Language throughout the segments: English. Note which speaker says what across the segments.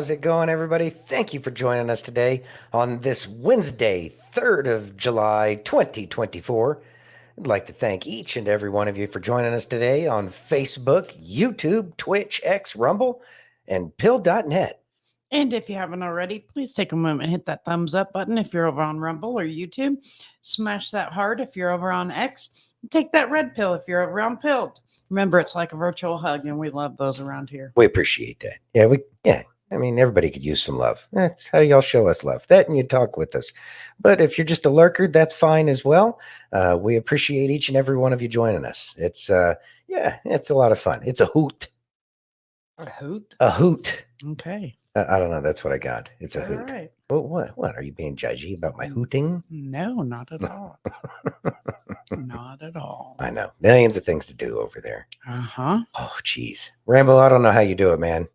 Speaker 1: How's it going, everybody? Thank you for joining us today on this Wednesday, 3rd of July, 2024. I'd like to thank each and every one of you for joining us today on Facebook, YouTube, Twitch, X, Rumble, and pill.net.
Speaker 2: And if you haven't already, please take a moment and hit that thumbs up button if you're over on Rumble or YouTube. Smash that heart if you're over on X. Take that red pill if you're over on Pilled. Remember, it's like a virtual hug, and we love those around here.
Speaker 1: We appreciate that. Yeah. I mean, everybody could use some love. That's how y'all show us love. That and you talk with us. But if you're just a lurker, that's fine as well. We appreciate each and every one of you joining us. It's a lot of fun. It's a hoot.
Speaker 2: A hoot?
Speaker 1: A hoot.
Speaker 2: Okay.
Speaker 1: I don't know. That's what I got. It's a
Speaker 2: All
Speaker 1: hoot.
Speaker 2: right.
Speaker 1: What? Are you being judgy about my hooting?
Speaker 2: No, not at all. Not at all.
Speaker 1: I know. Millions of things to do over there.
Speaker 2: Uh-huh.
Speaker 1: Oh, geez. Rambo, I don't know how you do it, man.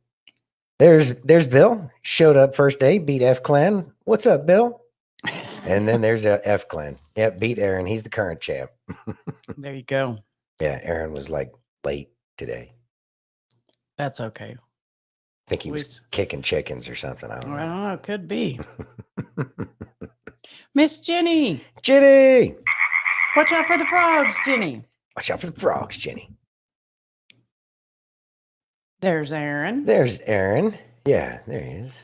Speaker 1: There's Bill. Showed up first day, beat F Clan. What's up, Bill? And then there's F Clan. Yep, beat Aaron. He's the current champ.
Speaker 2: There you go.
Speaker 1: Yeah, Aaron was like late today.
Speaker 2: That's okay.
Speaker 1: I think he was kicking chickens or something. I don't know.
Speaker 2: Could be. Miss Jenny.
Speaker 1: Jenny!
Speaker 2: Watch out for the frogs, Jenny.
Speaker 1: Watch out for the frogs, Jenny.
Speaker 2: There's Aaron.
Speaker 1: There's Aaron. Yeah, there he is.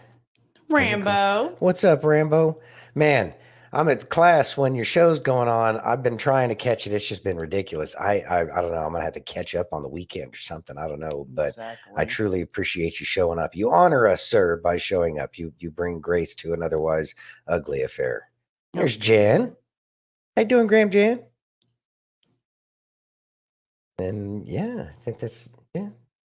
Speaker 2: Rambo.
Speaker 1: What's up, Rambo? Man, I'm at class when your show's going on. I've been trying to catch it. It's just been ridiculous. I don't know. I'm gonna have to catch up on the weekend or something. I don't know, but exactly. I truly appreciate you showing up. You honor us, sir, by showing up. You bring grace to an otherwise ugly affair. There's Jan. How you doing, Graham Jan? And yeah, I think that's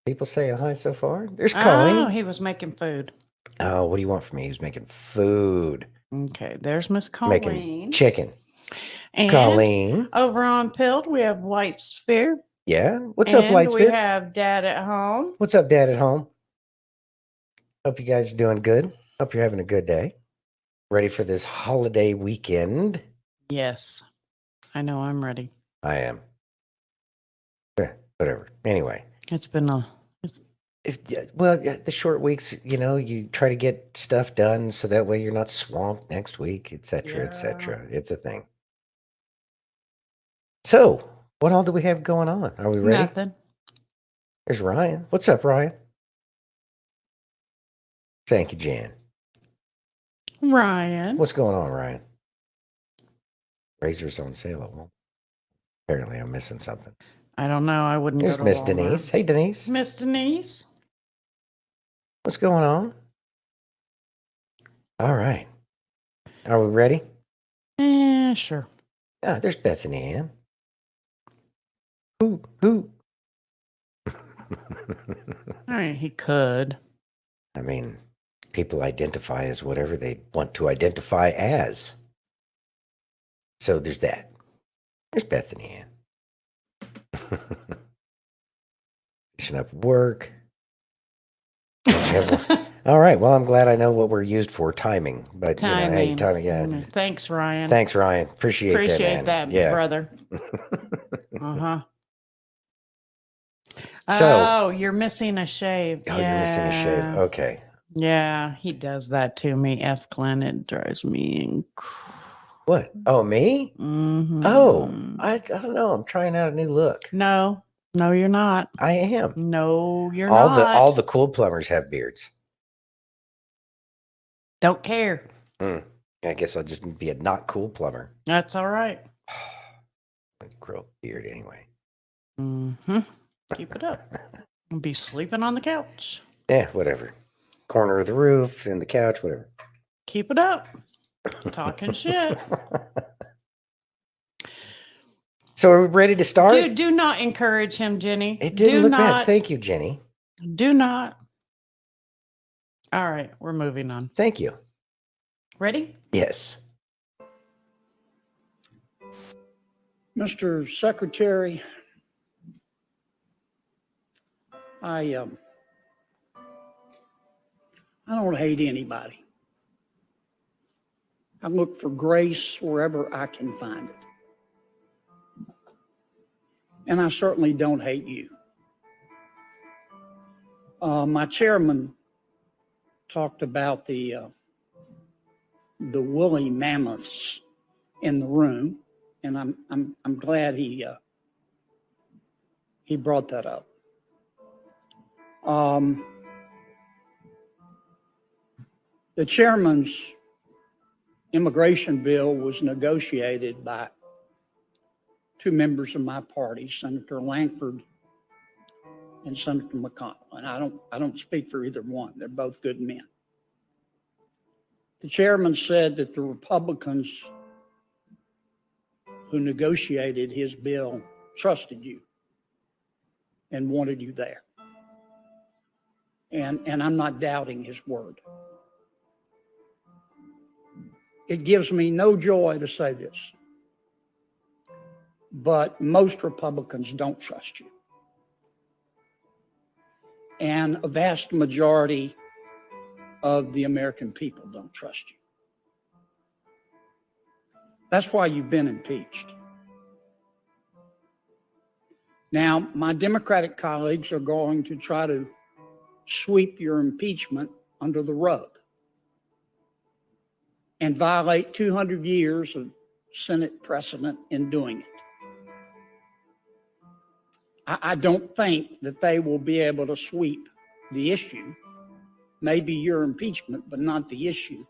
Speaker 1: People say hi so far. There's Colleen.
Speaker 2: Oh, he was making food.
Speaker 1: Oh, what do you want from me? He's making food.
Speaker 2: Okay, there's Miss Colleen.
Speaker 1: Making chicken.
Speaker 2: And
Speaker 1: Colleen.
Speaker 2: Over on Pilled, we have White Sphere.
Speaker 1: Yeah. What's up, White Sphere?
Speaker 2: We have Dad at home.
Speaker 1: What's up, Dad at home? Hope you guys are doing good. Hope you're having a good day. Ready for this holiday weekend?
Speaker 2: Yes. I know I'm ready.
Speaker 1: I am. Yeah, whatever. Anyway.
Speaker 2: It's been
Speaker 1: the short weeks, you try to get stuff done so that way you're not swamped next week, etc., etc. It's a thing. So, what all do we have going on? Are we ready?
Speaker 2: Nothing.
Speaker 1: There's Ryan. What's up, Ryan? Thank you, Jan.
Speaker 2: Ryan.
Speaker 1: What's going on, Ryan? Razor's on sale. Well, apparently I'm missing something.
Speaker 2: I don't know. I wouldn't
Speaker 1: There's
Speaker 2: go to
Speaker 1: Miss
Speaker 2: Walmart.
Speaker 1: Denise. Hey, Denise.
Speaker 2: Miss Denise.
Speaker 1: What's going on? All right. Are we ready?
Speaker 2: Yeah, sure.
Speaker 1: Ah, there's Bethany Ann. Who?
Speaker 2: I mean, he could.
Speaker 1: I mean, people identify as whatever they want to identify as. So there's that. There's Bethany Ann. Finishing up work. All right. Well, I'm glad I know what we're used for, timing. But timing. Yeah.
Speaker 2: Thanks, Ryan.
Speaker 1: Thanks, Ryan. Appreciate
Speaker 2: that,
Speaker 1: yeah.
Speaker 2: brother. Uh-huh.
Speaker 1: So,
Speaker 2: you're missing a shave.
Speaker 1: Oh, you're missing a shave. Okay.
Speaker 2: Yeah, he does that to me. F. Glenn, it drives me
Speaker 1: What? Oh, me?
Speaker 2: Mm-hmm.
Speaker 1: Oh, I don't know. I'm trying out a new look.
Speaker 2: No, you're not.
Speaker 1: I am.
Speaker 2: No, you're not.
Speaker 1: All the cool plumbers have beards.
Speaker 2: Don't care.
Speaker 1: I guess I'll just be a not cool plumber.
Speaker 2: That's all right.
Speaker 1: Grow a beard anyway.
Speaker 2: Mm-hmm. Keep it up. I'll be sleeping on the couch.
Speaker 1: Yeah, whatever. Corner of the roof and the couch, whatever.
Speaker 2: Keep it up. Talking shit.
Speaker 1: So are we ready to start?
Speaker 2: Do not encourage him, Jenny.
Speaker 1: It didn't look bad. Thank you, Jenny.
Speaker 2: Do not. All right, we're moving on.
Speaker 1: Thank you.
Speaker 2: Ready?
Speaker 1: Yes.
Speaker 3: Mr. Secretary, I don't hate anybody. I look for grace wherever I can find it. And I certainly don't hate you. My chairman talked about the woolly mammoths in the room, and I'm glad he brought that up. The chairman's immigration bill was negotiated by two members of my party, Senator Langford and Senator McConnell, and I don't speak for either one. They're both good men. The chairman said that the Republicans who negotiated his bill trusted you and wanted you there. And I'm not doubting his word. It gives me no joy to say this, but most Republicans don't trust you. And a vast majority of the American people don't trust you. That's why you've been impeached. Now, my Democratic colleagues are going to try to sweep your impeachment under the rug and violate 200 years of Senate precedent in doing it. I don't think that they will be able to sweep the issue, maybe your impeachment, but not the issue,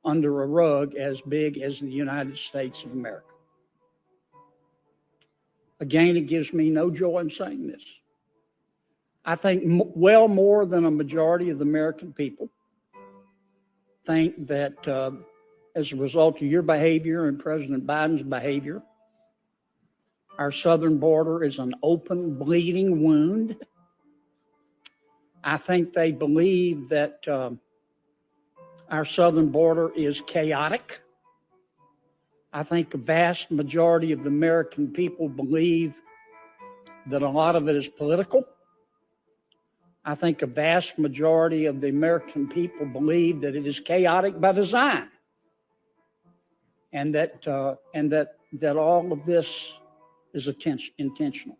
Speaker 3: under a rug as big as the United States of America. Again, it gives me no joy in saying this. I think well more than a majority of the American people think that as a result of your behavior and President Biden's behavior, our southern border is an open, bleeding wound. I think they believe that our southern border is chaotic. I think a vast majority of the American people believe that a lot of it is political. I think a vast majority of the American people believe that it is chaotic by design, and that all of this is intentional.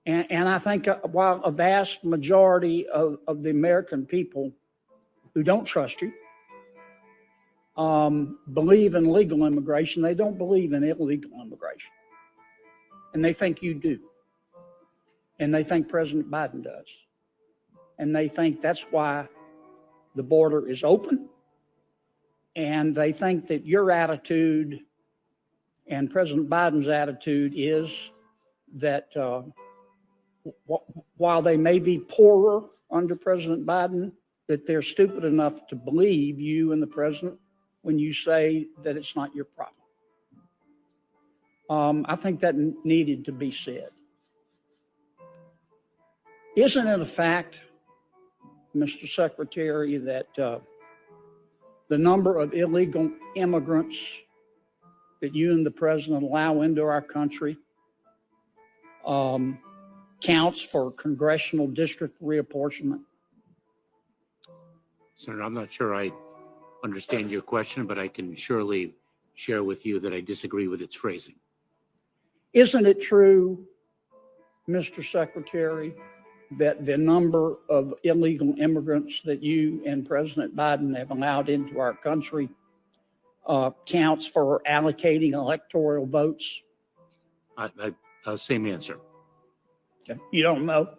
Speaker 3: And I think while a vast majority of the American people who don't trust you believe in legal immigration, they don't believe in illegal immigration. And they think you do. And they think President Biden does. And they think that's why the border is open. And they think that your attitude and President Biden's attitude is that while they may be poorer under President Biden, that they're stupid enough to believe you and the president when you say that it's not your problem. I think that needed to be said. Isn't it a fact, Mr. Secretary, that the number of illegal immigrants that you and the president allow into our country counts for congressional district reapportionment?
Speaker 4: Senator, I'm not sure I understand your question, but I can surely share with you that I disagree with its phrasing.
Speaker 3: Isn't it true, Mr. Secretary, that the number of illegal immigrants that you and President Biden have allowed into our country counts for allocating electoral votes?
Speaker 4: Same answer.
Speaker 3: Okay. You don't know?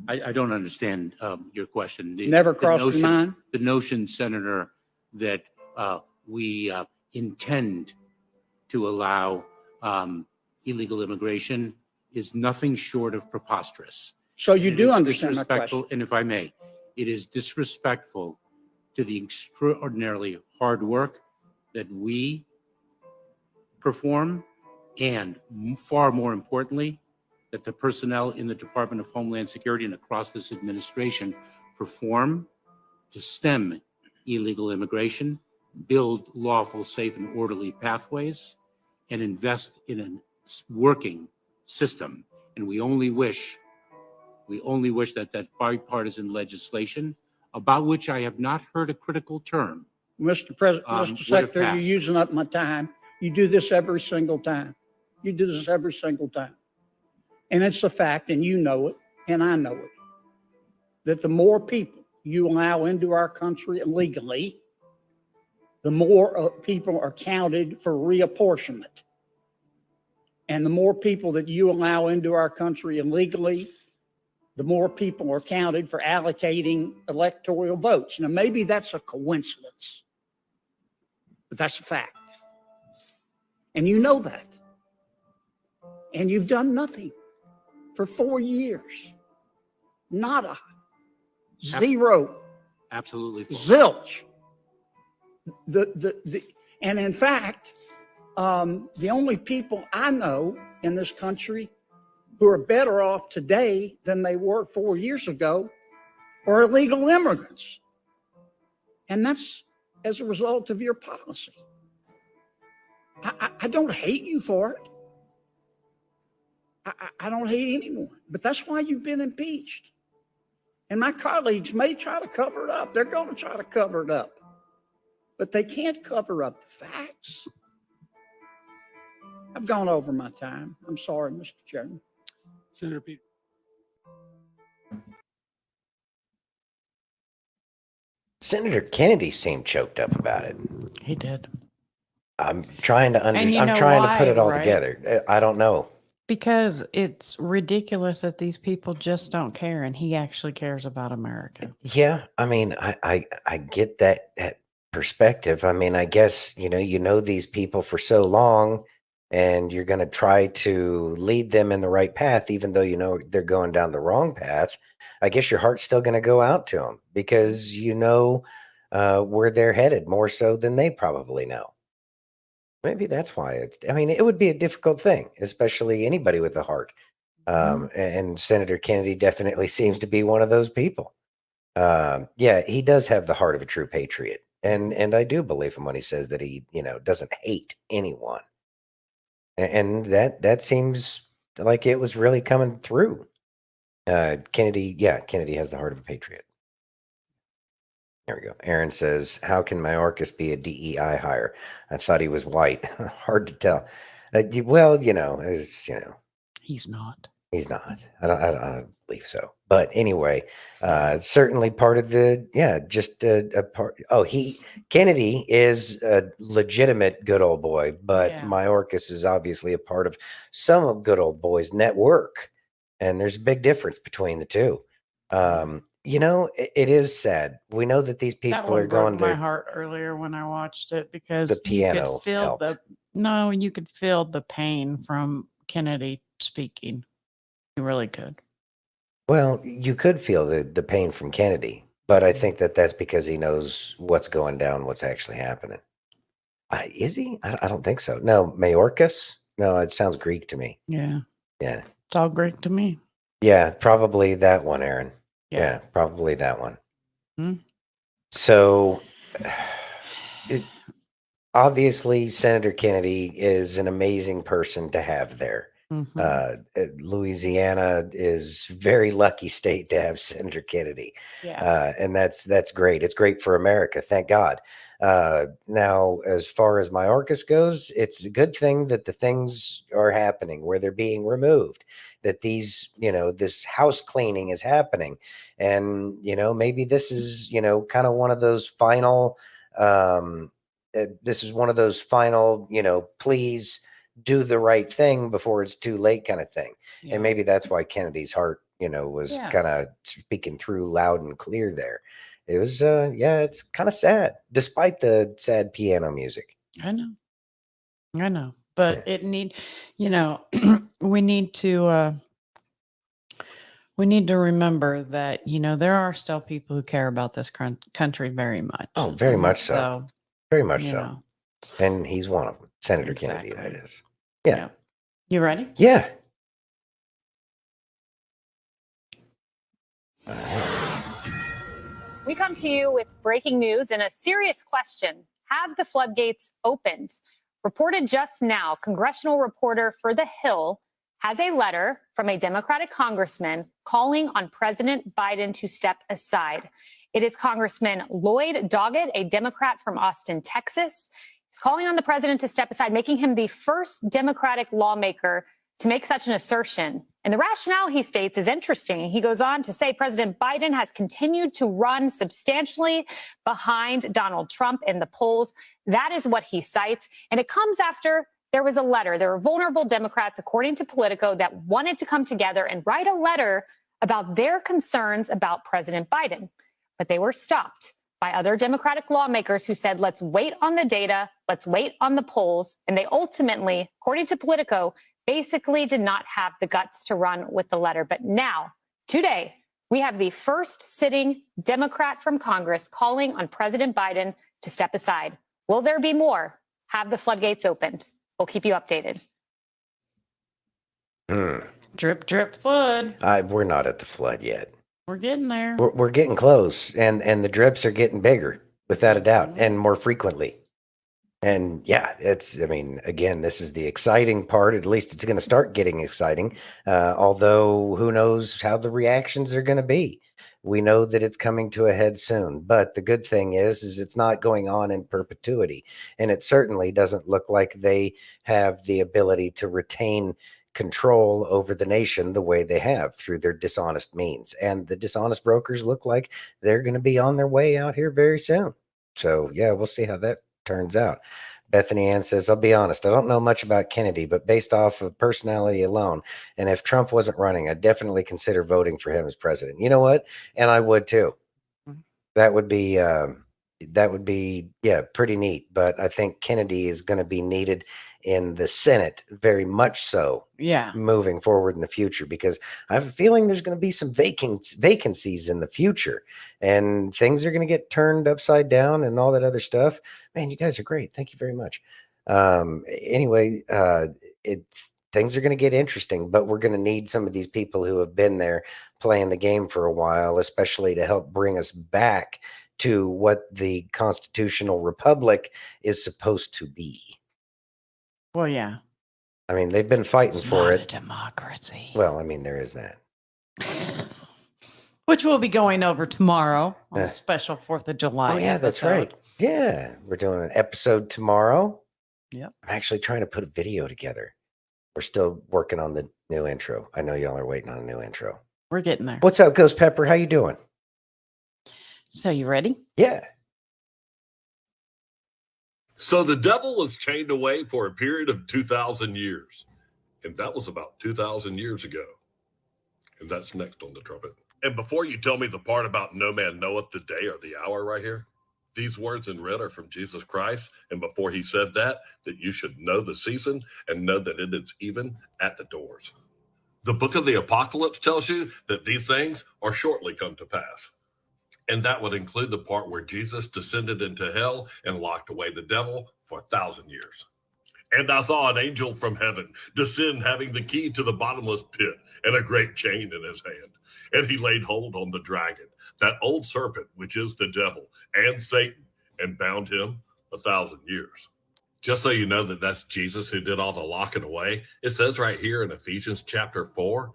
Speaker 4: I don't understand your question.
Speaker 3: Never crossed your mind?
Speaker 4: The notion, Senator, that we intend to allow illegal immigration is nothing short of preposterous.
Speaker 3: So you do understand my question.
Speaker 4: And if I may, it is disrespectful to the extraordinarily hard work that we perform, and far more importantly, that the personnel in the Department of Homeland Security and across this administration perform to stem illegal immigration, build lawful, safe, and orderly pathways, and invest in a working system. And we only wish that bipartisan legislation, about which I have not heard a critical term.
Speaker 3: Mr. Secretary, you're using up my time. You do this every single time. You do this every single time. And it's a fact, and you know it, and I know it, that the more people you allow into our country illegally, the more people are counted for reapportionment. And the more people that you allow into our country illegally, the more people are counted for allocating electoral votes. Now, maybe that's a coincidence, but that's a fact. And you know that. And you've done nothing for 4 years. Nada. Zero.
Speaker 4: Absolutely.
Speaker 3: Zilch. And in fact, the only people I know in this country who are better off today than they were 4 years ago are illegal immigrants. And that's as a result of your policy. I don't hate you for it. I don't hate anyone, but that's why you've been impeached. And my colleagues may try to cover it up. They're going to try to cover it up, but they can't cover up the facts. I've gone over my time. I'm sorry, Mr. Chairman.
Speaker 4: Senator Peter.
Speaker 1: Senator Kennedy seemed choked up about it.
Speaker 2: He did.
Speaker 1: I'm trying to
Speaker 2: And you
Speaker 1: I'm
Speaker 2: know
Speaker 1: trying to
Speaker 2: why,
Speaker 1: put it all
Speaker 2: right?
Speaker 1: together. I don't know.
Speaker 2: Because it's ridiculous that these people just don't care, and he actually cares about America.
Speaker 1: Yeah, I mean, I get that perspective. I mean, I guess you know these people for so long, and you're going to try to lead them in the right path, even though you know they're going down the wrong path. I guess your heart's still going to go out to them because you know where they're headed more so than they probably know. Maybe that's why it's. I mean, it would be a difficult thing, especially anybody with a heart. And Senator Kennedy definitely seems to be one of those people. Yeah, he does have the heart of a true patriot, and I do believe him when he says that he doesn't hate anyone, and that seems like it was really coming through. Kennedy has the heart of a patriot. There we go. Aaron says, "How can Mayorkas be a DEI hire? I thought he was white. Hard to tell. Well,
Speaker 2: He's not.
Speaker 1: he's not. I don't believe so. But anyway, certainly part of the just a part. Oh, Kennedy is a legitimate good old boy, but
Speaker 2: Yeah.
Speaker 1: Mayorkas is obviously a part of some of good old boys network, and there's a big difference between the two. It is sad. We know that these
Speaker 2: That
Speaker 1: people are
Speaker 2: one
Speaker 1: going
Speaker 2: broke my
Speaker 1: to
Speaker 2: heart earlier when I watched it because
Speaker 1: the piano.
Speaker 2: You could feel the pain from Kennedy speaking. You really could.
Speaker 1: Well, you could feel the pain from Kennedy, but I think that's because he knows what's going down, what's actually happening. Is he? I don't think so. No, Mayorkas? No, it sounds Greek to me.
Speaker 2: Yeah.
Speaker 1: Yeah.
Speaker 2: It's all Greek to me.
Speaker 1: Yeah, probably that one, Aaron. Yeah, probably that one. So, obviously, Senator Kennedy is an amazing person to have there. Louisiana is very lucky state to have Senator Kennedy. And that's great. It's great for America. Thank God. Now, as far as Mayorkas goes, it's a good thing that the things are happening where they're being removed, that this house cleaning is happening. And, maybe this is, kind of one of those final, please do the right thing before it's too late kind of thing. And maybe that's why Kennedy's heart, was kind of speaking through loud and clear there. It was, it's kind of sad, despite the sad piano music.
Speaker 2: I know, but we need to, we need to remember that, there are still people who care about this country very much.
Speaker 1: Oh, very much so. Very much so. And he's one of them. Senator Kennedy, that is. Yeah.
Speaker 2: You ready?
Speaker 1: Yeah.
Speaker 5: We come to you with breaking news and a serious question. Have the floodgates opened? Reported just now, congressional reporter for The Hill has a letter from a Democratic congressman calling on President Biden to step aside. It is Congressman Lloyd Doggett, a Democrat from Austin, Texas. He's calling on the president to step aside, making him the first Democratic lawmaker to make such an assertion. And the rationale he states is interesting. He goes on to say President Biden has continued to run substantially behind Donald Trump in the polls. That is what he cites. And it comes after there was a letter. There were vulnerable Democrats, according to Politico, that wanted to come together and write a letter about their concerns about President Biden. But they were stopped by other Democratic lawmakers who said, let's wait on the data, let's wait on the polls. And they ultimately, according to Politico, basically did not have the guts to run with the letter. But now, today, we have the first sitting Democrat from Congress calling on President Biden to step aside. Will there be more? Have the floodgates opened? We'll keep you updated.
Speaker 2: Drip, drip, flood.
Speaker 1: We're not at the flood yet.
Speaker 2: We're getting there.
Speaker 1: We're getting close, and the drips are getting bigger, without a doubt, and more frequently. And yeah, again, this is the exciting part. At least it's going to start getting exciting. Although who knows how the reactions are going to be. We know that it's coming to a head soon. But the good thing is it's not going on in perpetuity. And it certainly doesn't look like they have the ability to retain control over the nation the way they have through their dishonest means. And the dishonest brokers look like they're going to be on their way out here very soon. So yeah, we'll see how that turns out. Bethany Ann says, I'll be honest, I don't know much about Kennedy, but based off of personality alone, and if Trump wasn't running, I'd definitely consider voting for him as president. You know what? And I would too. That would be pretty neat. But I think Kennedy is going to be needed in the Senate very much so.
Speaker 2: Yeah.
Speaker 1: Moving forward in the future, because I have a feeling there's going to be some vacancies in the future, and things are going to get turned upside down and all that other stuff. Man, you guys are great. Thank you very much. Anyway, things are going to get interesting, but we're going to need some of these people who have been there playing the game for a while, especially to help bring us back to what the constitutional republic is supposed to be.
Speaker 2: Well, yeah.
Speaker 1: I mean, they've been fighting
Speaker 2: It's
Speaker 1: for
Speaker 2: not
Speaker 1: it.
Speaker 2: a democracy.
Speaker 1: Well, I mean, there is that.
Speaker 2: Which we'll be going over tomorrow on a special 4th of July.
Speaker 1: Oh, yeah, that's
Speaker 2: episode.
Speaker 1: right. Yeah, we're doing an episode tomorrow.
Speaker 2: Yep.
Speaker 1: I'm actually trying to put a video together. We're still working on the new intro. I know y'all are waiting on a new intro.
Speaker 2: We're getting there.
Speaker 1: What's up, Ghost Pepper? How you doing?
Speaker 2: So you ready?
Speaker 1: Yeah.
Speaker 6: So the devil was chained away for a period of 2,000 years. And that was about 2,000 years ago. And that's next on the trumpet. And before you tell me the part about no man knoweth the day or the hour right here, these words in red are from Jesus Christ. And before he said that you should know the season and know that it is even at the doors. The book of the Apocalypse tells you that these things are shortly come to pass. And that would include the part where Jesus descended into hell and locked away the devil for 1,000 years. And I saw an angel from heaven descend, having the key to the bottomless pit and a great chain in his hand. And he laid hold on the dragon, that old serpent, which is the devil and Satan, and bound him 1,000 years. Just so you know that that's Jesus who did all the locking away. It says right here in Ephesians chapter 4,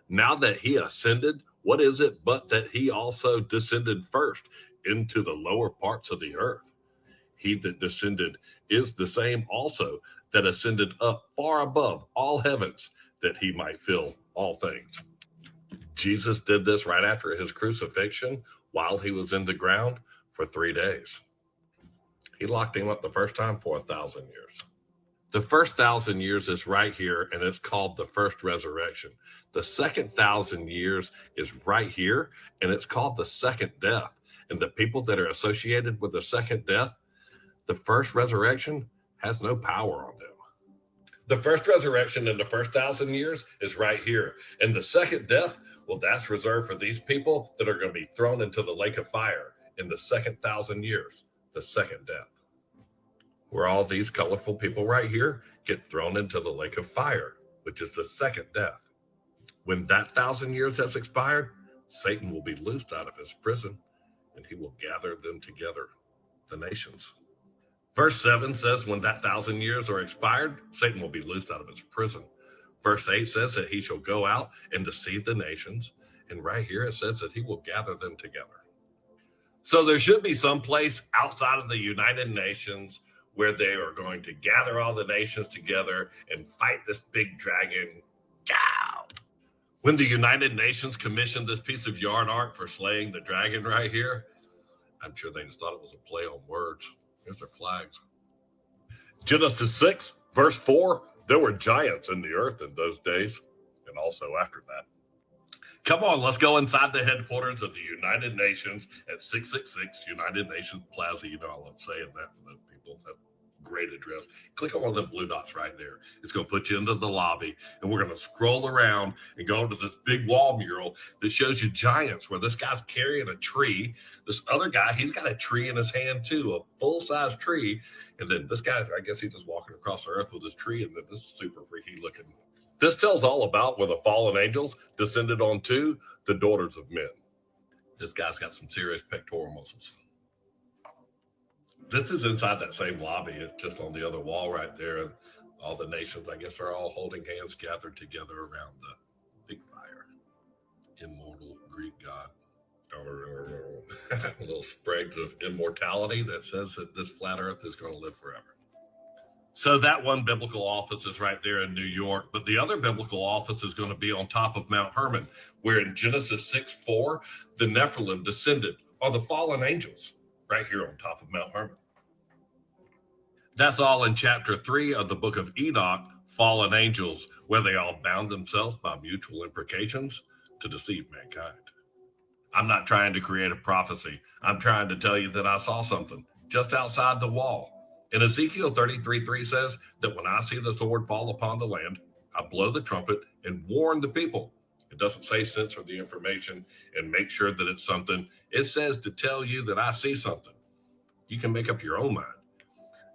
Speaker 6: now that he ascended, what is it but that he also descended first into the lower parts of the earth? He that descended is the same also that ascended up far above all heavens, that he might fill all things. Jesus did this right after his crucifixion while he was in the ground for 3 days. He locked him up the first time for 1,000 years. The first 1,000 years is right here, and it's called the first resurrection. The second 1,000 years is right here, and it's called the second death. And the people that are associated with the second death, the first resurrection has no power on them. The first resurrection in the first 1,000 years is right here. And the second death, well, that's reserved for these people that are going to be thrown into the lake of fire in the second 1,000 years, the second death. Where all these colorful people right here get thrown into the lake of fire, which is the second death. When that 1,000 years has expired, Satan will be loosed out of his prison, and he will gather them together, the nations. Verse 7 says when that 1,000 years are expired, Satan will be loosed out of his prison. Verse 8 says that he shall go out and deceive the nations. And right here it says that he will gather them together. So there should be some place outside of the United Nations where they are going to gather all the nations together and fight this big dragon When the United Nations commissioned this piece of yarn art for slaying the dragon right here, I'm sure they just thought it was a play on words. Here's their flags. Genesis 6, verse 4, there were giants in the earth in those days, and also after that. Come on, let's go inside the headquarters of the United Nations at 666 United Nations Plaza. You know, I love saying that for those people. That's a great address. Click on one of the blue dots right there. It's going to put you into the lobby, and we're going to scroll around and go to this big wall mural that shows you giants, where this guy's carrying a tree. This other guy, he's got a tree in his hand too, a full-size tree. And then this guy, I guess he's just walking across the earth with his tree, and then this super freaky looking. This tells all about where the fallen angels descended onto the daughters of men. This guy's got some serious pectoral muscles. This is inside that same lobby. It's just on the other wall right there. And all the nations, I guess, are all holding hands gathered together around the big fire. Immortal Greek god. Little sprigs of immortality that says that this flat earth is going to live forever. So that one biblical office is right there in New York, but the other biblical office is going to be on top of Mount Hermon, where in Genesis 6:4, the Nephilim descended, or the fallen angels, right here on top of Mount Hermon. That's all in chapter 3 of the book of Enoch, Fallen Angels, where they all bound themselves by mutual imprecations to deceive mankind. I'm not trying to create a prophecy. I'm trying to tell you that I saw something just outside the wall. And Ezekiel 33:3 says that when I see the sword fall upon the land, I blow the trumpet and warn the people. It doesn't say censor the information and make sure that it's something. It says to tell you that I see something. You can make up your own mind.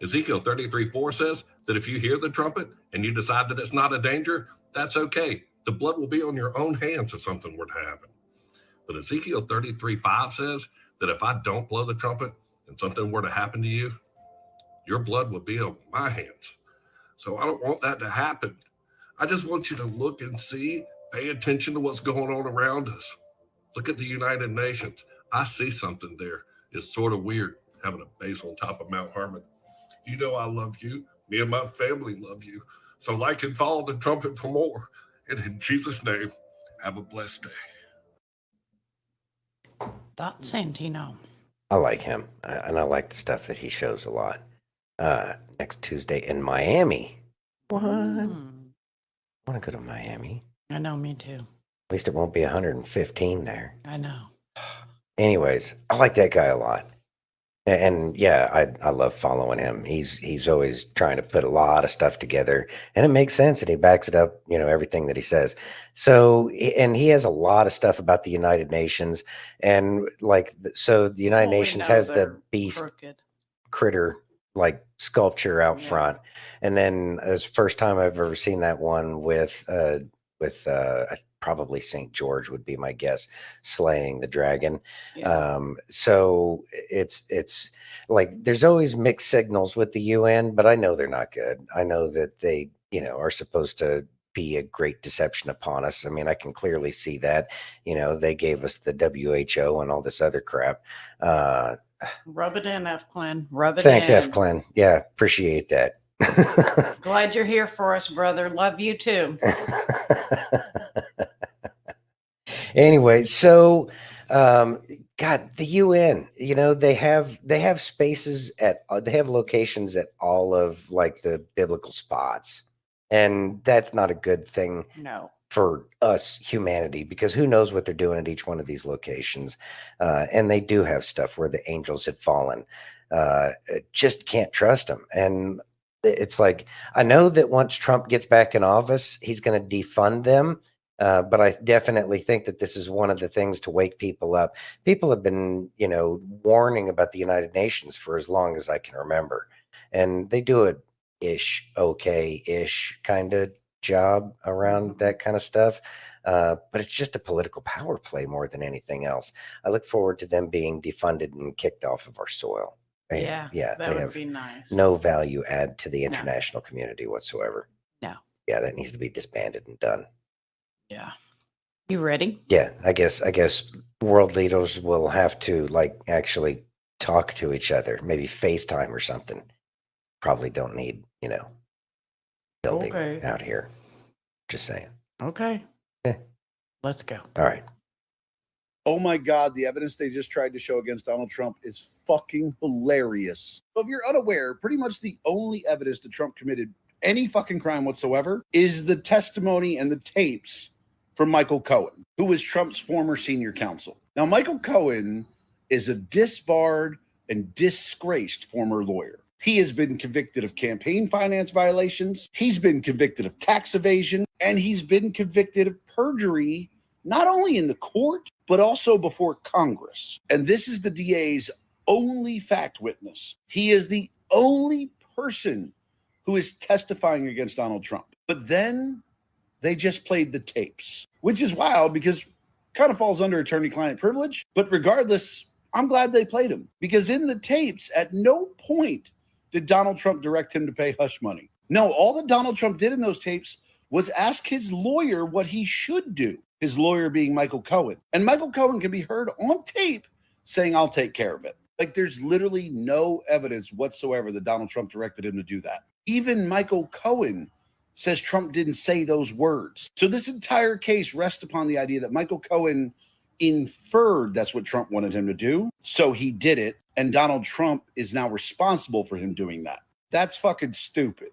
Speaker 6: Ezekiel 33:4 says that if you hear the trumpet and you decide that it's not a danger, that's okay. The blood will be on your own hands if something were to happen. But Ezekiel 33:5 says that if I don't blow the trumpet and something were to happen to you, your blood would be on my hands. So I don't want that to happen. I just want you to look and see, pay attention to what's going on around us. Look at the United Nations. I see something there. It's sort of weird having a base on top of Mount Hermon. You know I love you. Me and my family love you. So like and follow the trumpet for more. And in Jesus' name, have a blessed day.
Speaker 2: That's Santino.
Speaker 1: I like him, and I like the stuff that he shows a lot. Next Tuesday in Miami. What? I want to go to Miami.
Speaker 2: I know, me too.
Speaker 1: At least it won't be 115 there.
Speaker 2: I know.
Speaker 1: Anyways, I like that guy a lot. And yeah, I love following him. He's always trying to put a lot of stuff together, and it makes sense, and he backs it up, everything that he says. So, and he has a lot of stuff about the United Nations, and so the United Nations has the beast
Speaker 2: crooked
Speaker 1: critter sculpture out
Speaker 2: Yeah.
Speaker 1: front, and then it's the first time I've ever seen that one with probably St. George would be my guess, slaying the dragon.
Speaker 2: Yeah.
Speaker 1: So it's like there's always mixed signals with the UN, but I know they're not good. I know that they are supposed to be a great deception upon us. I mean, I can clearly see that. They gave us the WHO and all this other crap.
Speaker 2: Rub it in, F. Clan. Rub it
Speaker 1: Thanks,
Speaker 2: in.
Speaker 1: F. Clan. Yeah, appreciate that.
Speaker 2: Glad you're here for us, brother. Love you too.
Speaker 1: Anyway, so God, the UN, they have spaces they have locations at all of the biblical spots, and that's not a good thing.
Speaker 2: No.
Speaker 1: For us, humanity, because who knows what they're doing at each one of these locations. And they do have stuff where the angels had fallen. Just can't trust them. And it's like, I know that once Trump gets back in office, he's going to defund them. But I definitely think that this is one of the things to wake people up. People have been, warning about the United Nations for as long as I can remember. And they do it okay-ish kind of job around that kind of stuff. But it's just a political power play more than anything else. I look forward to them being defunded and kicked off of our soil.
Speaker 2: Yeah,
Speaker 1: that
Speaker 2: would
Speaker 1: have
Speaker 2: be nice.
Speaker 1: no value add to the international community whatsoever.
Speaker 2: No.
Speaker 1: Yeah, that needs to be disbanded and done.
Speaker 2: Yeah. You ready?
Speaker 1: Yeah, I guess world leaders will have to actually talk to each other, maybe FaceTime or something. Probably don't need, building
Speaker 2: Okay.
Speaker 1: out here. Just saying.
Speaker 2: Okay.
Speaker 1: Yeah.
Speaker 2: Let's go.
Speaker 1: All right.
Speaker 7: Oh my God, the evidence they just tried to show against Donald Trump is fucking hilarious. If you're unaware, pretty much the only evidence that Trump committed any fucking crime whatsoever is the testimony and the tapes from Michael Cohen, who was Trump's former senior counsel. Now, Michael Cohen is a disbarred and disgraced former lawyer. He has been convicted of campaign finance violations. He's been convicted of tax evasion, and he's been convicted of perjury, not only in the court, but also before Congress. And this is the DA's only fact witness. He is the only person who is testifying against Donald Trump. But then they just played the tapes, which is wild because kind of falls under attorney-client privilege. But regardless, I'm glad they played him, because in the tapes, at no point did Donald Trump direct him to pay hush money. No, all that Donald Trump did in those tapes was ask his lawyer what he should do, his lawyer being Michael Cohen. And Michael Cohen can be heard on tape saying, I'll take care of it. Like, there's literally no evidence whatsoever that Donald Trump directed him to do that. Even Michael Cohen says Trump didn't say those words. So this entire case rests upon the idea that Michael Cohen inferred that's what Trump wanted him to do, so he did it, and Donald Trump is now responsible for him doing that. That's fucking stupid.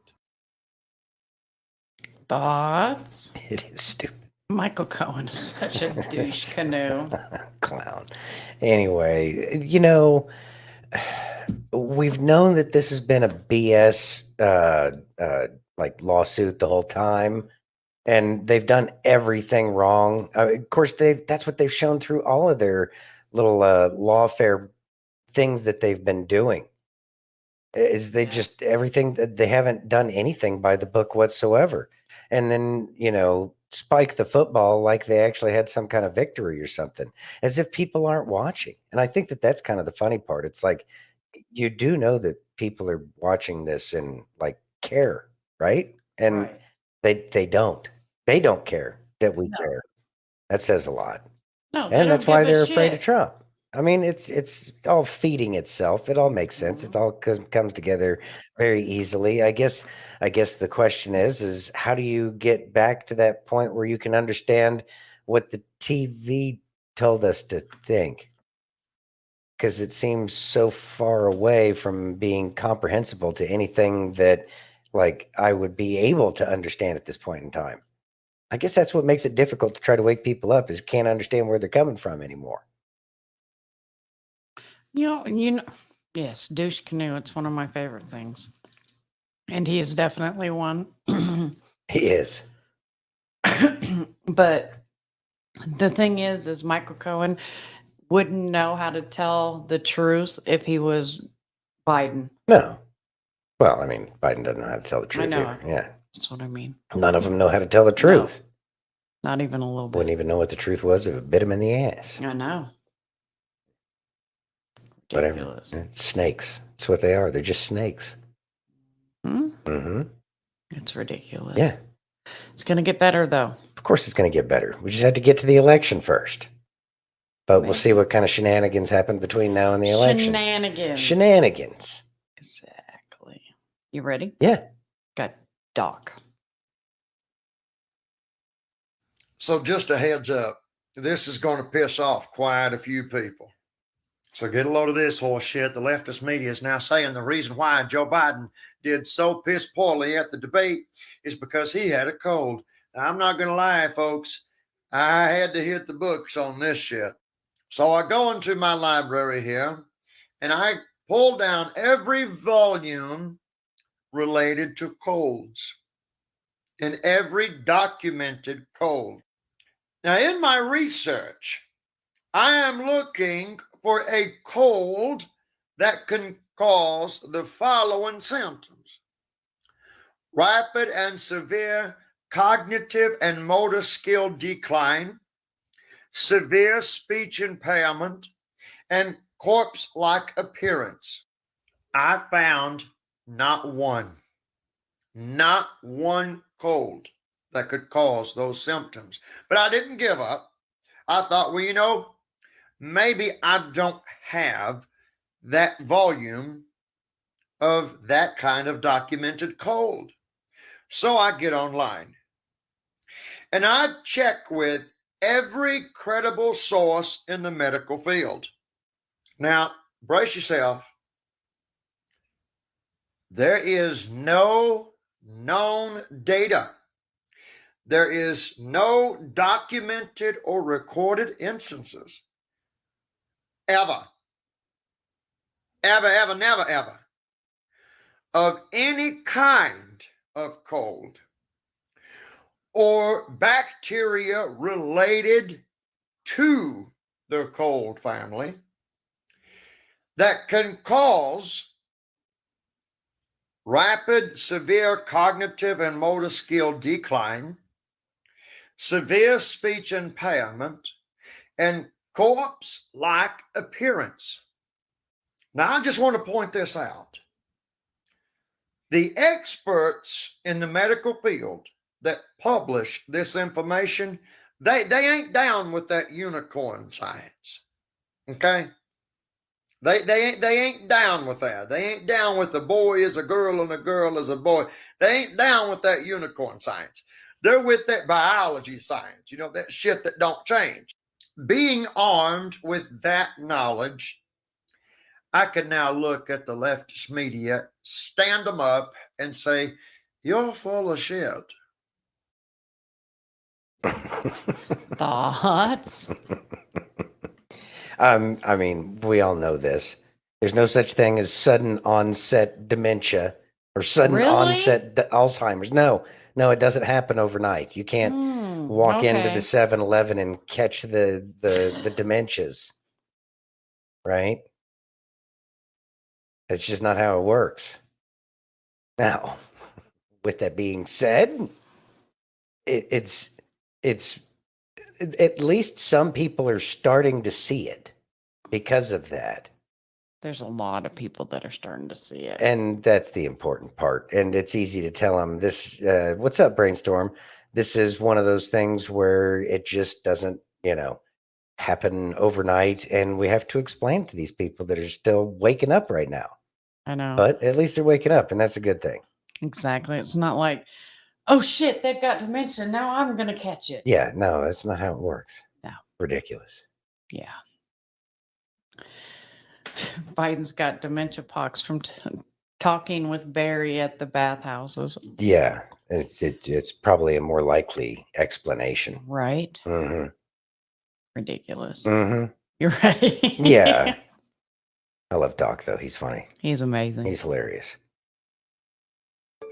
Speaker 2: Thoughts?
Speaker 1: It is stupid.
Speaker 2: Michael Cohen is such a douche canoe.
Speaker 1: Clown. Anyway, we've known that this has been a BS like lawsuit the whole time, and they've done everything wrong. Of course, that's what they've shown through all of their little lawfare things that they've been doing. Is they just everything that they haven't done anything by the book whatsoever, and then spike the football like they actually had some kind of victory or something, as if people aren't watching. And I think that that's kind of the funny part. It's like, you do know that people are watching this and like care, right? And
Speaker 2: Right.
Speaker 1: they don't care that we care. That says a lot.
Speaker 2: No, they
Speaker 1: And
Speaker 2: don't
Speaker 1: that's why
Speaker 2: give a
Speaker 1: they're afraid of
Speaker 2: shit.
Speaker 1: Trump. I mean, it's all feeding itself. It all makes sense. It all comes together very easily. I guess the question is how do you get back to that point where you can understand what the TV told us to think? Because it seems so far away from being comprehensible to anything that like I would be able to understand at this point in time. I guess that's what makes it difficult to try to wake people up, is you can't understand where they're coming from anymore.
Speaker 2: Yes, douche canoe. It's one of my favorite things. And he is definitely one.
Speaker 1: He is.
Speaker 2: But the thing is Michael Cohen wouldn't know how to tell the truth if he was Biden.
Speaker 1: No. Well, I mean, Biden doesn't know how to tell the truth
Speaker 2: know.
Speaker 1: either. Yeah.
Speaker 2: That's what I mean.
Speaker 1: None of them know how to tell the truth.
Speaker 2: Not even a little bit.
Speaker 1: Wouldn't even know what the truth was if it bit him in the ass.
Speaker 2: I know.
Speaker 1: Whatever.
Speaker 2: Ridiculous.
Speaker 1: It's snakes. That's what they are. They're just snakes. Mm-hmm.
Speaker 2: It's ridiculous.
Speaker 1: Yeah.
Speaker 2: It's going to get better, though.
Speaker 1: Of course it's going to get better. We just have to get to the election first. But
Speaker 2: Maybe.
Speaker 1: We'll see what kind of shenanigans happen between now and the election.
Speaker 2: Shenanigans. Exactly. You ready?
Speaker 1: Yeah.
Speaker 2: Got Doc.
Speaker 8: So just a heads up, this is going to piss off quite a few people. So get a load of this horse shit. The leftist media is now saying the reason why Joe Biden did so piss poorly at the debate is because he had a cold. Now, I'm not going to lie, folks. I had to hit the books on this shit. So I go into my library here and I pull down every volume related to colds and every documented cold. Now, in my research, I am looking for a cold that can cause the following symptoms: rapid and severe cognitive and motor skill decline, severe speech impairment, and corpse-like appearance. I found not one cold that could cause those symptoms. But I didn't give up. I thought, well, maybe I don't have that volume of that kind of documented cold. So I get online and I check with every credible source in the medical field. Now, brace yourself. There is no known data. There is no documented or recorded instances ever, never, ever, of any kind of cold or bacteria related to the cold family that can cause rapid, severe cognitive and motor skill decline, severe speech impairment, and corpse-like appearance. Now, I just want to point this out. The experts in the medical field that publish this information, they ain't down with that unicorn science. Okay? They ain't down with that. They ain't down with a boy is a girl and a girl is a boy. They ain't down with that unicorn science. They're with that biology science, that shit that don't change. Being armed with that knowledge, I can now look at the leftist media, stand them up, and say, you're full of shit.
Speaker 2: Thoughts?
Speaker 1: I mean, we all know this. There's no such thing as sudden onset dementia or sudden onset Alzheimer's. No, it doesn't happen overnight. You can't walk into the 7-Eleven and catch the dementias, right? That's just not how it works. Now, with that being said, it's at least some people are starting to see it because of that.
Speaker 2: There's a lot of people that are starting to see it.
Speaker 1: And that's the important part. And it's easy to tell them this, what's up, Brainstorm? This is one of those things where it just doesn't, happen overnight. And we have to explain to these people that are still waking up right now.
Speaker 2: I know.
Speaker 1: But at least they're waking up, and that's a good thing.
Speaker 2: Exactly. It's not like, oh shit, they've got dementia. Now I'm going to catch it.
Speaker 1: Yeah, no, that's not how it works.
Speaker 2: No.
Speaker 1: Ridiculous.
Speaker 2: Yeah. Biden's got dementia pox from talking with Barry at the bathhouses.
Speaker 1: Yeah, it's probably a more likely explanation.
Speaker 2: Right?
Speaker 1: Mm-hmm.
Speaker 2: Ridiculous.
Speaker 1: Mm-hmm.
Speaker 2: You're right.
Speaker 1: Yeah. I love Doc, though. He's funny.
Speaker 2: He's amazing.
Speaker 1: He's hilarious.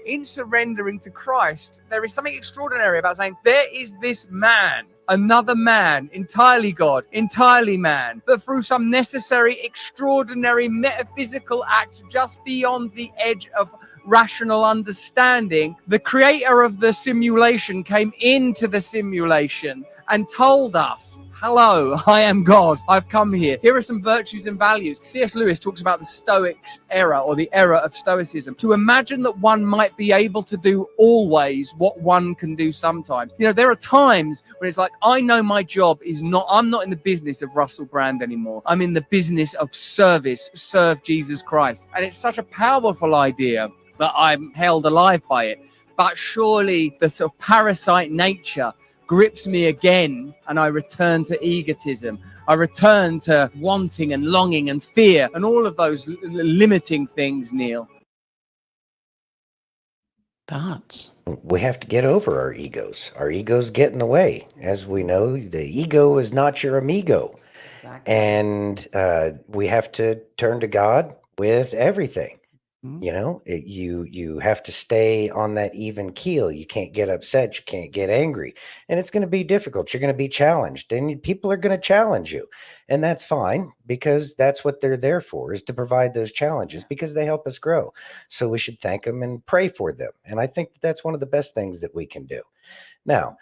Speaker 9: In surrendering to Christ, there is something extraordinary about saying, there is this man, another man, entirely God, entirely man, that through some necessary, extraordinary, metaphysical act just beyond the edge of rational understanding, the creator of the simulation came into the simulation and told us, hello, I am God. I've come here. Here are some virtues and values. C.S. Lewis talks about the Stoics' error, or the error of Stoicism. To imagine that one might be able to do always what one can do sometimes. There are times when it's like, I know my job is not, I'm not in the business of Russell Brand anymore. I'm in the business of service, serve Jesus Christ. And it's such a powerful idea that I'm held alive by it. But surely the sort of parasite nature grips me again, and I return to egotism. I return to wanting and longing and fear and all of those limiting things, Neil.
Speaker 2: Thoughts?
Speaker 1: We have to get over our egos. Our egos get in the way. As we know, the ego is not your amigo.
Speaker 2: Exactly.
Speaker 1: And we have to turn to God with everything.
Speaker 2: Mm-hmm.
Speaker 1: You have to stay on that even keel. You can't get upset. You can't get angry. And it's going to be difficult. You're going to be challenged, and people are going to challenge you. And that's fine, because that's what they're there for, is to provide those challenges, because they help us grow. So we should thank them and pray for them. And I think that's one of the best things that we can do. Now,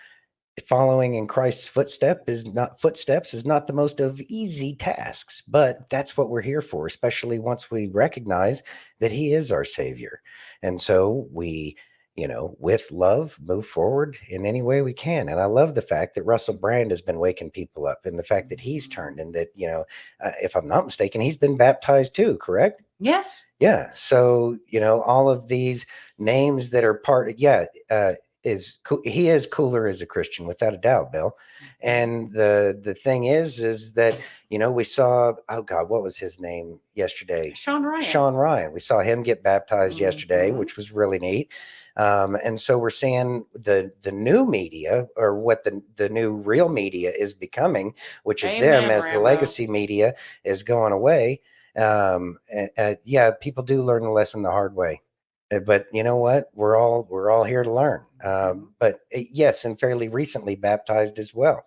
Speaker 1: following in Christ's footsteps is not the most of easy tasks, but that's what we're here for, especially once we recognize that he is our savior. And so we, with love, move forward in any way we can. And I love the fact that Russell Brand has been waking people up, and the fact that he's turned, and that, if I'm not mistaken, he's been baptized too, correct?
Speaker 2: Yes.
Speaker 1: Yeah. So, all of these names that are part of, he is cooler as a Christian, without a doubt, Bill. And the thing is that, we saw, oh God, what was his name yesterday?
Speaker 2: Sean Ryan.
Speaker 1: Sean Ryan. We saw him get baptized yesterday,
Speaker 2: Mhm.
Speaker 1: which was really neat. And so we're seeing the new media, or what the new real media is becoming, which is them,
Speaker 2: Amen,
Speaker 1: as the
Speaker 2: Rambo.
Speaker 1: legacy media is going away. Yeah, people do learn the lesson the hard way. But you know what? We're all here to learn. But yes, and fairly recently baptized as well.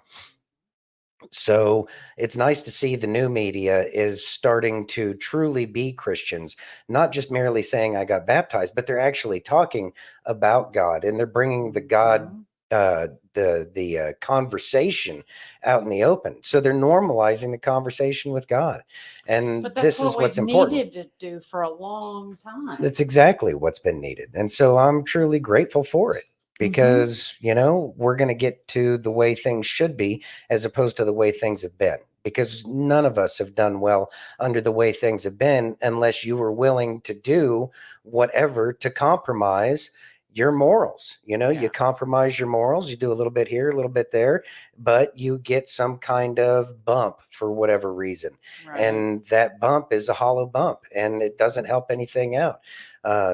Speaker 1: So it's nice to see the new media is starting to truly be Christians, not just merely saying I got baptized, but they're actually talking about God, and they're bringing the God, the conversation out in the open. So they're normalizing the conversation with God, and
Speaker 2: But that's
Speaker 1: this
Speaker 2: what
Speaker 1: is what's
Speaker 2: we've
Speaker 1: important.
Speaker 2: needed to do for a long time.
Speaker 1: That's exactly what's been needed. And so I'm truly grateful for it, because, we're going to get to the way things should be, as opposed to the way things have been, because none of us have done well under the way things have been, unless you were willing to do whatever to compromise your morals. You compromise your morals, you do a little bit here, a little bit there, but you get some kind of bump for whatever reason.
Speaker 2: Right.
Speaker 1: And that bump is a hollow bump, and it doesn't help anything out.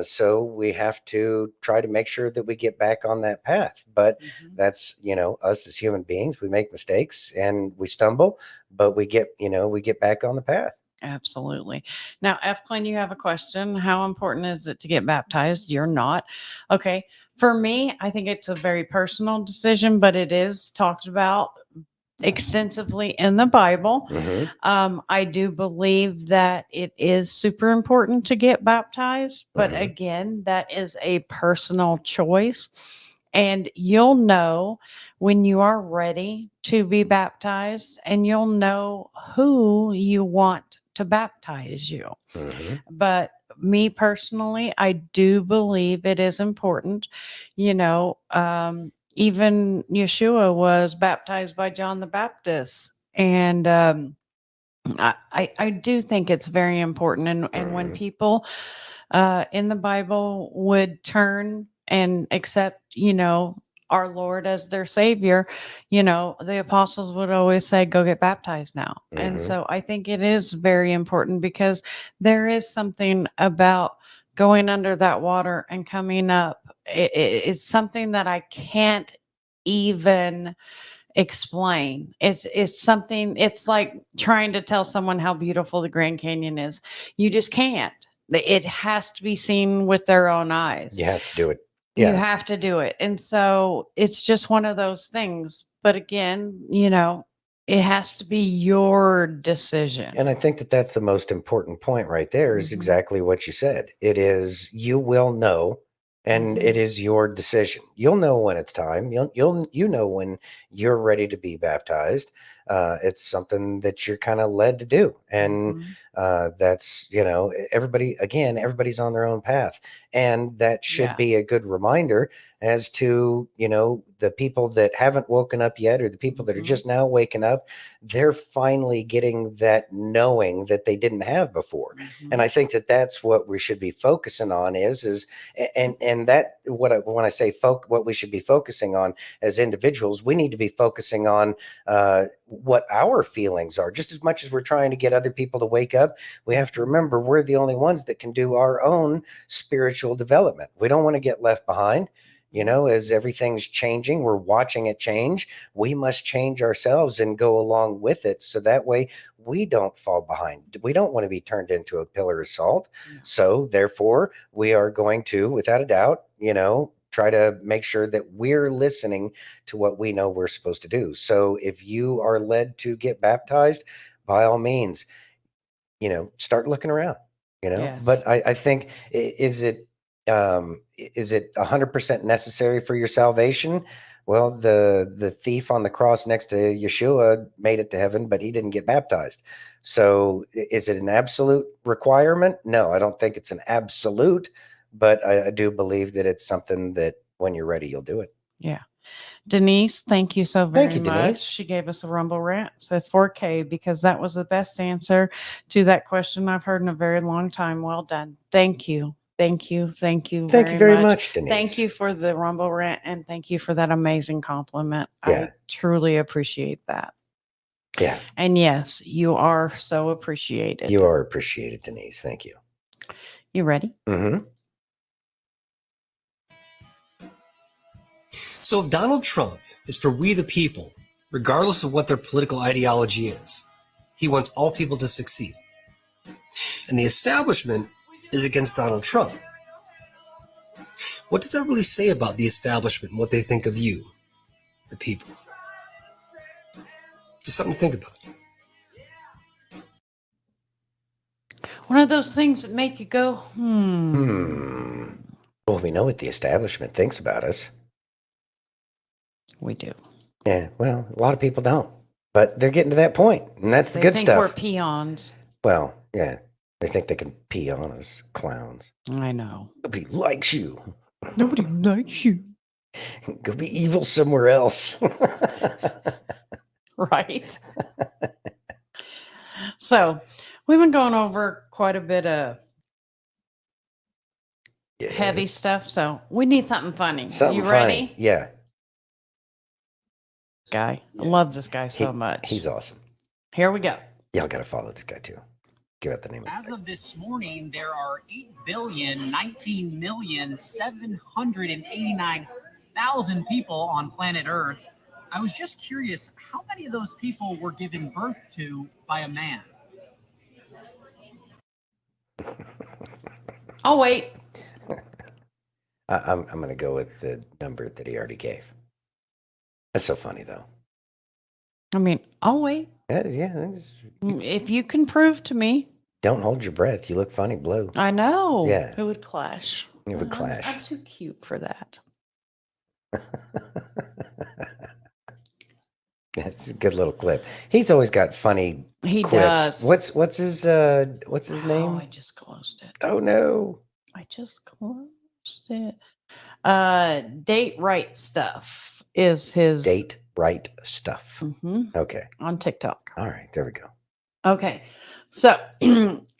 Speaker 1: So we have to try to make sure that we get back on that path. But that's, us as human beings, we make mistakes and we stumble, but we get back on the path.
Speaker 2: Absolutely. Now, F. Klein, you have a question. How important is it to get baptized? You're not. Okay. For me, I think it's a very personal decision, but it is talked about extensively in the Bible. I do believe that it is super important to get baptized, but again, that is a personal choice. And you'll know when you are ready to be baptized, and you'll know who you want to baptize you. But me personally, I do believe it is important. Even Yeshua was baptized by John the Baptist. And I do think it's very important. And when people in the Bible would turn and accept, our Lord as their Savior, the apostles would always say, go get baptized now. And so I think it is very important, because there is something about going under that water and coming up. It's something that I can't even explain. It's something, it's like trying to tell someone how beautiful the Grand Canyon is. You just can't. It has to be seen with their own eyes.
Speaker 1: You have to do it.
Speaker 2: You have to do it. And so it's just one of those things. But again, it has to be your decision.
Speaker 1: And I think that that's the most important point right there, is exactly what you said. It is, you will know, and it is your decision. You'll know when it's time. You know when you're ready to be baptized. It's something that you're kind of led to do. And that's, everybody's on their own path. And that should be a good reminder as to, the people that haven't woken up yet, or the people that are just now waking up, they're finally getting that knowing that they didn't have before. And I think that that's what we should be focusing on and that when I say what we should be focusing on as individuals, we need to be focusing on what our feelings are. Just as much as we're trying to get other people to wake up, we have to remember we're the only ones that can do our own spiritual development. We don't want to get left behind. As everything's changing, we're watching it change. We must change ourselves and go along with it, so that way we don't fall behind. We don't want to be turned into a pillar of salt. So therefore, we are going to, without a doubt, try to make sure that we're listening to what we know we're supposed to do. So if you are led to get baptized, by all means, start looking around, but I think, is it 100% necessary for your salvation? Well, the thief on the cross next to Yeshua made it to heaven, but he didn't get baptized. So is it an absolute requirement? No, I don't think it's an absolute, but I do believe that it's something that when you're ready, you'll do it.
Speaker 2: Yeah. Denise, thank you so very
Speaker 1: Thank you,
Speaker 2: much.
Speaker 1: Denise.
Speaker 2: She gave us a rumble rant, said 4K, because that was the best answer to that question I've heard in a very long time. Well done. Thank you. Thank you. Thank you.
Speaker 1: Thank you very much, Denise.
Speaker 2: Thank you for the Rumble rant and thank you for that amazing compliment.
Speaker 1: Yeah.
Speaker 2: I truly appreciate that.
Speaker 1: Yeah,
Speaker 2: And yes, you are so appreciated.
Speaker 1: you are appreciated, Denise. Thank you.
Speaker 2: You ready?
Speaker 1: Mm-hmm.
Speaker 10: So if Donald Trump is for we the people, regardless of what their political ideology is, he wants all people to succeed. And the establishment is against Donald Trump. What does that really say about the establishment and what they think of you, the people? Just something to think about.
Speaker 2: One of those things that make you go,
Speaker 1: Well, we know what the establishment thinks about us.
Speaker 2: We do.
Speaker 1: Yeah, well, a lot of people don't. But they're getting to that point, and that's the good
Speaker 2: think
Speaker 1: stuff.
Speaker 2: we're peons.
Speaker 1: Well, yeah. They think they can pee on us, clowns.
Speaker 2: I know.
Speaker 1: Nobody likes you.
Speaker 2: Nobody likes you.
Speaker 1: Go be evil somewhere else.
Speaker 2: Right. So we've been going over quite a bit of heavy
Speaker 1: Yes.
Speaker 2: stuff. So we need something funny.
Speaker 1: Something
Speaker 2: You
Speaker 1: funny.
Speaker 2: ready?
Speaker 1: Yeah.
Speaker 2: Guy. I love this guy so
Speaker 1: He-
Speaker 2: much.
Speaker 1: He's awesome.
Speaker 2: Here we go.
Speaker 1: Y'all got to follow this guy too. Give out the name
Speaker 11: As
Speaker 1: of the
Speaker 11: of this morning, there are 8,019,789,000 people on planet Earth. I was just curious, how many of those people were given birth to by a man?
Speaker 2: Oh, wait.
Speaker 1: I'm going to go with the number that he already gave. That's so funny, though.
Speaker 2: I mean, I'll wait.
Speaker 1: Yeah.
Speaker 2: If you can prove to me.
Speaker 1: Don't hold your breath. You look funny blue.
Speaker 2: I know.
Speaker 1: Yeah.
Speaker 2: It would clash.
Speaker 1: It would clash.
Speaker 2: I'm too cute for that.
Speaker 1: That's a good little clip. He's always got funny
Speaker 2: He
Speaker 1: quips.
Speaker 2: does.
Speaker 1: What's his name?
Speaker 2: Oh, I just closed it.
Speaker 1: Oh no.
Speaker 2: I just closed it. Date right stuff is his
Speaker 1: Date right stuff.
Speaker 2: Mhm.
Speaker 1: Okay.
Speaker 2: On TikTok.
Speaker 1: All right. There we go.
Speaker 2: Okay. So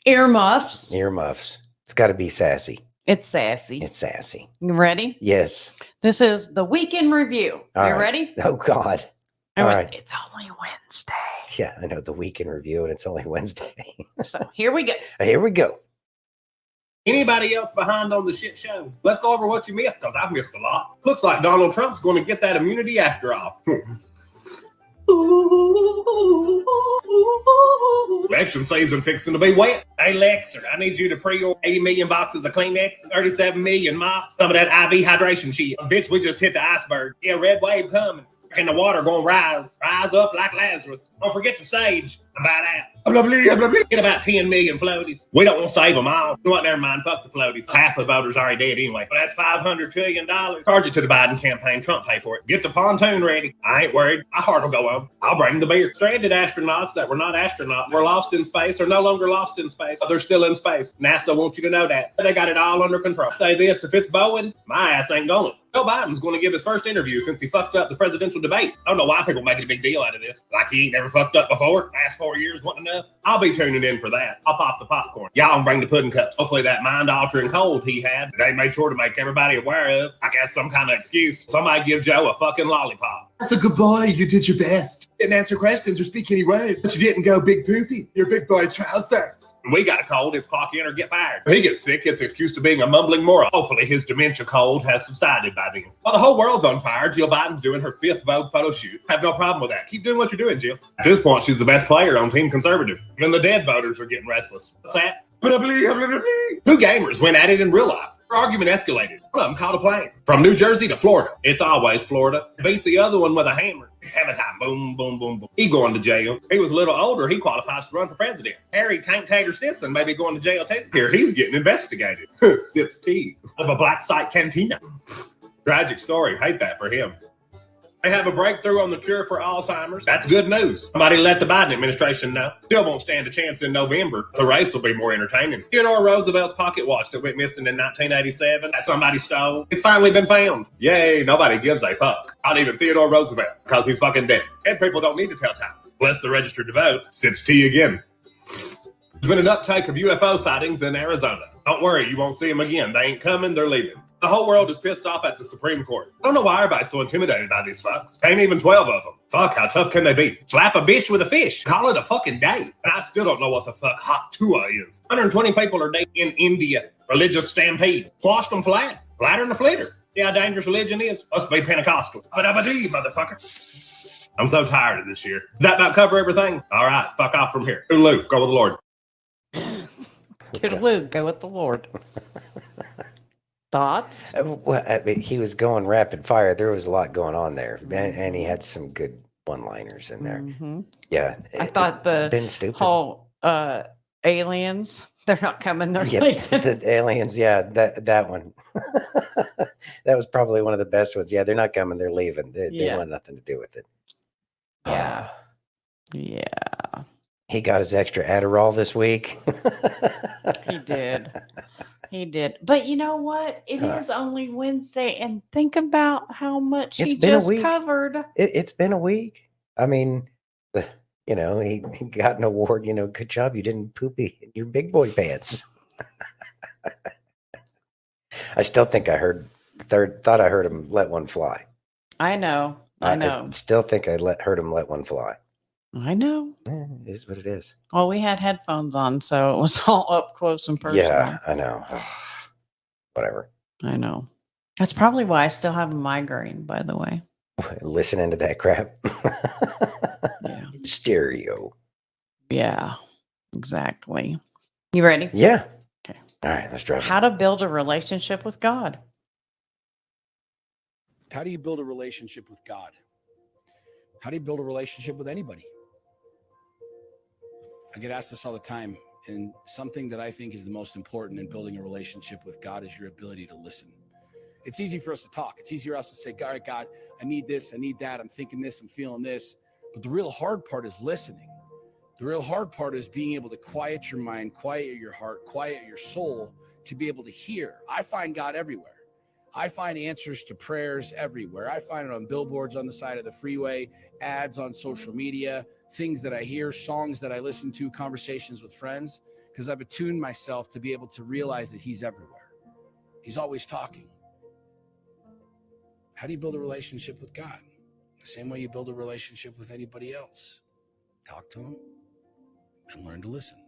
Speaker 2: earmuffs.
Speaker 1: Earmuffs. It's got to be sassy.
Speaker 2: It's sassy.
Speaker 1: It's sassy.
Speaker 2: You ready?
Speaker 1: Yes.
Speaker 2: This is the weekend review.
Speaker 1: All
Speaker 2: you
Speaker 1: right.
Speaker 2: ready?
Speaker 1: Oh God.
Speaker 2: I
Speaker 1: All
Speaker 2: went,
Speaker 1: right.
Speaker 2: It's only Wednesday.
Speaker 1: Yeah, I know the weekend review, and it's only Wednesday.
Speaker 2: So here we go.
Speaker 1: Here we go.
Speaker 12: Anybody else behind on the shit show? Let's go over what you missed, because I've missed a lot. Looks like Donald Trump's going to get that immunity after all. Election season fixing to be wet. Hey, Lexer, I need you to pre-order 80 million boxes of Kleenex, 37 million mops, some of that IV hydration shit. Bitch, we just hit the iceberg. Yeah, red wave coming. And the water gonna rise up like Lazarus. Don't forget the sage. About that. Blah, blah, blah, blah. Get about 10 million floaties. We don't want to save them all. You know what? Never mind. Fuck the floaties. Half the voters already dead anyway. But that's $500 trillion. Charge it to the Biden campaign. Trump pay for it. Get the pontoon ready. I ain't worried. My heart will go on. I'll bring the beer. Stranded astronauts that were not astronauts were lost in space, are no longer lost in space. They're still in space. NASA wants you to know that. They got it all under control. Say this, if it's Boeing, my ass ain't going. Joe Biden's going to give his first interview since he fucked up the presidential debate. I don't know why people making a big deal out of this. Like he ain't never fucked up before. Last 4 years wasn't enough. I'll be tuning in for that. I'll pop the popcorn. Y'all bring the pudding cups. Hopefully that mind-altering cold he had, they made sure to make everybody aware of. Like that's some kind of excuse. Somebody give Joe a fucking lollipop. That's a good boy. You did your best. Didn't answer questions or speak any words. But you didn't go big poopy. You're big boy trousers. We got a cold, it's clock in or get fired. If he gets sick, it's excuse to being a mumbling moron. Hopefully his dementia cold has subsided by then. While the whole world's on fire, Jill Biden's doing her 5th Vogue photo shoot. Have no problem with that. Keep doing what you're doing, Jill. At this point, she's the best player on Team Conservative. Even the dead voters are getting restless. What's that? Two gamers went at it in real life. Their argument escalated. One of them caught a plane. From New Jersey to Florida. It's always Florida. Beat the other one with a hammer. It's hammer time. Boom, boom, boom, boom. He going to jail. He was a little older. He qualifies to run for president. Harry Tank Tater Stinson may be going to jail too. Here, he's getting investigated. Sips tea of a black site cantina. Tragic story. Hate that for him. They have a breakthrough on the cure for Alzheimer's. That's good news. Somebody let the Biden administration know. Still won't stand a chance in November. The race will be more entertaining. Theodore Roosevelt's pocket watch that went missing in 1987 that somebody stole, it's finally been found. Yay, nobody gives a fuck. Not even Theodore Roosevelt, because he's fucking dead. Dead people don't need to tell time. Bless the registered to vote. Sips tea again. There's been an uptake of UFO sightings in Arizona. Don't worry, you won't see them again. They ain't coming, they're leaving. The whole world is pissed off at the Supreme Court. I don't know why everybody's so intimidated by these fucks. Ain't even 12 of them. Fuck, how tough can they be? Slap a bitch with a fish. Call it a fucking day. And I still don't know what the fuck hot tua is. 120 people are dead in India. Religious stampede. Squashed them flat. Flatter than a flitter. See how dangerous religion is? Must be Pentecostal. Ba-da-ba-dee, motherfucker. I'm so tired of this year. Does that about cover everything? All right, fuck off from here. Toodaloo, go with the Lord.
Speaker 2: Toodaloo, go with the Lord. Thoughts?
Speaker 1: Well, I mean, he was going rapid fire. There was a lot going on there, and he had some good one-liners in there.
Speaker 2: Mm-hmm.
Speaker 1: Yeah,
Speaker 2: I thought
Speaker 1: it's been stupid.
Speaker 2: whole aliens, they're not coming, they're
Speaker 1: Yeah,
Speaker 2: leaving.
Speaker 1: the aliens, yeah, that one. That was probably one of the best ones. Yeah, they're not coming, they're leaving. They want nothing to do with it.
Speaker 2: Yeah. Yeah.
Speaker 1: He got his extra Adderall this week.
Speaker 2: He did. He did. But you know what? It is only Wednesday, and think about how much
Speaker 1: It's
Speaker 2: he
Speaker 1: been a
Speaker 2: just
Speaker 1: week.
Speaker 2: covered.
Speaker 1: It's been a week. I mean, he got an award. Good job. You didn't poopy in your big boy pants. I still think thought I heard him let one fly.
Speaker 2: I know.
Speaker 1: I still think I heard him let one fly.
Speaker 2: I know.
Speaker 1: It is what it is.
Speaker 2: Well, we had headphones on, so it was all up close and personal.
Speaker 1: Yeah, I know. Whatever.
Speaker 2: I know. That's probably why I still have a migraine, by the way.
Speaker 1: Listening to that crap.
Speaker 2: Yeah.
Speaker 1: Stereo.
Speaker 2: Yeah, exactly. You ready?
Speaker 1: Yeah.
Speaker 2: Okay.
Speaker 1: All right, let's drive.
Speaker 2: How to build a relationship with God.
Speaker 13: How do you build a relationship with God? How do you build a relationship with anybody? I get asked this all the time, and something that I think is the most important in building a relationship with God is your ability to listen. It's easy for us to talk. It's easier for us to say, all right, God, I need this, I need that, I'm thinking this, I'm feeling this. But the real hard part is listening. The real hard part is being able to quiet your mind, quiet your heart, quiet your soul to be able to hear. I find God everywhere. I find answers to prayers everywhere. I find it on billboards on the side of the freeway, ads on social media, things that I hear, songs that I listen to, conversations with friends, because I've attuned myself to be able to realize that he's everywhere. He's always talking. How do you build a relationship with God? The same way you build a relationship with anybody else. Talk to him and learn to listen.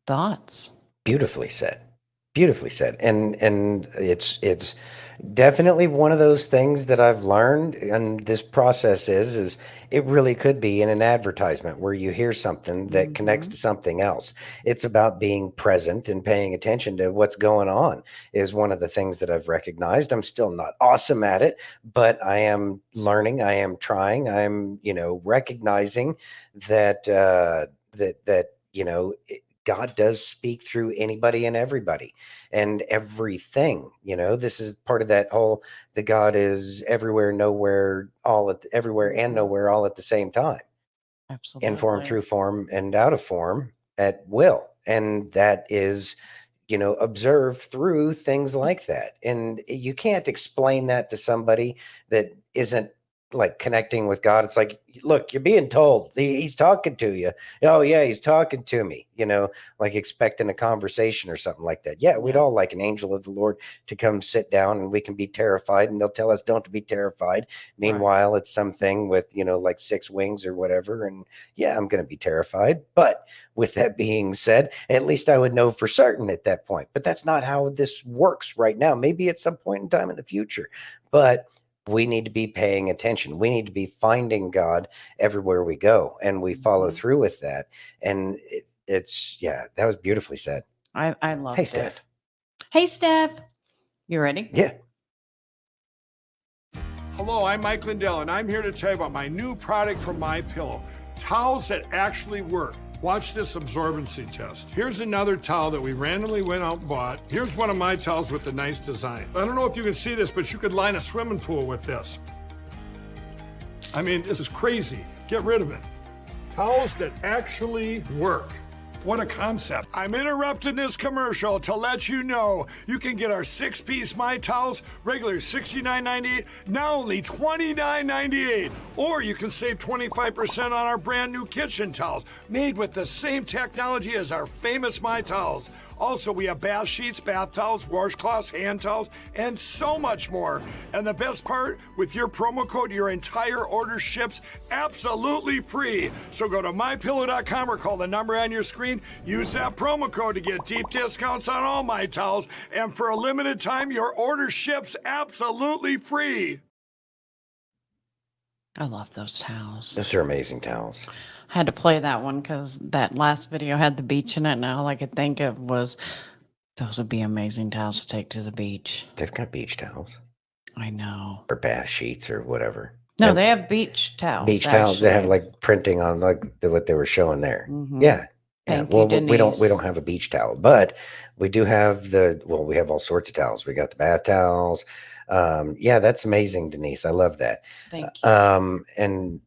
Speaker 2: Thoughts?
Speaker 1: Beautifully said. Beautifully said. And it's definitely one of those things that I've learned, and this process is it really could be in an advertisement where you hear something that connects to something else. It's about being present and paying attention to what's going on is one of the things that I've recognized. I'm still not awesome at it, but I am learning. I am trying. I'm, recognizing that, God does speak through anybody and everybody and everything. This is part of that whole, the God is everywhere, nowhere, everywhere and nowhere, all at the same time.
Speaker 2: Absolutely.
Speaker 1: In form, through form, and out of form at will. And that is, observed through things like that. And you can't explain that to somebody that isn't like connecting with God. It's like, look, you're being told he's talking to you. Oh yeah, he's talking to me, like expecting a conversation or something like that. Yeah, we'd all like an angel of the Lord to come sit down and we can be terrified and they'll tell us don't to be terrified. Meanwhile, it's something with, like 6 wings or whatever. And yeah, I'm going to be terrified. But with that being said, at least I would know for certain at that point. But that's not how this works right now. Maybe at some point in time in the future, but we need to be paying attention. We need to be finding God everywhere we go, and we follow through with that. And it's that was beautifully said.
Speaker 2: I love it.
Speaker 1: Hey, Steph.
Speaker 2: Hey, Steph. You ready?
Speaker 1: Yeah.
Speaker 14: Hello, I'm Mike Lindell, and I'm here to tell you about my new product from MyPillow, towels that actually work. Watch this absorbency test. Here's another towel that we randomly went out and bought. Here's one of my towels with the nice design. I don't know if you can see this, but you could line a swimming pool with this. I mean, this is crazy. Get rid of it. Towels that actually work. What a concept. I'm interrupting this commercial to let you know you can get our 6-piece My Towels, regular $69.98, now only $29.98. Or you can save 25% on our brand new kitchen towels, made with the same technology as our famous My Towels. Also, we have bath sheets, bath towels, washcloths, hand towels, and so much more. And the best part, with your promo code, your entire order ships absolutely free. So go to mypillow.com or call the number on your screen. Use that promo code to get deep discounts on all My Towels. And for a limited time, your order ships absolutely free.
Speaker 2: I love those towels.
Speaker 1: Those are amazing towels.
Speaker 2: I had to play that one because that last video had the beach in it, and all I could think of was those would be amazing towels to take to the beach.
Speaker 1: They've got beach towels.
Speaker 2: I know.
Speaker 1: Or bath sheets or whatever.
Speaker 2: No,
Speaker 1: And
Speaker 2: they have beach towels.
Speaker 1: beach towels. They have
Speaker 2: actually.
Speaker 1: like printing on like what they were showing there.
Speaker 2: Mhm.
Speaker 1: Yeah.
Speaker 2: Thank
Speaker 1: Well,
Speaker 2: you,
Speaker 1: we don't
Speaker 2: Denise.
Speaker 1: have a beach towel, but we do have we have all sorts of towels. We got the bath towels. Yeah, that's amazing, Denise. I love that.
Speaker 2: Thank you.
Speaker 1: And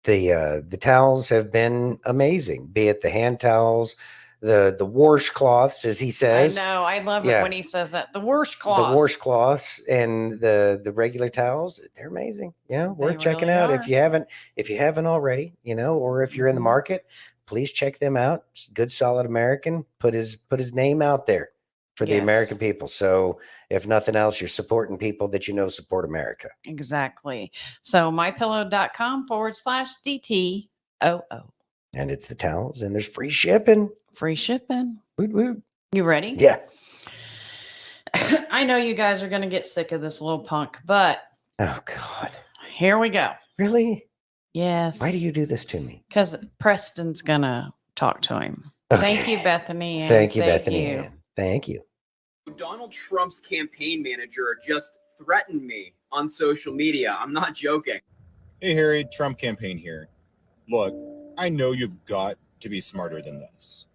Speaker 1: the towels have been amazing, be it the hand towels, the washcloths, as he
Speaker 2: I
Speaker 1: says.
Speaker 2: know. I love it
Speaker 1: Yeah.
Speaker 2: when he says that. The worst
Speaker 1: The
Speaker 2: claws.
Speaker 1: washcloths and the regular towels, they're amazing. Yeah, worth checking
Speaker 2: really
Speaker 1: out
Speaker 2: are.
Speaker 1: if you haven't already, or if you're in the market, please check them out. It's good, solid American. Put his name out there for the
Speaker 2: Yes.
Speaker 1: American people. So if nothing else, you're supporting people that support America.
Speaker 2: Exactly. So mypillow.com/DTOO.
Speaker 1: And it's the towels, and there's free shipping.
Speaker 2: Free shipping.
Speaker 1: Woot woot.
Speaker 2: You ready?
Speaker 1: Yeah.
Speaker 2: I know you guys are going to get sick of this little punk, but
Speaker 1: Oh God.
Speaker 2: here we go.
Speaker 1: Really?
Speaker 2: Yes.
Speaker 1: Why do you do this to me?
Speaker 2: Because Preston's going to talk to him.
Speaker 1: Okay.
Speaker 2: Thank you, Bethany. Ann.
Speaker 1: Thank you, Bethany
Speaker 2: you.
Speaker 1: Ann. Thank you.
Speaker 15: Donald Trump's campaign manager just threatened me on social media. I'm not joking.
Speaker 16: Hey, Harry, Trump campaign here. Look, I know you've got to be smarter than this.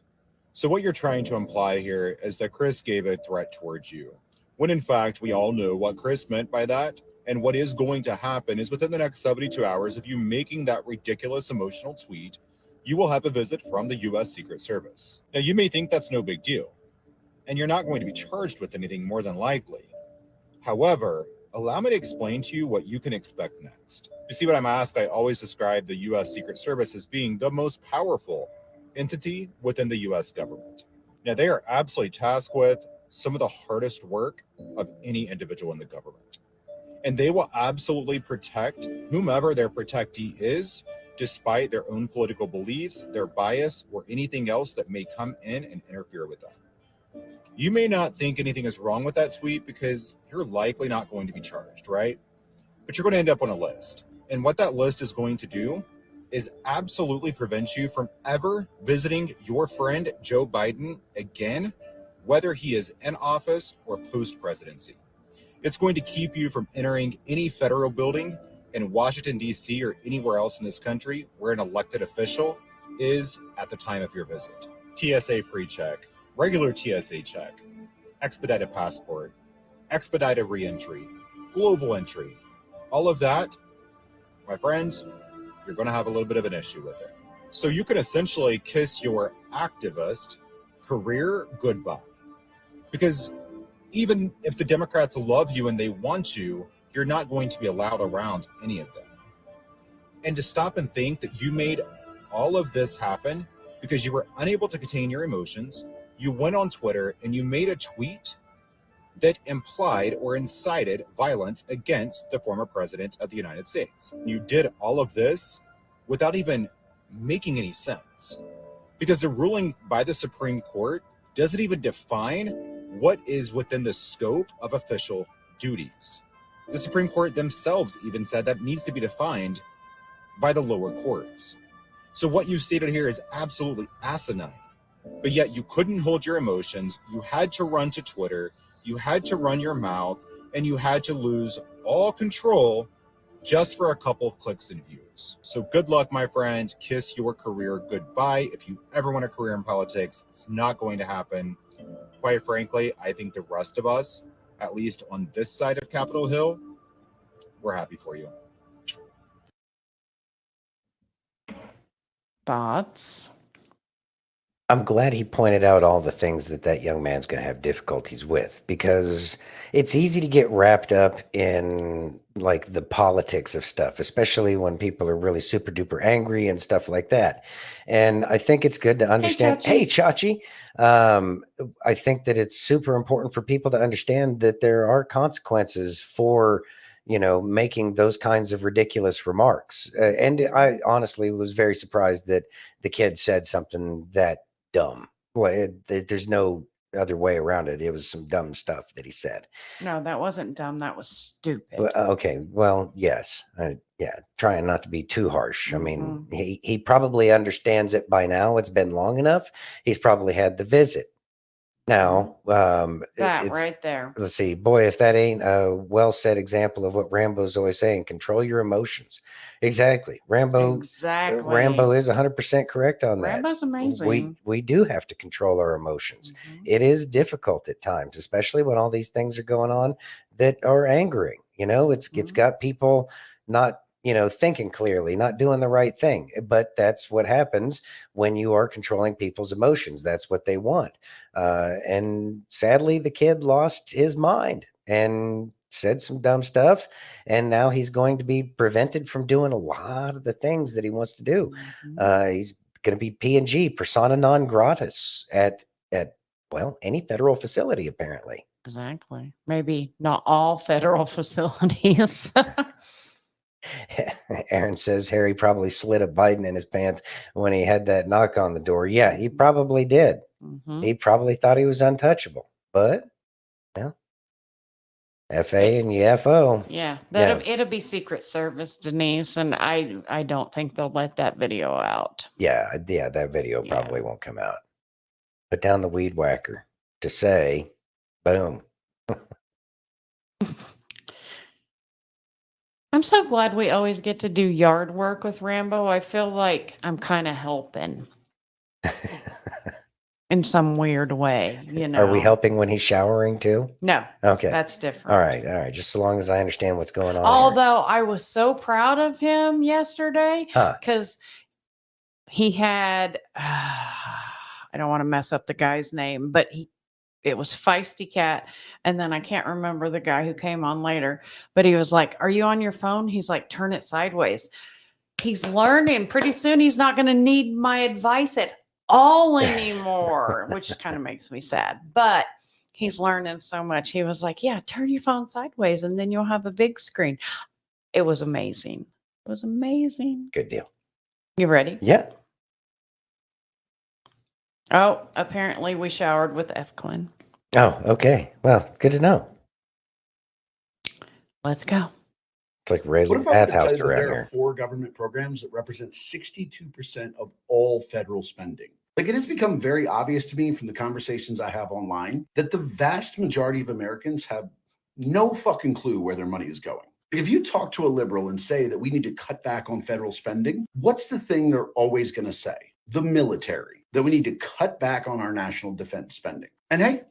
Speaker 16: So what you're trying to imply here is that Chris gave a threat towards you, when in fact, we all know what Chris meant by that. And what is going to happen is within the next 72 hours of you making that ridiculous emotional tweet, you will have a visit from the U.S. Secret Service. Now, you may think that's no big deal, and you're not going to be charged with anything more than likely. However, allow me to explain to you what you can expect next. You see what I'm asked, I always describe the U.S. Secret Service as being the most powerful entity within the U.S. government. Now, they are absolutely tasked with some of the hardest work of any individual in the government. And they will absolutely protect whomever their protectee is, despite their own political beliefs, their bias, or anything else that may come in and interfere with that. You may not think anything is wrong with that tweet because you're likely not going to be charged, right? But you're going to end up on a list. And what that list is going to do is absolutely prevent you from ever visiting your friend Joe Biden again, whether he is in office or post-presidency. It's going to keep you from entering any federal building in Washington, D.C. or anywhere else in this country where an elected official is at the time of your visit. TSA pre-check, regular TSA check, expedited passport, expedited re-entry, global entry. All of that, my friends, you're going to have a little bit of an issue with it. So you can essentially kiss your activist career goodbye. Because even if the Democrats love you and they want you, you're not going to be allowed around any of them. And to stop and think that you made all of this happen because you were unable to contain your emotions, you went on Twitter and you made a tweet that implied or incited violence against the former president of the United States. You did all of this without even making any sense, because the ruling by the Supreme Court doesn't even define what is within the scope of official duties. The Supreme Court themselves even said that needs to be defined by the lower courts. So what you stated here is absolutely asinine, but yet you couldn't hold your emotions. You had to run to Twitter, you had to run your mouth, and you had to lose all control just for a couple of clicks and views. So good luck, my friend. Kiss your career goodbye. If you ever want a career in politics, it's not going to happen. Quite frankly, I think the rest of us, at least on this side of Capitol Hill, we're happy for you.
Speaker 2: Thoughts?
Speaker 1: I'm glad he pointed out all the things that that young man's going to have difficulties with, because it's easy to get wrapped up in like the politics of stuff, especially when people are really super duper angry and stuff like that. And I think it's good to understand. Hey, Chachi. I think that it's super important for people to understand that there are consequences for, you know, making those kinds of ridiculous remarks. And I honestly was very surprised that the kid said something that dumb. Well, there's no other way around it. It was some dumb stuff that he said.
Speaker 2: No, that wasn't dumb. That was stupid.
Speaker 1: Well, okay. Well, yes. Yeah. Trying not to be too harsh. I mean, he probably understands it by now. It's been long enough. He's probably had the visit. Now,
Speaker 2: That
Speaker 1: it's
Speaker 2: right there.
Speaker 1: let's see, boy, if that ain't a well said example of what Rambo's always saying, control your emotions. Exactly. Rambo is 100% correct on that.
Speaker 2: Rambo's amazing.
Speaker 1: We do have to control our emotions. It is difficult at times, especially when all these things are going on that are angering. You know, it's got people not, you know, thinking clearly, not doing the right thing. But that's what happens when you are controlling people's emotions. That's what they want. And sadly, the kid lost his mind and said some dumb stuff. And now he's going to be prevented from doing a lot of the things that he wants to do. He's going to be P&G, persona non gratis at well, any federal facility, apparently.
Speaker 2: Exactly. Maybe not all federal facilities.
Speaker 1: Aaron says Harry probably slid a Biden in his pants when he had that knock on the door. Yeah, he probably did. He probably thought he was untouchable, but yeah, FA and UFO.
Speaker 2: Yeah, it'll be Secret Service, Denise, and I don't think they'll let that video out.
Speaker 1: Yeah, that video probably won't come out. Put down the weed whacker to say, boom.
Speaker 2: I'm so glad we always get to do yard work with Rambo. I feel like I'm kind of helping in some weird way, you know.
Speaker 1: Are we helping when he's showering too?
Speaker 2: No.
Speaker 1: Okay.
Speaker 2: That's different.
Speaker 1: All right. Just so long as I understand what's going on.
Speaker 2: Although I was so proud of him yesterday because he had, I don't want to mess up the guy's name, but it was Feisty Cat. And then I can't remember the guy who came on later, but he was like, are you on your phone? He's like, turn it sideways. He's learning. Pretty soon he's not going to need my advice at all anymore, which kind of makes me sad. But he's learning so much. He was like, yeah, turn your phone sideways and then you'll have a big screen. It was amazing. It was amazing.
Speaker 1: Good deal.
Speaker 2: You ready?
Speaker 1: Yeah.
Speaker 2: Oh, apparently we showered with Efklin.
Speaker 1: Oh, okay. Well, good to know.
Speaker 2: Let's go.
Speaker 1: It's like raising
Speaker 7: What if I could tell
Speaker 1: bathhouse
Speaker 7: you that
Speaker 1: around
Speaker 7: there are
Speaker 1: here.
Speaker 7: 4 government programs that represent 62% of all federal spending? Like, it has become very obvious to me from the conversations I have online that the vast majority of Americans have no fucking clue where their money is going. If you talk to a liberal and say that we need to cut back on federal spending, what's the thing they're always going to say? The military, that we need to cut back on our national defense spending. And hey,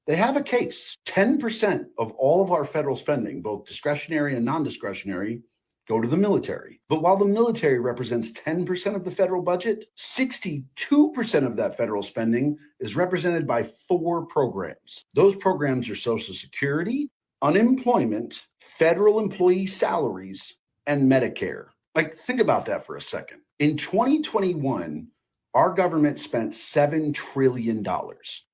Speaker 7: they have a case. 10% of all of our federal spending, both discretionary and non-discretionary, go to the military. But while the military represents 10% of the federal budget, 62% of that federal spending is represented by 4 programs. Those programs are Social Security, unemployment, federal employee salaries, and Medicare. Like, think about that for a second. In 2021, our government spent $7 trillion.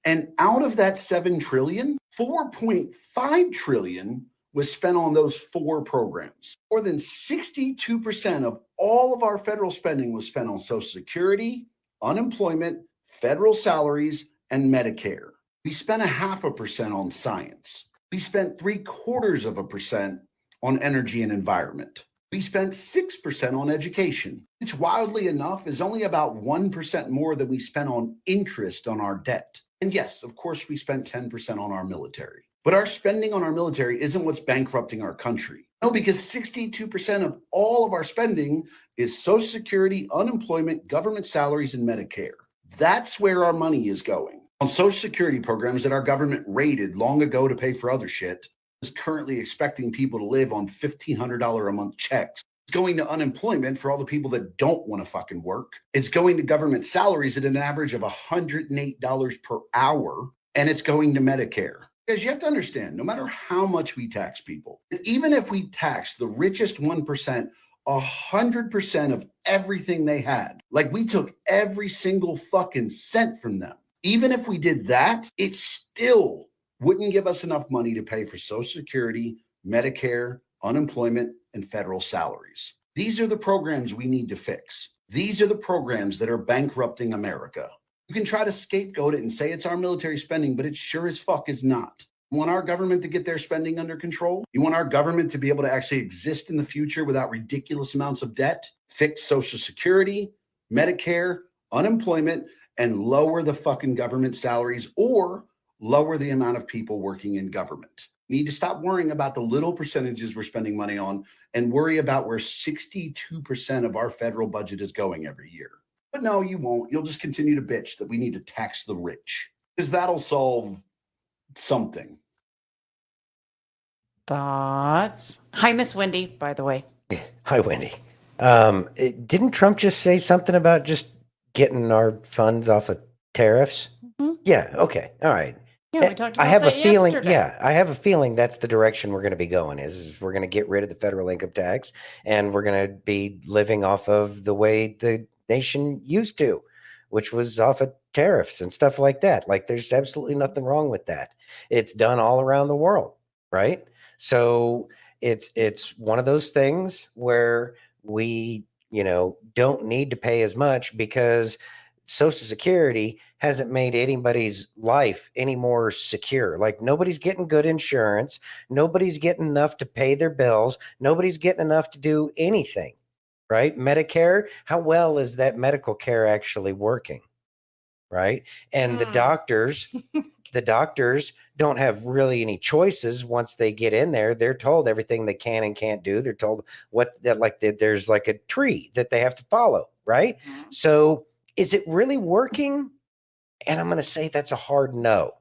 Speaker 7: And out of that $7 trillion, $4.5 trillion was spent on those 4 programs. More than 62% of all of our federal spending was spent on Social Security, unemployment, federal salaries, and Medicare. We spent 0.5% on science. We spent 0.75% on energy and environment. We spent 6% on education, which wildly enough is only about 1% more than we spent on interest on our debt. And yes, of course, we spent 10% on our military. But our spending on our military isn't what's bankrupting our country. No, because 62% of all of our spending is Social Security, unemployment, government salaries, and Medicare. That's where our money is going. On Social Security programs that our government raided long ago to pay for other shit, is currently expecting people to live on $1,500 a month checks It's going to unemployment for all the people that don't want to fucking work. It's going to government salaries at an average of $108 per hour. And it's going to Medicare. Because you have to understand, no matter how much we tax people, even if we tax the richest 1%, 100% of everything they had, like we took every single fucking cent from them. Even if we did that, it still wouldn't give us enough money to pay for Social Security, Medicare, unemployment, and federal salaries. These are the programs we need to fix. These are the programs that are bankrupting America. You can try to scapegoat it and say it's our military spending, but it sure as fuck is not. You want our government to get their spending under control? You want our government to be able to actually exist in the future without ridiculous amounts of debt? Fix Social Security, Medicare, unemployment, and lower the fucking government salaries or lower the amount of people working in government. We need to stop worrying about the little percentages we're spending money on and worry about where 62% of our federal budget is going every year. But no, you won't. You'll just continue to bitch that we need to tax the rich because that'll solve something.
Speaker 2: Thoughts? Hi, Miss Wendy, by the way.
Speaker 1: Hi, Wendy. Didn't Trump just say something about just getting our funds off of tariffs?
Speaker 2: Mm-hmm.
Speaker 1: Yeah. Okay. All right.
Speaker 2: Yeah, we talked about
Speaker 1: I have
Speaker 2: that
Speaker 1: a feeling.
Speaker 2: yesterday.
Speaker 1: Yeah, I have a feeling that's the direction we're going to be going. Is we're going to get rid of the federal income tax, and we're going to be living off of the way the nation used to, which was off of tariffs and stuff like that. Like, there's absolutely nothing wrong with that. It's done all around the world, right? So it's one of those things where we, don't need to pay as much because Social Security hasn't made anybody's life any more secure. Like, nobody's getting good insurance. Nobody's getting enough to pay their bills. Nobody's getting enough to do anything, right? Medicare, how well is that medical care actually working, right? And the doctors don't have really any choices once they get in there. They're told everything they can and can't do. They're told there's like a tree that they have to follow, right? So is it really working? And I'm going to say that's a hard no.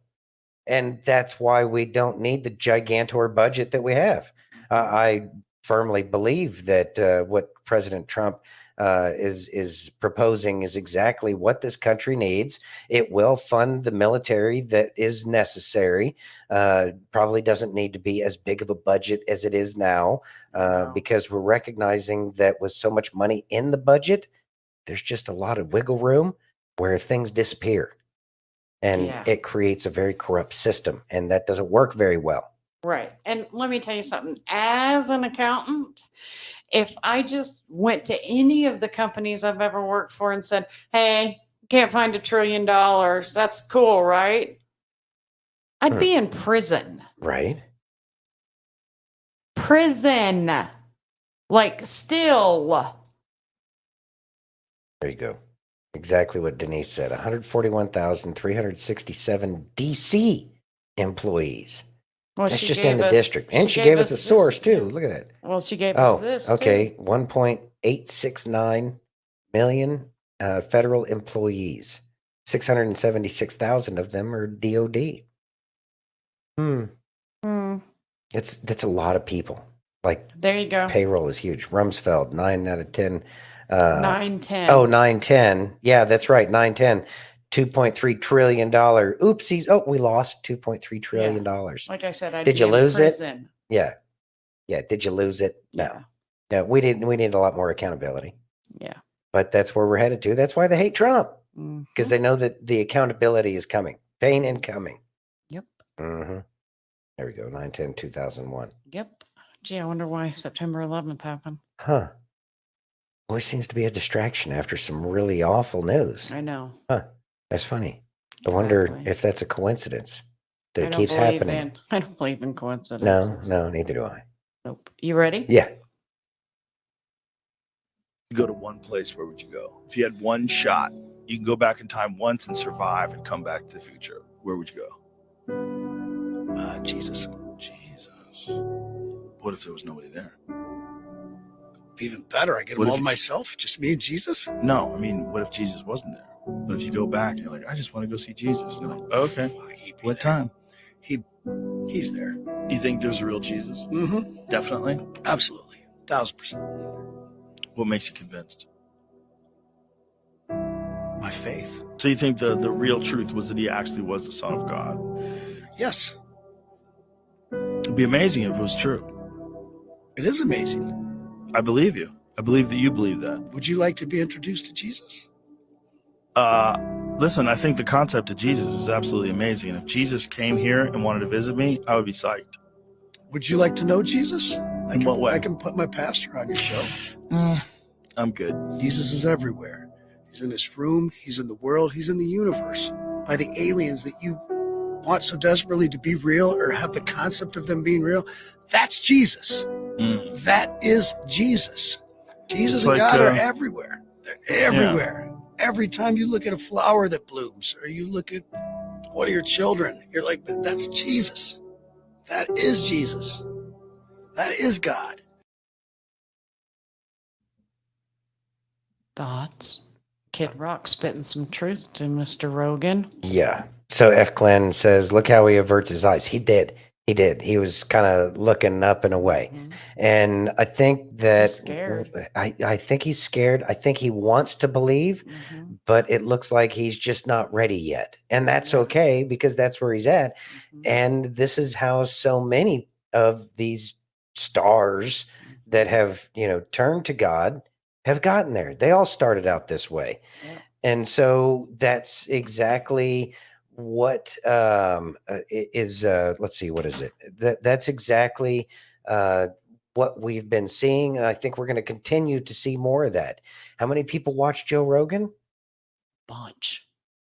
Speaker 1: And that's why we don't need the gigantor budget that we have. I firmly believe that what President Trump is proposing is exactly what this country needs. It will fund the military that is necessary. Probably doesn't need to be as big of a budget as it is now, because we're recognizing that with so much money in the budget, there's just a lot of wiggle room where things disappear. And it creates a very corrupt system, and that doesn't work very well.
Speaker 2: Right. And let me tell you something. As an accountant, if I just went to any of the companies I've ever worked for and said, hey, can't find $1 trillion. That's cool, right? I'd be in prison.
Speaker 1: Right.
Speaker 2: Prison. Like, still.
Speaker 1: There you go. Exactly what Denise said. 141,367 DC employees.
Speaker 2: Well,
Speaker 1: that's just in the district. And she gave us a source too. Look at that.
Speaker 2: Well, she gave us this
Speaker 1: okay.
Speaker 2: too.
Speaker 1: 1.869 million federal employees. 676,000 of them are DOD. That's a lot of people. Like,
Speaker 2: there you go.
Speaker 1: Payroll is huge. Rumsfeld, 9 out of 10.
Speaker 2: 910.
Speaker 1: Oh, 910. Yeah, that's right. 910. $2.3 trillion. Oopsies. Oh, we lost $2.3 trillion.
Speaker 2: Like I said,
Speaker 1: did you lose it? Yeah. Yeah. Did you lose it? No. No, we didn't. We need a lot more accountability.
Speaker 2: Yeah.
Speaker 1: But that's where we're headed to. That's why they hate Trump. Because they know that the accountability is coming. Pain and coming.
Speaker 2: Yep.
Speaker 1: There we go. 9/10/2001.
Speaker 2: Yep. Gee, I wonder why September 11th happened.
Speaker 1: Huh. Always seems to be a distraction after some really awful news.
Speaker 2: I know.
Speaker 1: Huh. That's funny. I wonder if that's a coincidence that it keeps happening.
Speaker 2: I don't believe in coincidences.
Speaker 1: No, neither do I.
Speaker 2: Nope. You ready?
Speaker 1: Yeah.
Speaker 17: You go to one place, where would you go? If you had one shot, you can go back in time once and survive and come back to the future. Where would you go? Jesus. Jesus. What if there was nobody there?
Speaker 18: Even better. I get them all to myself, just me and Jesus.
Speaker 17: No, I mean, what if Jesus wasn't there? What if you go back and you're like, I just want to go see Jesus? And you're like, okay. What time?
Speaker 18: He's there.
Speaker 17: You think there's a real Jesus?
Speaker 18: Mm-hmm.
Speaker 17: Definitely?
Speaker 18: Absolutely. 1000%.
Speaker 17: What makes you convinced?
Speaker 18: My faith.
Speaker 17: So you think the real truth was that he actually was the Son of God?
Speaker 18: Yes,
Speaker 17: It'd be amazing if it was true.
Speaker 18: it is amazing.
Speaker 17: I believe you. I believe that you believe that.
Speaker 18: Would you like to be introduced to Jesus?
Speaker 17: Listen, I think the concept of Jesus is absolutely amazing. And if Jesus came here and wanted to visit me, I would be psyched.
Speaker 18: Would you like to know Jesus?
Speaker 17: In what way?
Speaker 18: I can put my pastor on your show.
Speaker 17: I'm good.
Speaker 18: Jesus is everywhere. He's in this room. He's in the world. He's in the universe. By the aliens that you want so desperately to be real or have the concept of them being real, that's Jesus. That is Jesus. Jesus and God are everywhere. They're everywhere. Yeah. Every time you look at a flower that blooms or you look at one of your children, you're like, that's Jesus. That is Jesus. That is God.
Speaker 2: Thoughts? Kid Rock spitting some truth to Mr. Rogan.
Speaker 1: Yeah. So F. Glenn says, look how he averts his eyes. He did. He did. He was kind of looking up and away. And I think that
Speaker 2: He's scared.
Speaker 1: I think he's scared. I think he wants to believe, but it looks like he's just not ready yet. And that's okay because that's where he's at. And this is how so many of these stars that have, turned to God have gotten there. They all started out this way. And so that's exactly what is let's see, what is it? That's exactly what we've been seeing, and I think we're going to continue to see more of that. How many people watch Joe Rogan?
Speaker 2: Bunch.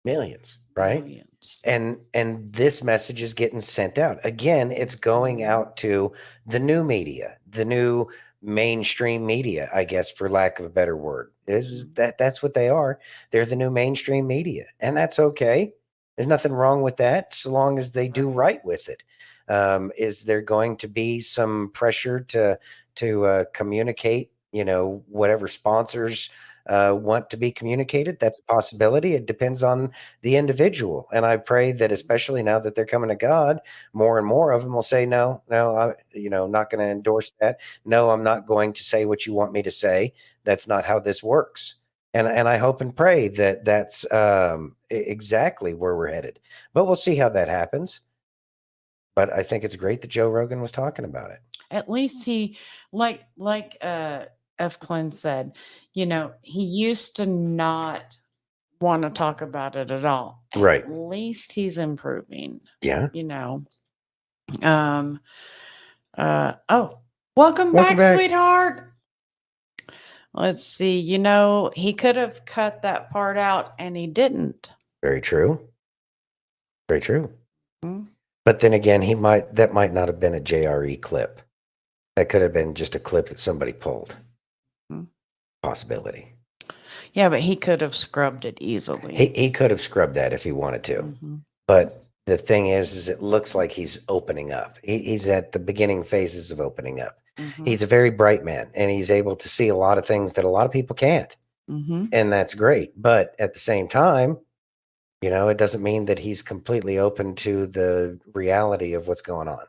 Speaker 1: Millions, right?
Speaker 2: Millions.
Speaker 1: And this message is getting sent out. Again, it's going out to the new media, the new mainstream media, I guess, for lack of a better word. That's what they are. They're the new mainstream media, and that's okay. There's nothing wrong with that, so long as they do right with it. Is there going to be some pressure to communicate, whatever sponsors want to be communicated? That's a possibility. It depends on the individual. And I pray that, especially now that they're coming to God, more and more of them will say, no, I'm, not going to endorse that. No, I'm not going to say what you want me to say. That's not how this works. And I hope and pray that that's exactly where we're headed. But we'll see how that happens. But I think it's great that Joe Rogan was talking about it.
Speaker 2: At least he, like F. Clint said, he used to not want to talk about it at all.
Speaker 1: Right.
Speaker 2: At least he's improving.
Speaker 1: Yeah.
Speaker 2: Welcome back, sweetheart. Let's see. He could have cut that part out and he didn't.
Speaker 1: Very true. Very true. But then again, that might not have been a JRE clip. That could have been just a clip that somebody pulled. Possibility.
Speaker 2: Yeah, but he could have scrubbed it easily.
Speaker 1: He could have scrubbed that if he wanted to. But the thing is it looks like he's opening up. He's at the beginning phases of opening up. He's a very bright man, and he's able to see a lot of things that a lot of people can't. And that's great. But at the same time, it doesn't mean that he's completely open to the reality of what's going on.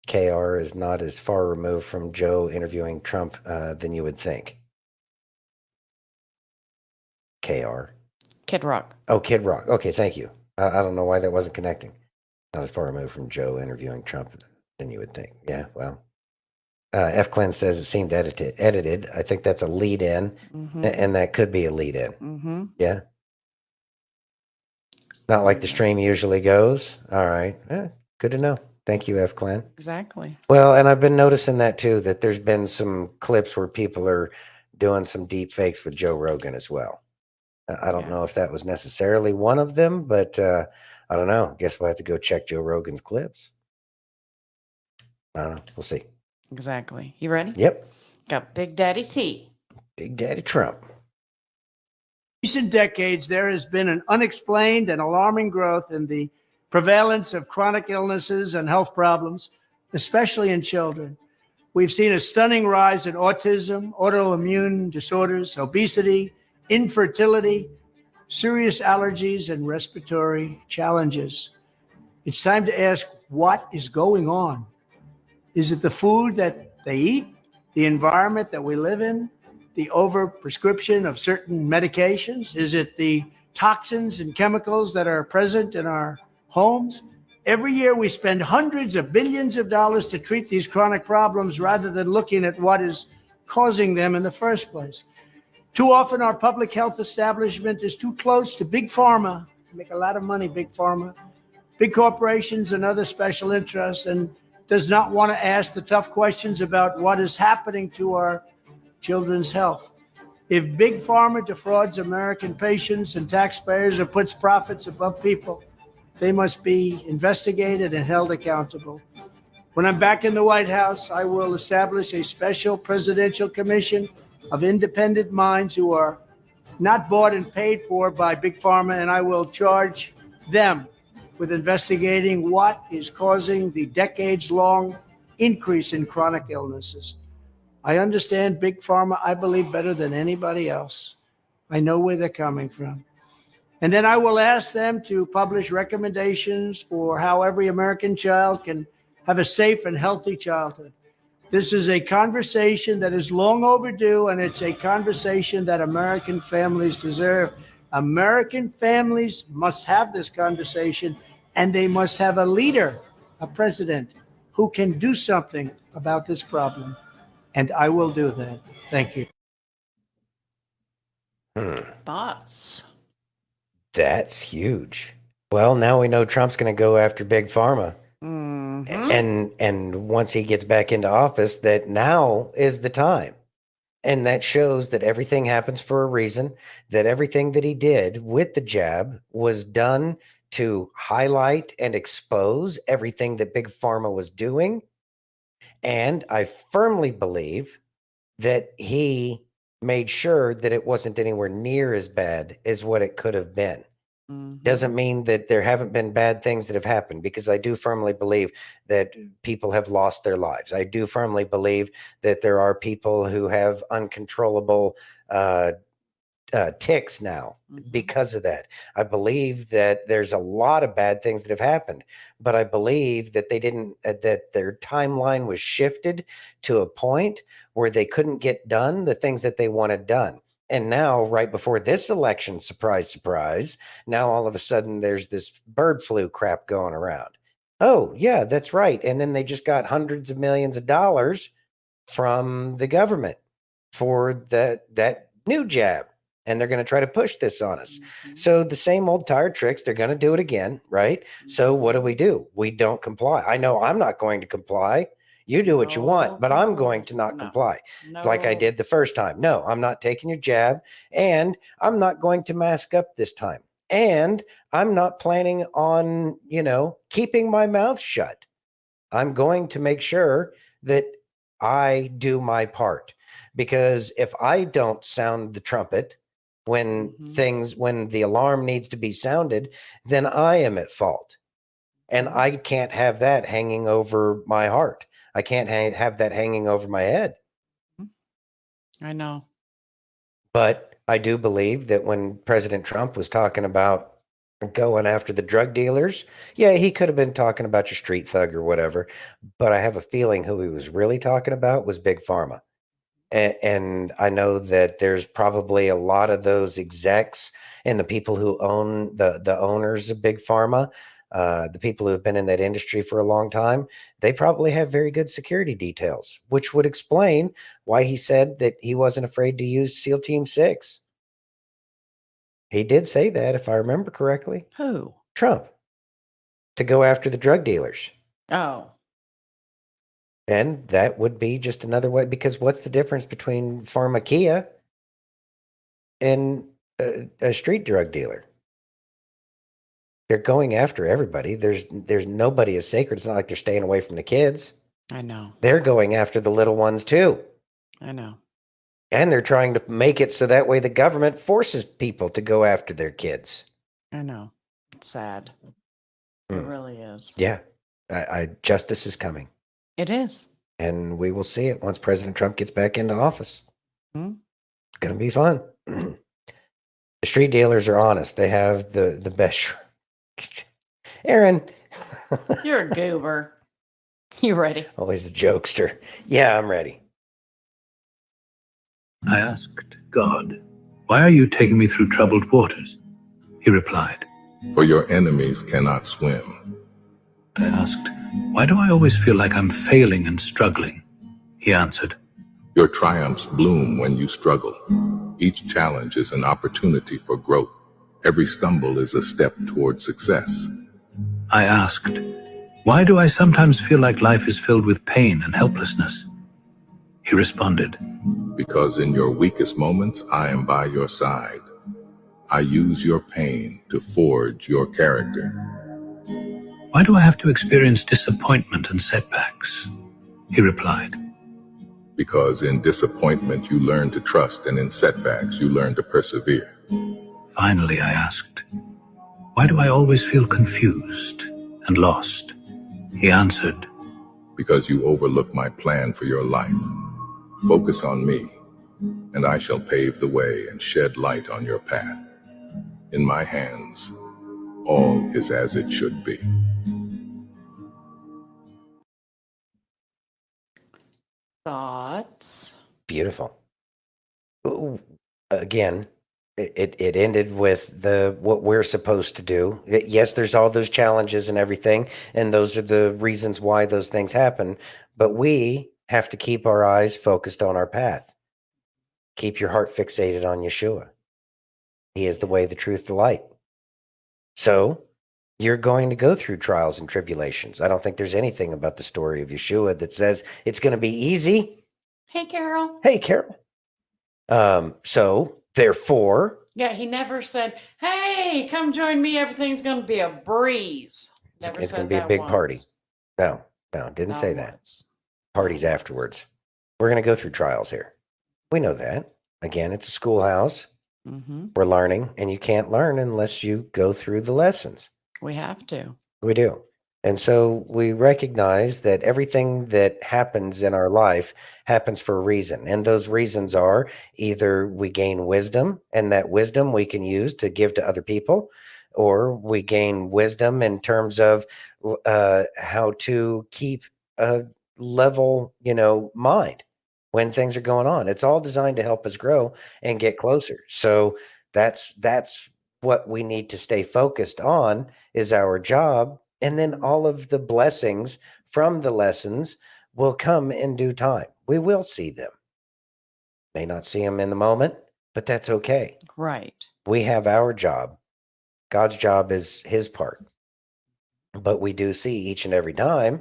Speaker 1: KR is not as far removed from Joe interviewing Trump than you would think. KR.
Speaker 2: Kid Rock.
Speaker 1: Oh, Kid Rock. Okay, thank you. I don't know why that wasn't connecting. Not as far removed from Joe interviewing Trump than you would think. Yeah, well. F. Clint says it seemed edited. I think that's a lead-in, and that could be a lead-in. Yeah. Not like the stream usually goes. All right. Good to know. Thank you, F. Clint.
Speaker 2: Exactly.
Speaker 1: Well, and I've been noticing that too, that there's been some clips where people are doing some deep fakes with Joe Rogan as well. I don't know if that was necessarily one of them, but I don't know. Guess we'll have to go check Joe Rogan's clips. I don't know. We'll see.
Speaker 2: Exactly. You ready?
Speaker 1: Yep.
Speaker 2: Got Big Daddy T.
Speaker 1: Big Daddy Trump.
Speaker 19: Recent decades, there has been an unexplained and alarming growth in the prevalence of chronic illnesses and health problems, especially in children. We've seen a stunning rise in autism, autoimmune disorders, obesity, infertility, serious allergies, and respiratory challenges. It's time to ask, what is going on? Is it the food that they eat? the environment that we live in, the overprescription of certain medications? Is it the toxins and chemicals that are present in our homes? Every year we spend hundreds of billions of dollars to treat these chronic problems rather than looking at what is causing them in the first place. Too often our public health establishment is too close to big pharma. They make a lot of money, big pharma, big corporations and other special interests, and does not want to ask the tough questions about what is happening to our children's health. If big pharma defrauds American patients and taxpayers or puts profits above people, they must be investigated and held accountable. When I'm back in the White House, I will establish a special presidential commission of independent minds who are not bought and paid for by big pharma, and I will charge them with investigating what is causing the decades-long increase in chronic illnesses. I understand big pharma, I believe, better than anybody else. I know where they're coming from. And then I will ask them to publish recommendations for how every American child can have a safe and healthy childhood. This is a conversation that is long overdue, and it's a conversation that American families deserve. American families must have this conversation, and they must have a leader, a president, who can do something about this problem. And I will do that. Thank you.
Speaker 2: Thoughts?
Speaker 1: That's huge. Well, now we know Trump's going to go after big pharma. And once he gets back into office, that now is the time. And that shows that everything happens for a reason, that everything that he did with the jab was done to highlight and expose everything that big pharma was doing. And I firmly believe that he made sure that it wasn't anywhere near as bad as what it could have been. Doesn't mean that there haven't been bad things that have happened, because I do firmly believe that people have lost their lives. I do firmly believe that there are people who have uncontrollable tics now because of that. I believe that there's a lot of bad things that have happened, but I believe that they didn't, that their timeline was shifted to a point where they couldn't get done the things that they wanted done. And now, right before this election, surprise, surprise, now all of a sudden there's this bird flu crap going around. Oh, yeah, that's right. And then they just got hundreds of millions of dollars from the government for that new jab. And they're going to try to push this on us. So the same old tired tricks, they're going to do it again, right? So what do? We don't comply. I know I'm not going to comply. You do what you want, but I'm going to not comply like I did the first time. No, I'm not taking your jab, and I'm not going to mask up this time. And I'm not planning on, keeping my mouth shut. I'm going to make sure that I do my part, because if I don't sound the trumpet when the alarm needs to be sounded, then I am at fault. And I can't have that hanging over my heart. I can't have that hanging over my head.
Speaker 2: I know.
Speaker 1: But I do believe that when President Trump was talking about going after the drug dealers, yeah, he could have been talking about your street thug or whatever. But I have a feeling who he was really talking about was Big Pharma. And I know that there's probably a lot of those execs and the people who own the owners of Big Pharma, the people who have been in that industry for a long time, they probably have very good security details, which would explain why he said that he wasn't afraid to use SEAL Team 6. He did say that, if I remember correctly.
Speaker 2: Who?
Speaker 1: Trump. To go after the drug dealers.
Speaker 2: Oh.
Speaker 1: And that would be just another way, because what's the difference between pharmakia and a street drug dealer? They're going after everybody. There's nobody is sacred. It's not like they're staying away from the kids.
Speaker 2: I know.
Speaker 1: They're going after the little ones too.
Speaker 2: I know.
Speaker 1: And they're trying to make it so that way the government forces people to go after their kids.
Speaker 2: I know. It's sad. It really is.
Speaker 1: Yeah. Justice is coming.
Speaker 2: It is.
Speaker 1: And we will see it once President Trump gets back into office. It's going to be fun. The street dealers are honest. They have the best. Aaron.
Speaker 2: You're a goober. You ready?
Speaker 1: Always a jokester. Yeah, I'm ready.
Speaker 20: I asked God, "Why are you taking me through troubled waters?" He replied,
Speaker 21: For your enemies cannot swim.
Speaker 20: I asked, "Why do I always feel like I'm failing and struggling?" He answered,
Speaker 21: Your triumphs bloom when you struggle. Each challenge is an opportunity for growth. Every stumble is a step toward success.
Speaker 20: I asked, "Why do I sometimes feel like life is filled with pain and helplessness?" He responded,
Speaker 21: Because in your weakest moments, I am by your side. I use your pain to forge your character.
Speaker 20: "Why do I have to experience disappointment and setbacks?" He replied,
Speaker 21: Because in disappointment, you learn to trust, and in setbacks, you learn to persevere.
Speaker 20: Finally, I asked, "Why do I always feel confused and lost?" He answered,
Speaker 21: Because you overlook my plan for your life. Focus on me, and I shall pave the way and shed light on your path. In my hands, all is as it should be.
Speaker 2: Thoughts?
Speaker 1: Beautiful. Ooh, again, it ended with the what we're supposed to do. Yes, there's all those challenges and everything, and those are the reasons why those things happen. But we have to keep our eyes focused on our path. Keep your heart fixated on Yeshua. He is the way, the truth, the light. So you're going to go through trials and tribulations. I don't think there's anything about the story of Yeshua that says it's going to be easy.
Speaker 2: Hey, Carol.
Speaker 1: Hey, Carol. So therefore,
Speaker 2: Yeah, he never said, "Hey, come join me. Everything's going to be a breeze." Never
Speaker 1: it's
Speaker 2: said
Speaker 1: going to be a
Speaker 2: that
Speaker 1: big
Speaker 2: once.
Speaker 1: party. No, didn't
Speaker 2: Not
Speaker 1: say that.
Speaker 2: once.
Speaker 1: Parties afterwards. We're going to go through trials here. We know that. Again, it's a schoolhouse.
Speaker 2: Mm-hmm.
Speaker 1: We're learning, and you can't learn unless you go through the lessons.
Speaker 2: We have to.
Speaker 1: We do. And so we recognize that everything that happens in our life happens for a reason. And those reasons are either we gain wisdom, and that wisdom we can use to give to other people, or we gain wisdom in terms of how to keep a level, mind when things are going on. It's all designed to help us grow and get closer. So that's what we need to stay focused on is our job. And then all of the blessings from the lessons will come in due time. We will see them. May not see them in the moment, but that's okay.
Speaker 2: Right.
Speaker 1: We have our job. God's job is his part. But we do see each and every time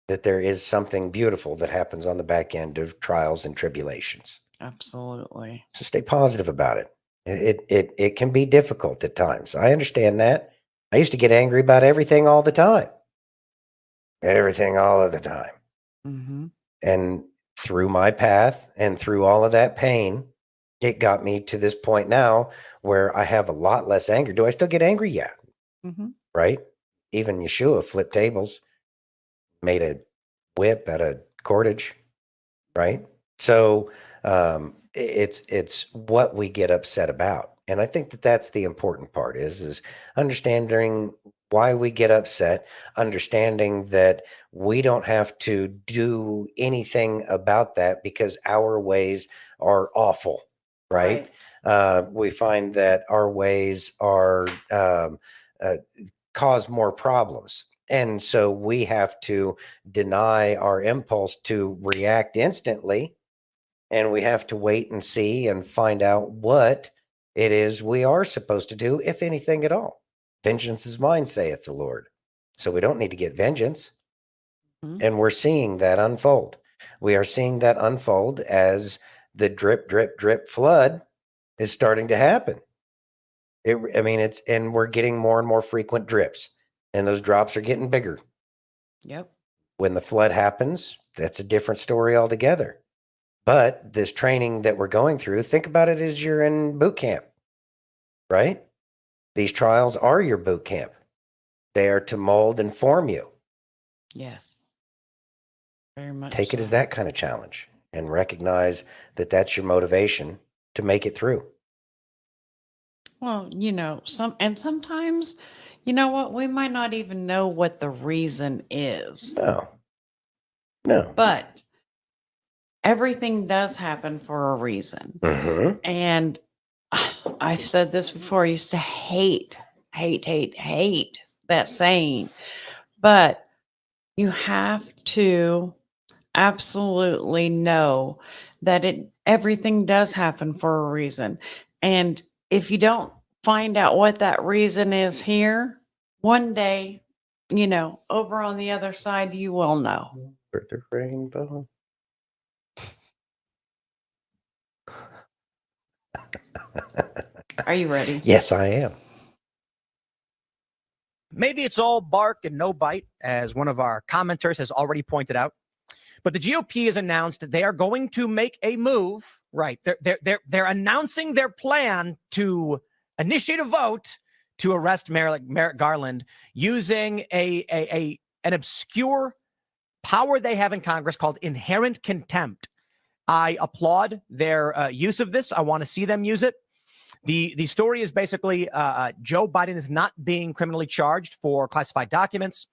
Speaker 1: that there is something beautiful that happens on the back end of trials and tribulations.
Speaker 2: Absolutely.
Speaker 1: So stay positive about it. It can be difficult at times. I understand that. I used to get angry about everything all the time. Everything all of the time.
Speaker 2: Mm-hmm.
Speaker 1: And through my path and through all of that pain, it got me to this point now where I have a lot less anger. Do I still get angry? Yeah.
Speaker 2: Mm-hmm.
Speaker 1: Right? Even Yeshua flipped tables, made a whip out of cordage, right? So it's what we get upset about. And I think that that's the important part is understanding why we get upset, understanding that we don't have to do anything about that because our ways are awful, right? We find that our ways are cause more problems. And so we have to deny our impulse to react instantly. And we have to wait and see and find out what it is we are supposed to do, if anything at all. Vengeance is mine, saith the Lord. So we don't need to get vengeance.
Speaker 2: Mm-hmm.
Speaker 1: And we're seeing that unfold. We are seeing that unfold as the drip, drip, drip flood is starting to happen. And we're getting more and more frequent drips, and those drops are getting bigger.
Speaker 2: Yep.
Speaker 1: When the flood happens, that's a different story altogether. But this training that we're going through, think about it as you're in boot camp, right? These trials are your boot camp. They are to mold and form you.
Speaker 2: Yes. Very much.
Speaker 1: Take it as that kind of challenge and recognize that that's your motivation to make it through.
Speaker 2: Well, sometimes, you know what? We might not even know what the reason is.
Speaker 1: No.
Speaker 2: But everything does happen for a reason.
Speaker 1: Mm-hmm.
Speaker 2: And I've said this before. I used to hate that saying, but you have to absolutely know that everything does happen for a reason. And if you don't find out what that reason is here, one day, over on the other side, you will know.
Speaker 1: For the rainbow.
Speaker 2: Are you ready?
Speaker 1: Yes, I am.
Speaker 3: Maybe it's all bark and no bite, as one of our commenters has already pointed out. But the GOP has announced they are going to make a move. Right. They're announcing their plan to initiate a vote to arrest Merrick Garland using an obscure power they have in Congress called inherent contempt. I applaud their use of this. I want to see them use it. The story is basically Joe Biden is not being criminally charged for classified documents.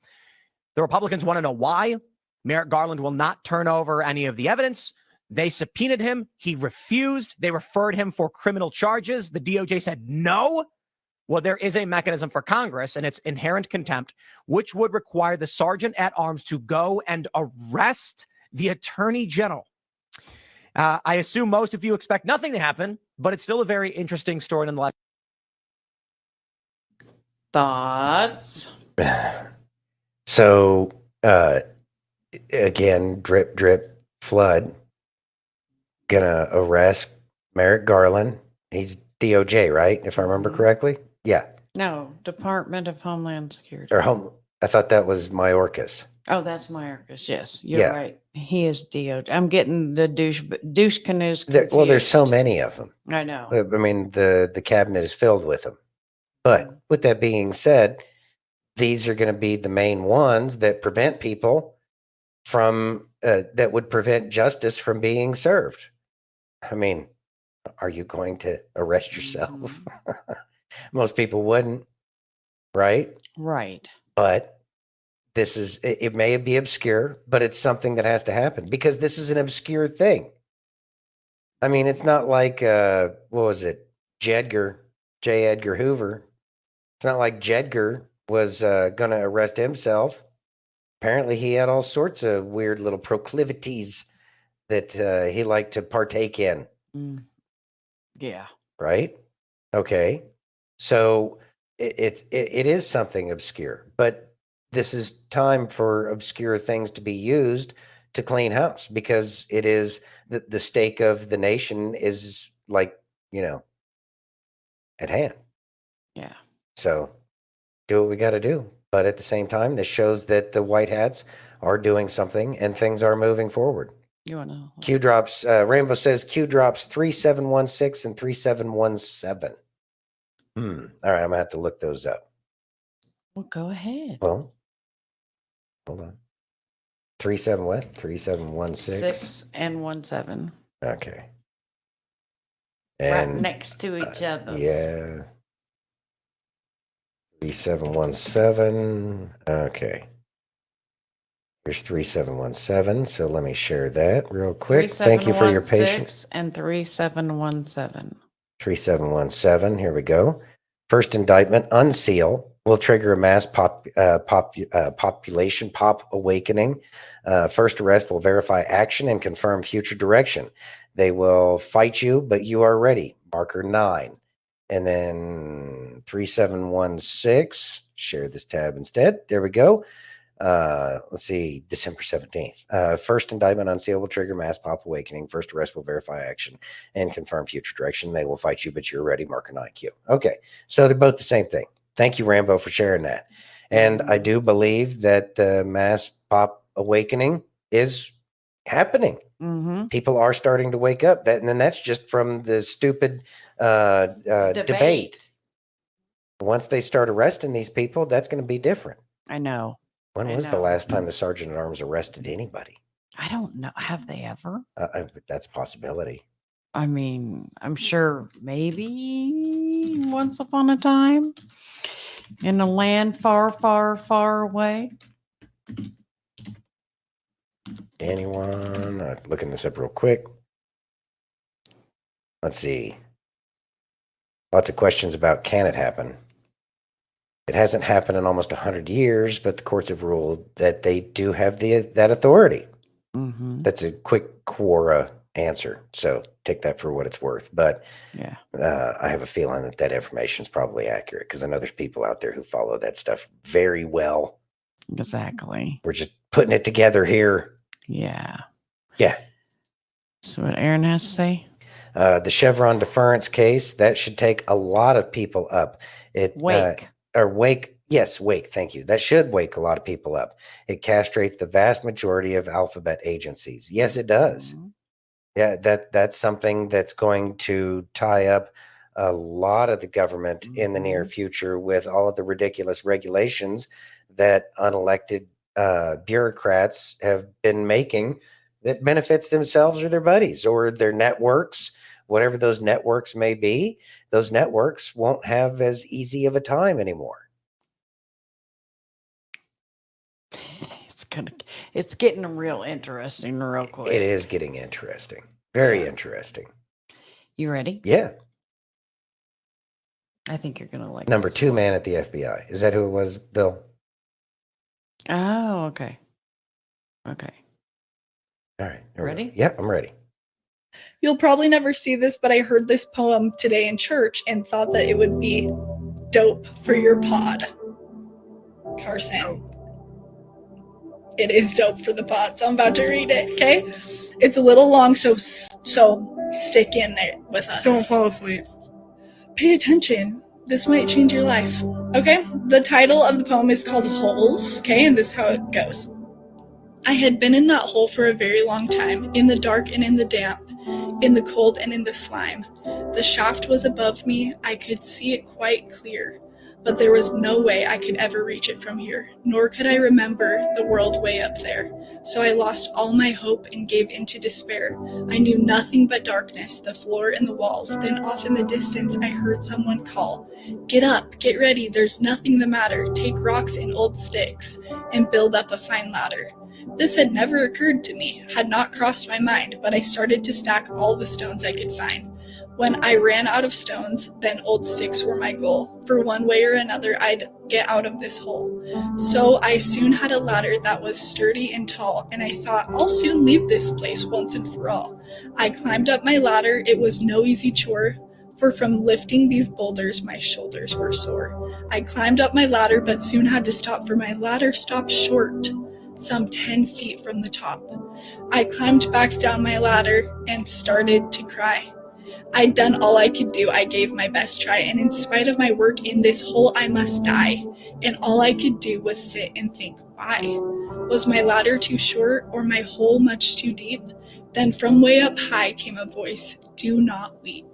Speaker 3: The Republicans want to know why. Merrick Garland will not turn over any of the evidence. They subpoenaed him. He refused. They referred him for criminal charges. The DOJ said no. Well, there is a mechanism for Congress, and it's inherent contempt, which would require the sergeant at arms to go and arrest the attorney general. I assume most of you expect nothing to happen, but it's still a very interesting story nonetheless.
Speaker 2: Thoughts?
Speaker 1: So, again, drip, drip, flood. Gonna arrest Merrick Garland. He's DOJ, right? If I remember correctly. Yeah.
Speaker 2: No, Department of Homeland Security.
Speaker 1: Or home. I thought that was Mayorkas.
Speaker 2: Oh, that's Mayorkas. Yes, you're
Speaker 1: Yeah.
Speaker 2: right. He is DOJ. I'm getting the douche canoes
Speaker 1: Well, there's so
Speaker 2: confused.
Speaker 1: many of them.
Speaker 2: I know.
Speaker 1: I mean, the cabinet is filled with them. But with that being said, these are going to be the main ones that prevent people from that would prevent justice from being served. I mean, are you going to arrest yourself? Most people wouldn't, right?
Speaker 2: Right.
Speaker 1: But this is, it may be obscure, but it's something that has to happen because this is an obscure thing. I mean, it's not like, what was it? J. Edgar Hoover. It's not like Jedgar was going to arrest himself. Apparently, he had all sorts of weird little proclivities that he liked to partake in.
Speaker 2: Yeah.
Speaker 1: Right? Okay. So it is something obscure, but this is time for obscure things to be used to clean house because it is the stake of the nation is like, at hand.
Speaker 2: Yeah.
Speaker 1: So do what we got to do. But at the same time, this shows that the white hats are doing something and things are moving forward.
Speaker 2: You want to?
Speaker 1: Q drops, Rainbow says Q drops 3716 and 3717. All right, I'm going to have to look those up.
Speaker 2: Well, go ahead.
Speaker 1: Well, hold on. 37 what? 3716?
Speaker 2: 6 and 17.
Speaker 1: Okay.
Speaker 2: Right
Speaker 1: And
Speaker 2: next to each other.
Speaker 1: yeah. 3717. Okay. Here's 3717. So let me share that real quick. Thank you for your patience.
Speaker 2: 3716 and 3717.
Speaker 1: 3717. Here we go. First indictment, unseal, will trigger a mass population pop awakening. First arrest will verify action and confirm future direction. They will fight you, but you are ready. Marker 9. And then 3716. Share this tab instead. There we go. Let's see, December 17th. First indictment unseal will trigger mass pop awakening. First arrest will verify action and confirm future direction. They will fight you, but you're ready. Marker 9Q. Okay, so they're both the same thing. Thank you, Rambo, for sharing that. And I do believe that the mass pop awakening is happening. People are starting to wake up. And then that's just from the stupid debate. Once they start arresting these people, that's going to be different.
Speaker 2: I know.
Speaker 1: When was the last time the sergeant at arms arrested anybody?
Speaker 2: I don't know. Have they ever?
Speaker 1: That's a possibility.
Speaker 2: I mean, I'm sure maybe once upon a time in a land far, far, far away.
Speaker 1: Anyone? Looking this up real quick. Let's see. Lots of questions about can it happen? It hasn't happened in almost 100 years, but the courts have ruled that they do have that authority.
Speaker 2: Mm-hmm.
Speaker 1: That's a quick Quora answer, so take that for what it's worth. But
Speaker 2: yeah,
Speaker 1: I have a feeling that information is probably accurate because I know there's people out there who follow that stuff very well.
Speaker 2: Exactly.
Speaker 1: We're just putting it together here.
Speaker 2: Yeah.
Speaker 1: Yeah.
Speaker 2: So what Aaron has to say?
Speaker 1: The Chevron deference case, that should take a lot of people up.
Speaker 2: Wake.
Speaker 1: Wake. Yes, wake. Thank you. That should wake a lot of people up. It castrates the vast majority of alphabet agencies. Yes, it does.
Speaker 2: Mm-hmm.
Speaker 1: Yeah, that's something that's going to tie up a lot of the government in the near future with all of the ridiculous regulations that unelected bureaucrats have been making that benefits themselves or their buddies or their networks, whatever those networks may be. Those networks won't have as easy of a time anymore.
Speaker 2: It's getting real interesting real quick.
Speaker 1: It is getting interesting. Very interesting.
Speaker 2: You ready?
Speaker 1: Yeah.
Speaker 2: I think you're gonna like
Speaker 1: Number
Speaker 2: this
Speaker 1: 2
Speaker 2: one.
Speaker 1: man at the FBI. Is that who it was, Bill?
Speaker 2: Oh, okay. Okay.
Speaker 1: All right.
Speaker 2: Ready?
Speaker 1: Yeah, I'm ready.
Speaker 4: You'll probably never see this, but I heard this poem today in church and thought that it would be dope for your pod. Carson. It is dope for the pod, so I'm about to read it, okay? It's a little long, so stick in there with us. Don't fall asleep. Pay attention. This might change your life, okay? The title of the poem is called Holes, okay? And this is how it goes. I had been in that hole for a very long time, in the dark and in the damp, in the cold and in the slime. The shaft was above me, I could see it quite clear, but there was no way I could ever reach it from here, nor could I remember the world way up there. So I lost all my hope and gave into despair. I knew nothing but darkness, the floor and the walls. Then off in the distance I heard someone call, "Get up, get ready, there's nothing the matter. Take rocks and old sticks, and build up a fine ladder." This had never occurred to me, had not crossed my mind, but I started to stack all the stones I could find. When I ran out of stones, then old sticks were my goal. For one way or another, I'd get out of this hole. So I soon had a ladder that was sturdy and tall, and I thought, I'll soon leave this place once and for all. I climbed up my ladder. It was no easy chore, for from lifting these boulders, my shoulders were sore. I climbed up my ladder, but soon had to stop, for my ladder stopped short, some 10 feet from the top. I climbed back down my ladder and started to cry. I'd done all I could do. I gave my best try, and in spite of my work in this hole, I must die. And all I could do was sit and think, why? Was my ladder too short, or my hole much too deep? Then from way up high came a voice, "Do not weep."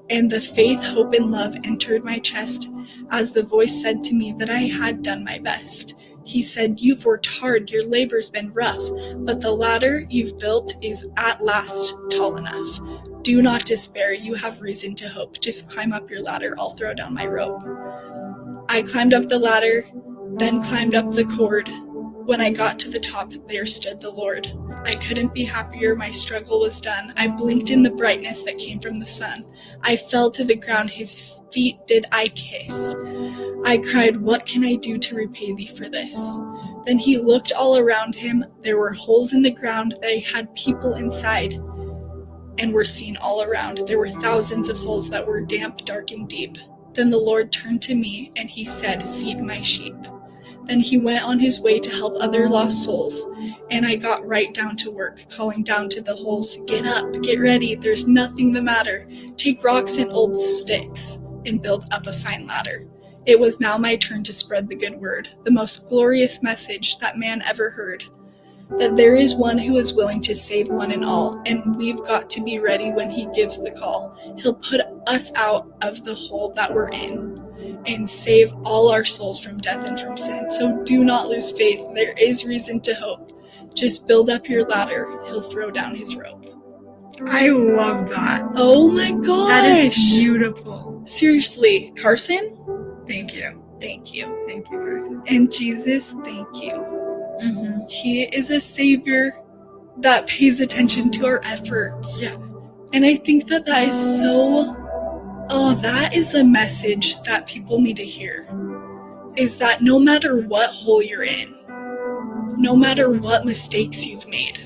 Speaker 4: And the faith, hope, and love entered my chest as the voice said to me that I had done my best. He said, "You've worked hard, your labor's been rough, but the ladder you've built is at last tall enough. Do not despair, you have reason to hope. Just climb up your ladder, I'll throw down my rope." I climbed up the ladder, then climbed up the cord. When I got to the top, there stood the Lord. I couldn't be happier, my struggle was done. I blinked in the brightness that came from the sun. I fell to the ground, his feet did I kiss. I cried, "What can I do to repay thee for this?" Then he looked all around him. There were holes in the ground. They had people inside and were seen all around. There were thousands of holes that were damp, dark, and deep. Then the Lord turned to me and he said, "Feed my sheep." Then he went on his way to help other lost souls, and I got right down to work, calling down to the holes, "Get up, get ready, there's nothing the matter. Take rocks and old sticks, and build up a fine ladder." It was now my turn to spread the good word, the most glorious message that man ever heard, that there is one who is willing to save one and all, and we've got to be ready when he gives the call. He'll put us out of the hole that we're in and save all our souls from death and from sin. So do not lose faith. There is reason to hope. Just build up your ladder. He'll throw down his rope.
Speaker 22: I love that.
Speaker 4: Oh my gosh.
Speaker 22: That is beautiful.
Speaker 4: Seriously, Carson?
Speaker 22: Thank you.
Speaker 4: Thank you.
Speaker 22: Thank you, Carson.
Speaker 4: And Jesus, thank you.
Speaker 22: Mm-hmm.
Speaker 4: He is a savior that pays attention to our efforts. Yeah. And I think that that is so, that is the message that people need to hear. Is that no matter what hole you're in, no matter what mistakes you've made,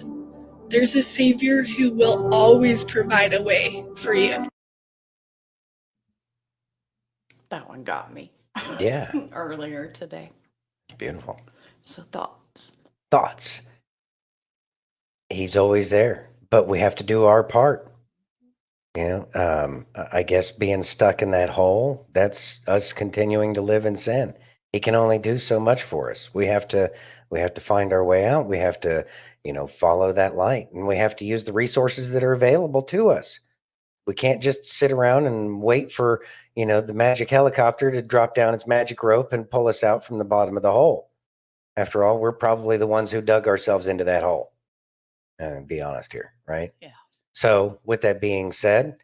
Speaker 4: there's a Savior who will always provide a way for you.
Speaker 2: That one got me.
Speaker 1: Yeah.
Speaker 2: Earlier today.
Speaker 1: Beautiful.
Speaker 2: So thoughts.
Speaker 1: Thoughts. He's always there, but we have to do our part. You know, I guess being stuck in that hole, that's us continuing to live in sin. He can only do so much for us. We have to find our way out. We have to, follow that light, and we have to use the resources that are available to us. We can't just sit around and wait for, the magic helicopter to drop down its magic rope and pull us out from the bottom of the hole. After all, we're probably the ones who dug ourselves into that hole. Be honest here, right?
Speaker 2: Yeah.
Speaker 1: So with that being said,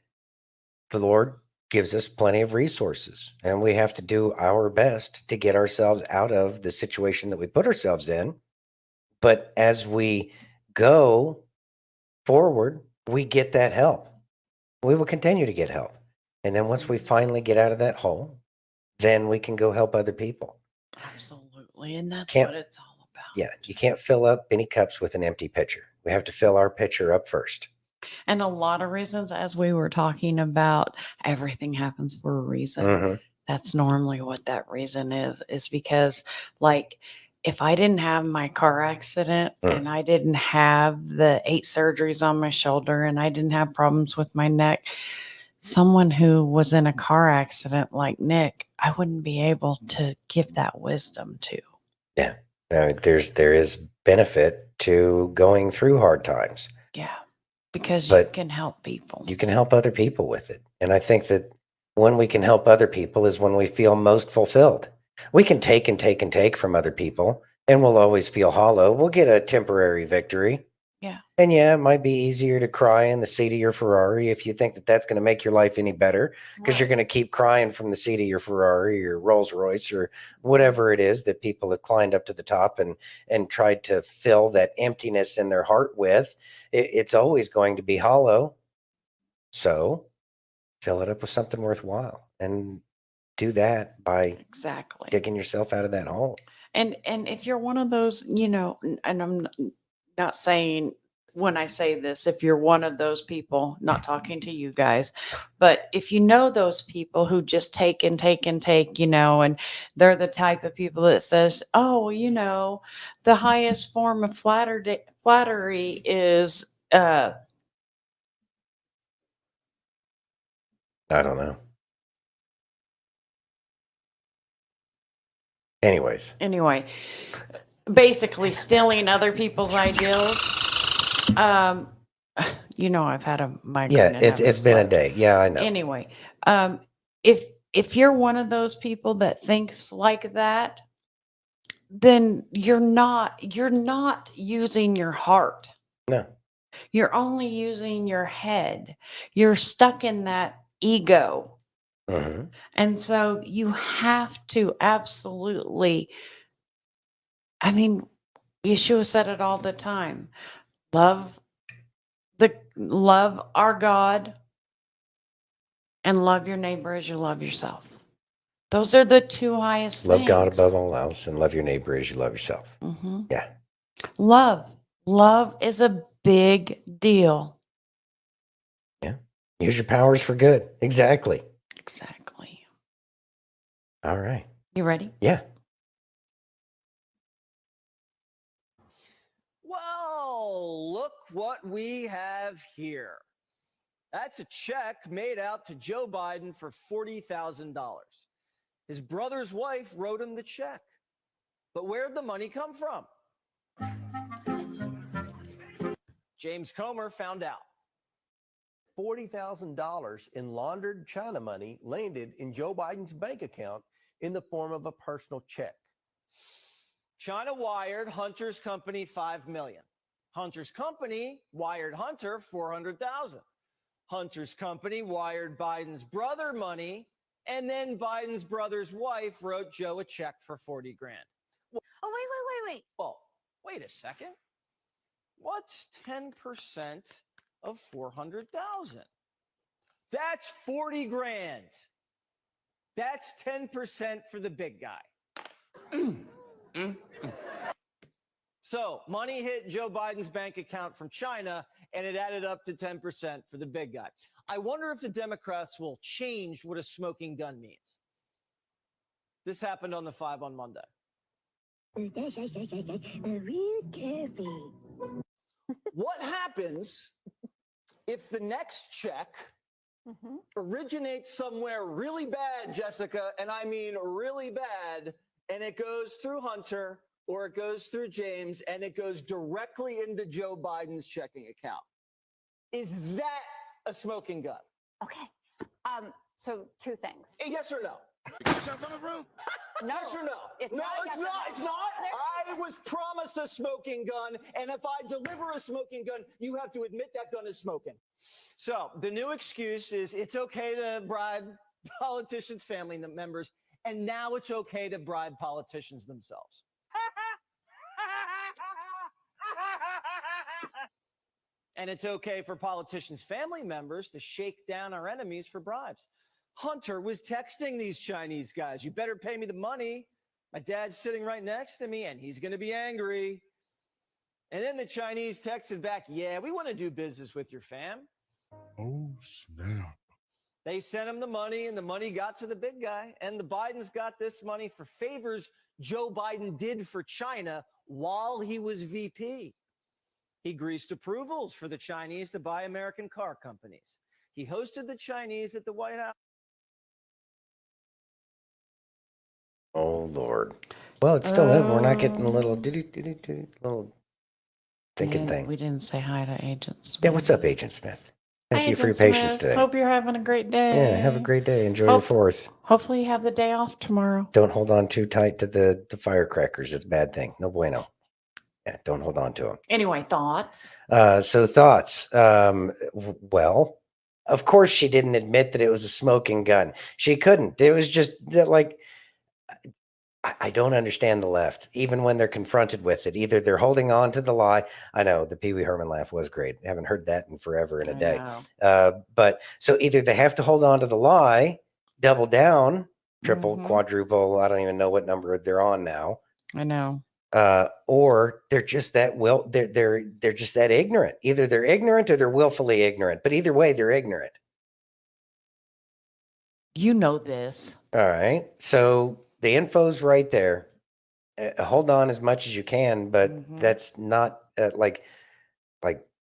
Speaker 1: the Lord gives us plenty of resources, and we have to do our best to get ourselves out of the situation that we put ourselves in. But as we go forward, we get that help. We will continue to get help. And then once we finally get out of that hole, then we can go help other people.
Speaker 2: Absolutely. And that's
Speaker 1: Can't-
Speaker 2: what it's all about.
Speaker 1: Yeah, you can't fill up any cups with an empty pitcher. We have to fill our pitcher up first.
Speaker 2: And a lot of reasons, as we were talking about, everything happens for a reason.
Speaker 1: Mhm.
Speaker 2: That's normally what that reason is because, like, if I didn't have my car accident and I didn't have the 8 surgeries on my shoulder and I didn't have problems with my neck, someone who was in a car accident like Nick, I wouldn't be able to give that wisdom to.
Speaker 1: Yeah. There is benefit to going through hard times.
Speaker 2: Yeah. Because
Speaker 1: But
Speaker 2: you can help people.
Speaker 1: You can help other people with it. And I think that when we can help other people is when we feel most fulfilled. We can take and take and take from other people, and we'll always feel hollow. We'll get a temporary victory.
Speaker 2: Yeah.
Speaker 1: And yeah, it might be easier to cry in the seat of your Ferrari if you think that that's going to make your life any better, because you're going to keep crying from the seat of your Ferrari or Rolls Royce or whatever it is that people have climbed up to the top and tried to fill that emptiness in their heart with. It's always going to be hollow. So fill it up with something worthwhile, and do that by
Speaker 2: Exactly.
Speaker 1: digging yourself out of that hole.
Speaker 2: And if you're one of those, and I'm not saying when I say this, if you're one of those people, not talking to you guys, but if you know those people who just take and take and take, and they're the type of people that says, oh, the highest form of flattery is
Speaker 1: I don't know.
Speaker 2: Anyway, basically stealing other people's ideals. I've had a migraine.
Speaker 1: Yeah,
Speaker 2: and
Speaker 1: it's
Speaker 2: haven't
Speaker 1: been a
Speaker 2: slept.
Speaker 1: day. Yeah, I know.
Speaker 2: Anyway, if you're one of those people that thinks like that, then you're not using your heart.
Speaker 1: No.
Speaker 2: You're only using your head. You're stuck in that ego.
Speaker 1: Mhm.
Speaker 2: And so you have to absolutely, Yeshua said it all the time. Love our God and love your neighbor as you love yourself. Those are the two highest
Speaker 1: Love
Speaker 2: things.
Speaker 1: God above all else and love your neighbor as you love yourself.
Speaker 2: Mhm.
Speaker 1: Yeah.
Speaker 2: Love is a big deal.
Speaker 1: Yeah. Use your powers for good. Exactly. All right.
Speaker 2: You ready?
Speaker 1: Yeah.
Speaker 3: Well, look what we have here. That's a check made out to Joe Biden for $40,000. His brother's wife wrote him the check. But where'd the money come from? James Comer found out.
Speaker 5: $40,000 in laundered China money landed in Joe Biden's bank account in the form of a personal check.
Speaker 3: China wired Hunter's company $5 million. Hunter's company wired Hunter $400,000. Hunter's company wired Biden's brother money, and then Biden's brother's wife wrote Joe a check for $40,000.
Speaker 6: Oh, wait.
Speaker 3: Well, wait a second. What's 10% of 400,000? That's 40 grand. That's 10% for the big guy. So money hit Joe Biden's bank account from China, and it added up to 10% for the big guy. I wonder if the Democrats will change what a smoking gun means. This happened on the 5 on Monday. What happens if the next check originates somewhere really bad, Jessica, and I mean really bad, and it goes through Hunter or it goes through James and it goes directly into Joe Biden's checking account? Is that a smoking gun?
Speaker 6: Okay. So two things.
Speaker 3: Yes or no?
Speaker 6: No.
Speaker 3: Yes or no?
Speaker 6: It's
Speaker 3: No,
Speaker 6: not a
Speaker 3: it's
Speaker 6: yes or
Speaker 3: not.
Speaker 6: no.
Speaker 3: It's not. I was promised a smoking gun, and if I deliver a smoking gun, you have to admit that gun is smoking. So the new excuse is it's okay to bribe politicians' family members, and now it's okay to bribe politicians themselves. And it's okay for politicians' family members to shake down our enemies for bribes. Hunter was texting these Chinese guys, you better pay me the money. My dad's sitting right next to me and he's going to be angry. And then the Chinese texted back, yeah, we want to do business with your fam.
Speaker 14: Oh, snap.
Speaker 3: They sent him the money and the money got to the big guy. And the Bidens got this money for favors Joe Biden did for China while he was VP. He greased approvals for the Chinese to buy American car companies. He hosted the Chinese at the White House.
Speaker 1: Oh, Lord. Well, it's still we're not getting a little little thinking thing.
Speaker 2: We didn't say hi to Agent Smith.
Speaker 1: Yeah, what's up, Agent Smith? Thank
Speaker 2: Hi,
Speaker 1: you for your
Speaker 2: Agent
Speaker 1: patience
Speaker 2: Smith.
Speaker 1: today.
Speaker 2: Hope you're having a great day.
Speaker 1: Yeah, have a great day. Enjoy your 4th.
Speaker 2: Hopefully you have the day off tomorrow.
Speaker 1: Don't hold on too tight to the firecrackers. It's a bad thing. No bueno. Yeah, don't hold on to them.
Speaker 2: Anyway, thoughts?
Speaker 1: So thoughts. Well, of course she didn't admit that it was a smoking gun. She couldn't. It was just that, like, I don't understand the left, even when they're confronted with it. Either they're holding on to the lie. I know the Pee Wee Herman laugh was great. I haven't heard that in forever in a day. But so either they have to hold on to the lie, double down, triple, quadruple. I don't even know what number they're on now.
Speaker 2: I know.
Speaker 1: Or they're just that they're just that ignorant. Either they're ignorant or they're willfully ignorant. But either way, they're ignorant.
Speaker 2: You know this.
Speaker 1: All right. So the info's right there. Hold on as much as you can, but that's not like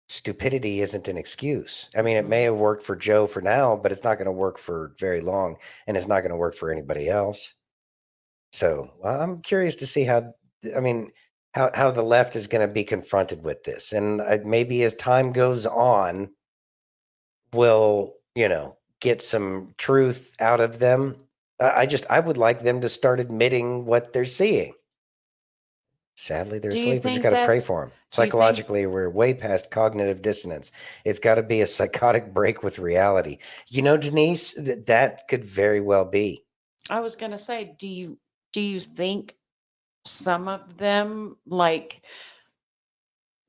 Speaker 1: stupidity isn't an excuse. I mean, it may have worked for Joe for now, but it's not going to work for very long, and it's not going to work for anybody else. So I'm curious to see how the left is going to be confronted with this. And maybe as time goes on, we'll, get some truth out of them. I would like them to start admitting what they're seeing. Sadly, they're asleep. We just got to pray for them. Psychologically, we're way past cognitive dissonance. It's got to be a psychotic break with reality. Denise, that could very well be.
Speaker 2: I was going to say, do you think some of them, like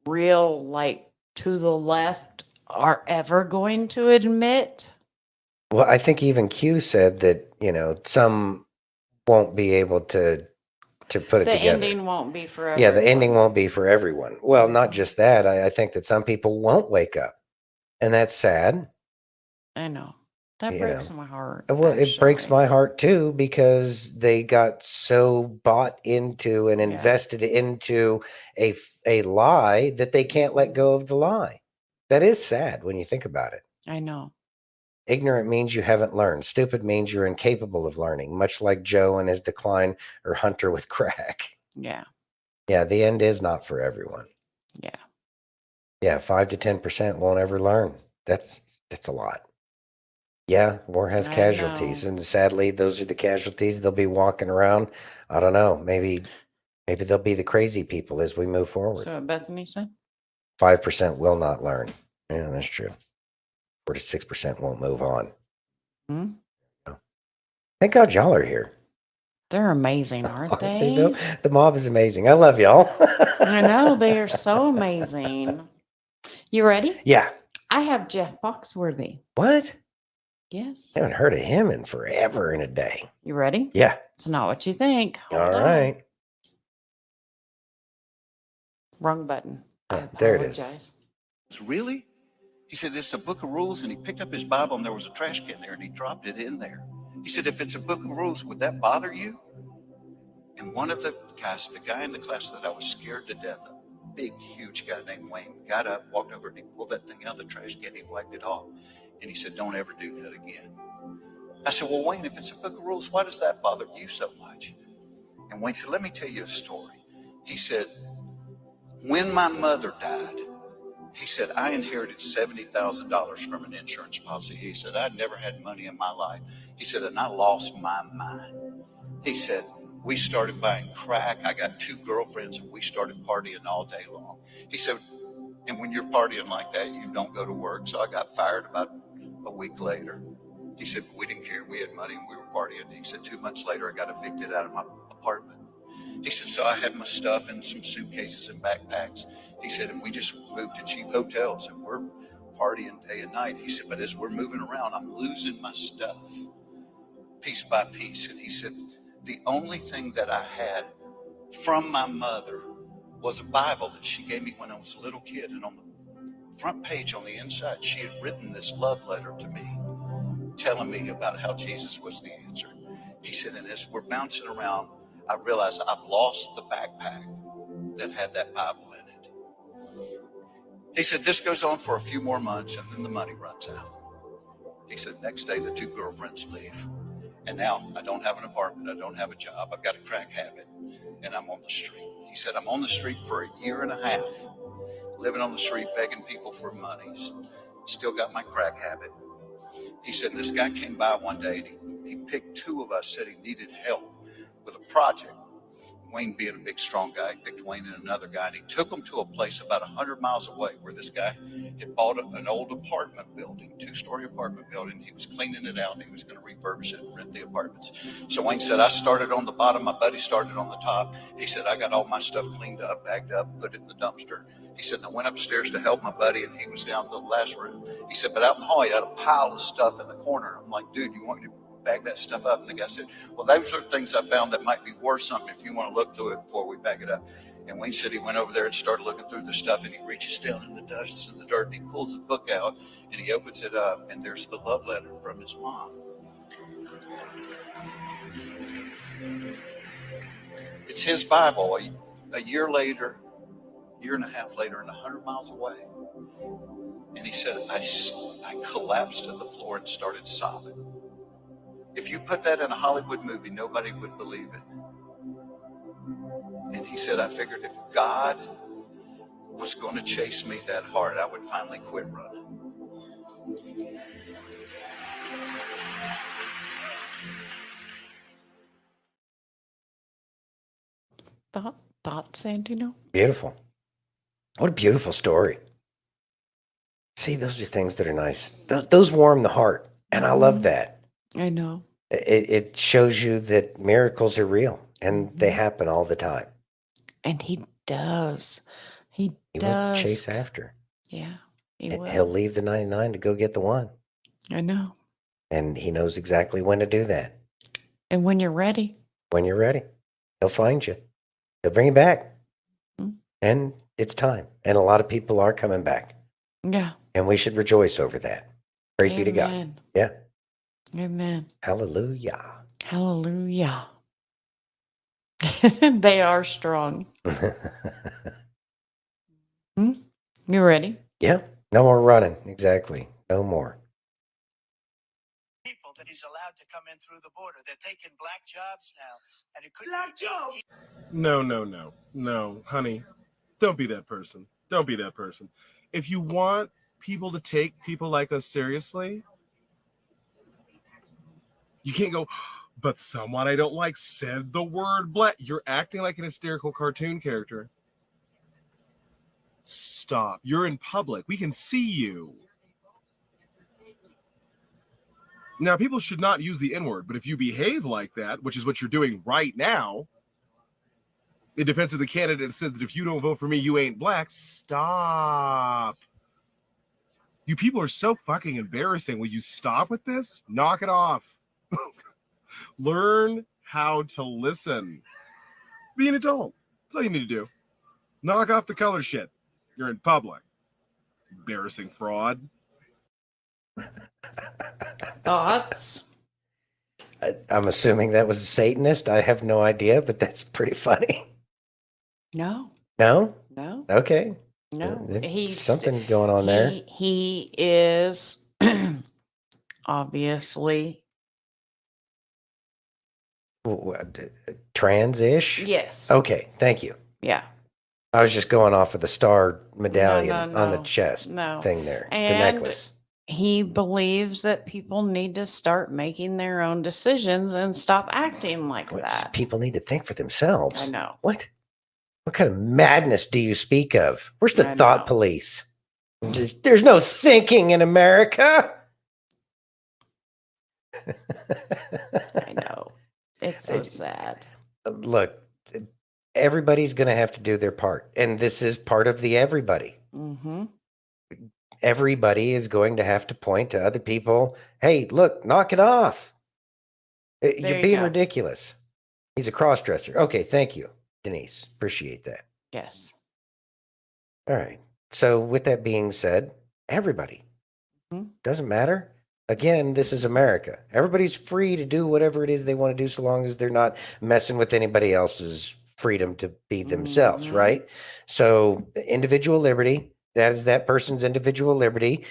Speaker 2: real, like to the left, are ever going to admit?
Speaker 1: Well, I think even Q said that, some won't be able to put it together.
Speaker 2: The ending won't be for everyone.
Speaker 1: Yeah, the ending won't be for everyone. Well, not just that. I think that some people won't wake up, and that's sad.
Speaker 2: I know. That breaks my heart.
Speaker 1: Well, it breaks my heart too, because they got so bought into and invested into a lie that they can't let go of the lie. That is sad when you think about it.
Speaker 2: I know.
Speaker 1: Ignorant means you haven't learned. Stupid means you're incapable of learning, much like Joe and his decline, or Hunter with crack.
Speaker 2: Yeah.
Speaker 1: Yeah, the end is not for everyone.
Speaker 2: Yeah.
Speaker 1: Yeah, 5 to 10% won't ever learn. That's a lot. Yeah, war has casualties, and sadly, those are the casualties. They'll be walking around. I don't know. Maybe they'll be the crazy people as we move forward.
Speaker 2: So what Bethany said?
Speaker 1: 5% will not learn. Yeah, that's true. 4 to 6% won't move on. Thank God y'all are here.
Speaker 2: They're amazing, aren't
Speaker 1: Aren't
Speaker 2: they?
Speaker 1: though? The mob is amazing. I love y'all.
Speaker 2: I know they are so amazing. You ready?
Speaker 1: Yeah.
Speaker 2: I have Jeff Foxworthy.
Speaker 1: What?
Speaker 2: Yes.
Speaker 1: I haven't heard of him in forever and a day.
Speaker 2: You ready?
Speaker 1: Yeah.
Speaker 2: It's not what you think.
Speaker 1: All
Speaker 2: Hold on.
Speaker 1: right.
Speaker 2: Wrong button.
Speaker 1: Yeah, there it is.
Speaker 2: Apologize.
Speaker 8: Really? He said, it's a book of rules, and he picked up his Bible, and there was a trash can there, and he dropped it in there. He said, if it's a book of rules, would that bother you? And one of the guys, the guy in the class that I was scared to death of, big, huge guy named Wayne, got up, walked over, and he pulled that thing out of the trash can, he wiped it off, and he said, don't ever do that again. I said, well, Wayne, if it's a book of rules, why does that bother you so much? And Wayne said, let me tell you a story. He said, when my mother died, he said, I inherited $70,000 from an insurance policy. He said, I'd never had money in my life. He said, and I lost my mind. He said, we started buying crack. I got 2 girlfriends, and we started partying all day long. He said, and when you're partying like that, you don't go to work. So I got fired about a week later. He said, but we didn't care. We had money, and we were partying. He said, 2 months later, I got evicted out of my apartment. He said, so I had my stuff in some suitcases and backpacks. He said, and we just moved to cheap hotels, and we're partying day and night. He said, but as we're moving around, I'm losing my stuff piece by piece. And he said, the only thing that I had from my mother was a Bible that she gave me when I was a little kid. And on the front page on the inside, she had written this love letter to me, telling me about how Jesus was the answer. He said, and as we're bouncing around, I realized I've lost the backpack that had that Bible in it. He said, this goes on for a few more months, and then the money runs out. He said, next day, the 2 girlfriends leave. And now I don't have an apartment. I don't have a job. I've got a crack habit, and I'm on the street. He said, I'm on the street for a year and a half, living on the street, begging people for money. Still got my crack habit. He said, this guy came by one day, and he picked 2 of us, said he needed help with a project. Wayne being a big, strong guy, he picked Wayne and another guy, and he took them to a place about 100 miles away where this guy had bought an old apartment building, 2-story apartment building. He was cleaning it out, and he was going to refurbish it and rent the apartments. So Wayne said, I started on the bottom. My buddy started on the top. He said, I got all my stuff cleaned up, bagged up, put it in the dumpster. He said, I went upstairs to help my buddy, and he was down to the last room. He said, but out in the hall, he had a pile of stuff in the corner. I'm like, dude, you want me to bag that stuff up? And the guy said, well, those are things I found that might be worth something if you want to look through it before we bag it up. And Wayne said he went over there and started looking through the stuff, and he reaches down in the dust and the dirt, and he pulls the book out, and he opens it up, and there's the love letter from his mom. It's his Bible. A year later, year and a half later, and 100 miles away. And he said, I collapsed to the floor and started sobbing. If you put that in a Hollywood movie, nobody would believe it. And he said, I figured if God was going to chase me that hard, I would finally quit running.
Speaker 2: Thoughts, Santino?
Speaker 1: Beautiful. What a beautiful story. See, those are things that are nice. Those warm the heart. And I love that.
Speaker 2: I know.
Speaker 1: It shows you that miracles are real and they happen all the time.
Speaker 2: And he does. He
Speaker 1: He
Speaker 2: does.
Speaker 1: will chase after.
Speaker 2: Yeah, he
Speaker 1: And
Speaker 2: will.
Speaker 1: he'll leave the 99 to go get the one.
Speaker 2: I know.
Speaker 1: And he knows exactly when to do that.
Speaker 2: And when you're ready.
Speaker 1: When you're ready, he'll find you. He'll bring you back. And it's time. And a lot of people are coming back.
Speaker 2: Yeah.
Speaker 1: And we should rejoice over that. Praise be to God.
Speaker 2: Amen.
Speaker 1: Yeah.
Speaker 2: Amen.
Speaker 1: Hallelujah.
Speaker 2: Hallelujah. They are strong. You ready?
Speaker 1: Yeah. No more running. Exactly. No more.
Speaker 9: People that he's allowed to come in through the border. They're taking black jobs now. And it could black jobs.
Speaker 23: No, honey. Don't be that person. Don't be that person. If you want people to take people like us seriously, you can't go, but someone I don't like said the word black. You're acting like an hysterical cartoon character. Stop. You're in public. We can see you. Now, people should not use the N-word, but if you behave like that, which is what you're doing right now, in defense of the candidate that says that if you don't vote for me, you ain't black, stop. You people are so fucking embarrassing. Will you stop with this? Knock it off. Learn how to listen. Be an adult. That's all you need to do. Knock off the color shit. You're in public. Embarrassing fraud.
Speaker 2: Thoughts?
Speaker 1: I'm assuming that was a Satanist. I have no idea, but that's pretty funny.
Speaker 2: No.
Speaker 1: No?
Speaker 2: No.
Speaker 1: Okay.
Speaker 2: No.
Speaker 1: There's
Speaker 2: He's
Speaker 1: something going on there.
Speaker 2: He is obviously
Speaker 1: Trans-ish?
Speaker 2: Yes.
Speaker 1: Okay, thank you.
Speaker 2: Yeah.
Speaker 1: I was just going off of the star medallion
Speaker 2: No,
Speaker 1: on the
Speaker 2: no,
Speaker 1: chest
Speaker 2: no.
Speaker 1: thing there, the
Speaker 2: And
Speaker 1: necklace.
Speaker 2: he believes that people need to start making their own decisions and stop acting like that.
Speaker 1: People need to think for themselves.
Speaker 2: I know.
Speaker 1: What kind of madness do you speak of? Where's the thought police? There's no thinking in America.
Speaker 2: I know. It's so sad.
Speaker 1: Look, everybody's going to have to do their part. And this is part of the everybody.
Speaker 2: Mm-hmm.
Speaker 1: Everybody is going to have to point to other people. Hey, look, knock it off. You're
Speaker 2: you
Speaker 1: being
Speaker 2: go.
Speaker 1: ridiculous. He's a cross-dresser. Okay, thank you, Denise. Appreciate that.
Speaker 2: Yes.
Speaker 1: All right. So with that being said, everybody. Doesn't matter. Again, this is America. Everybody's free to do whatever it is they want to do so long as they're not messing with anybody else's freedom to be themselves, right? So individual liberty, that is that person's individual liberty,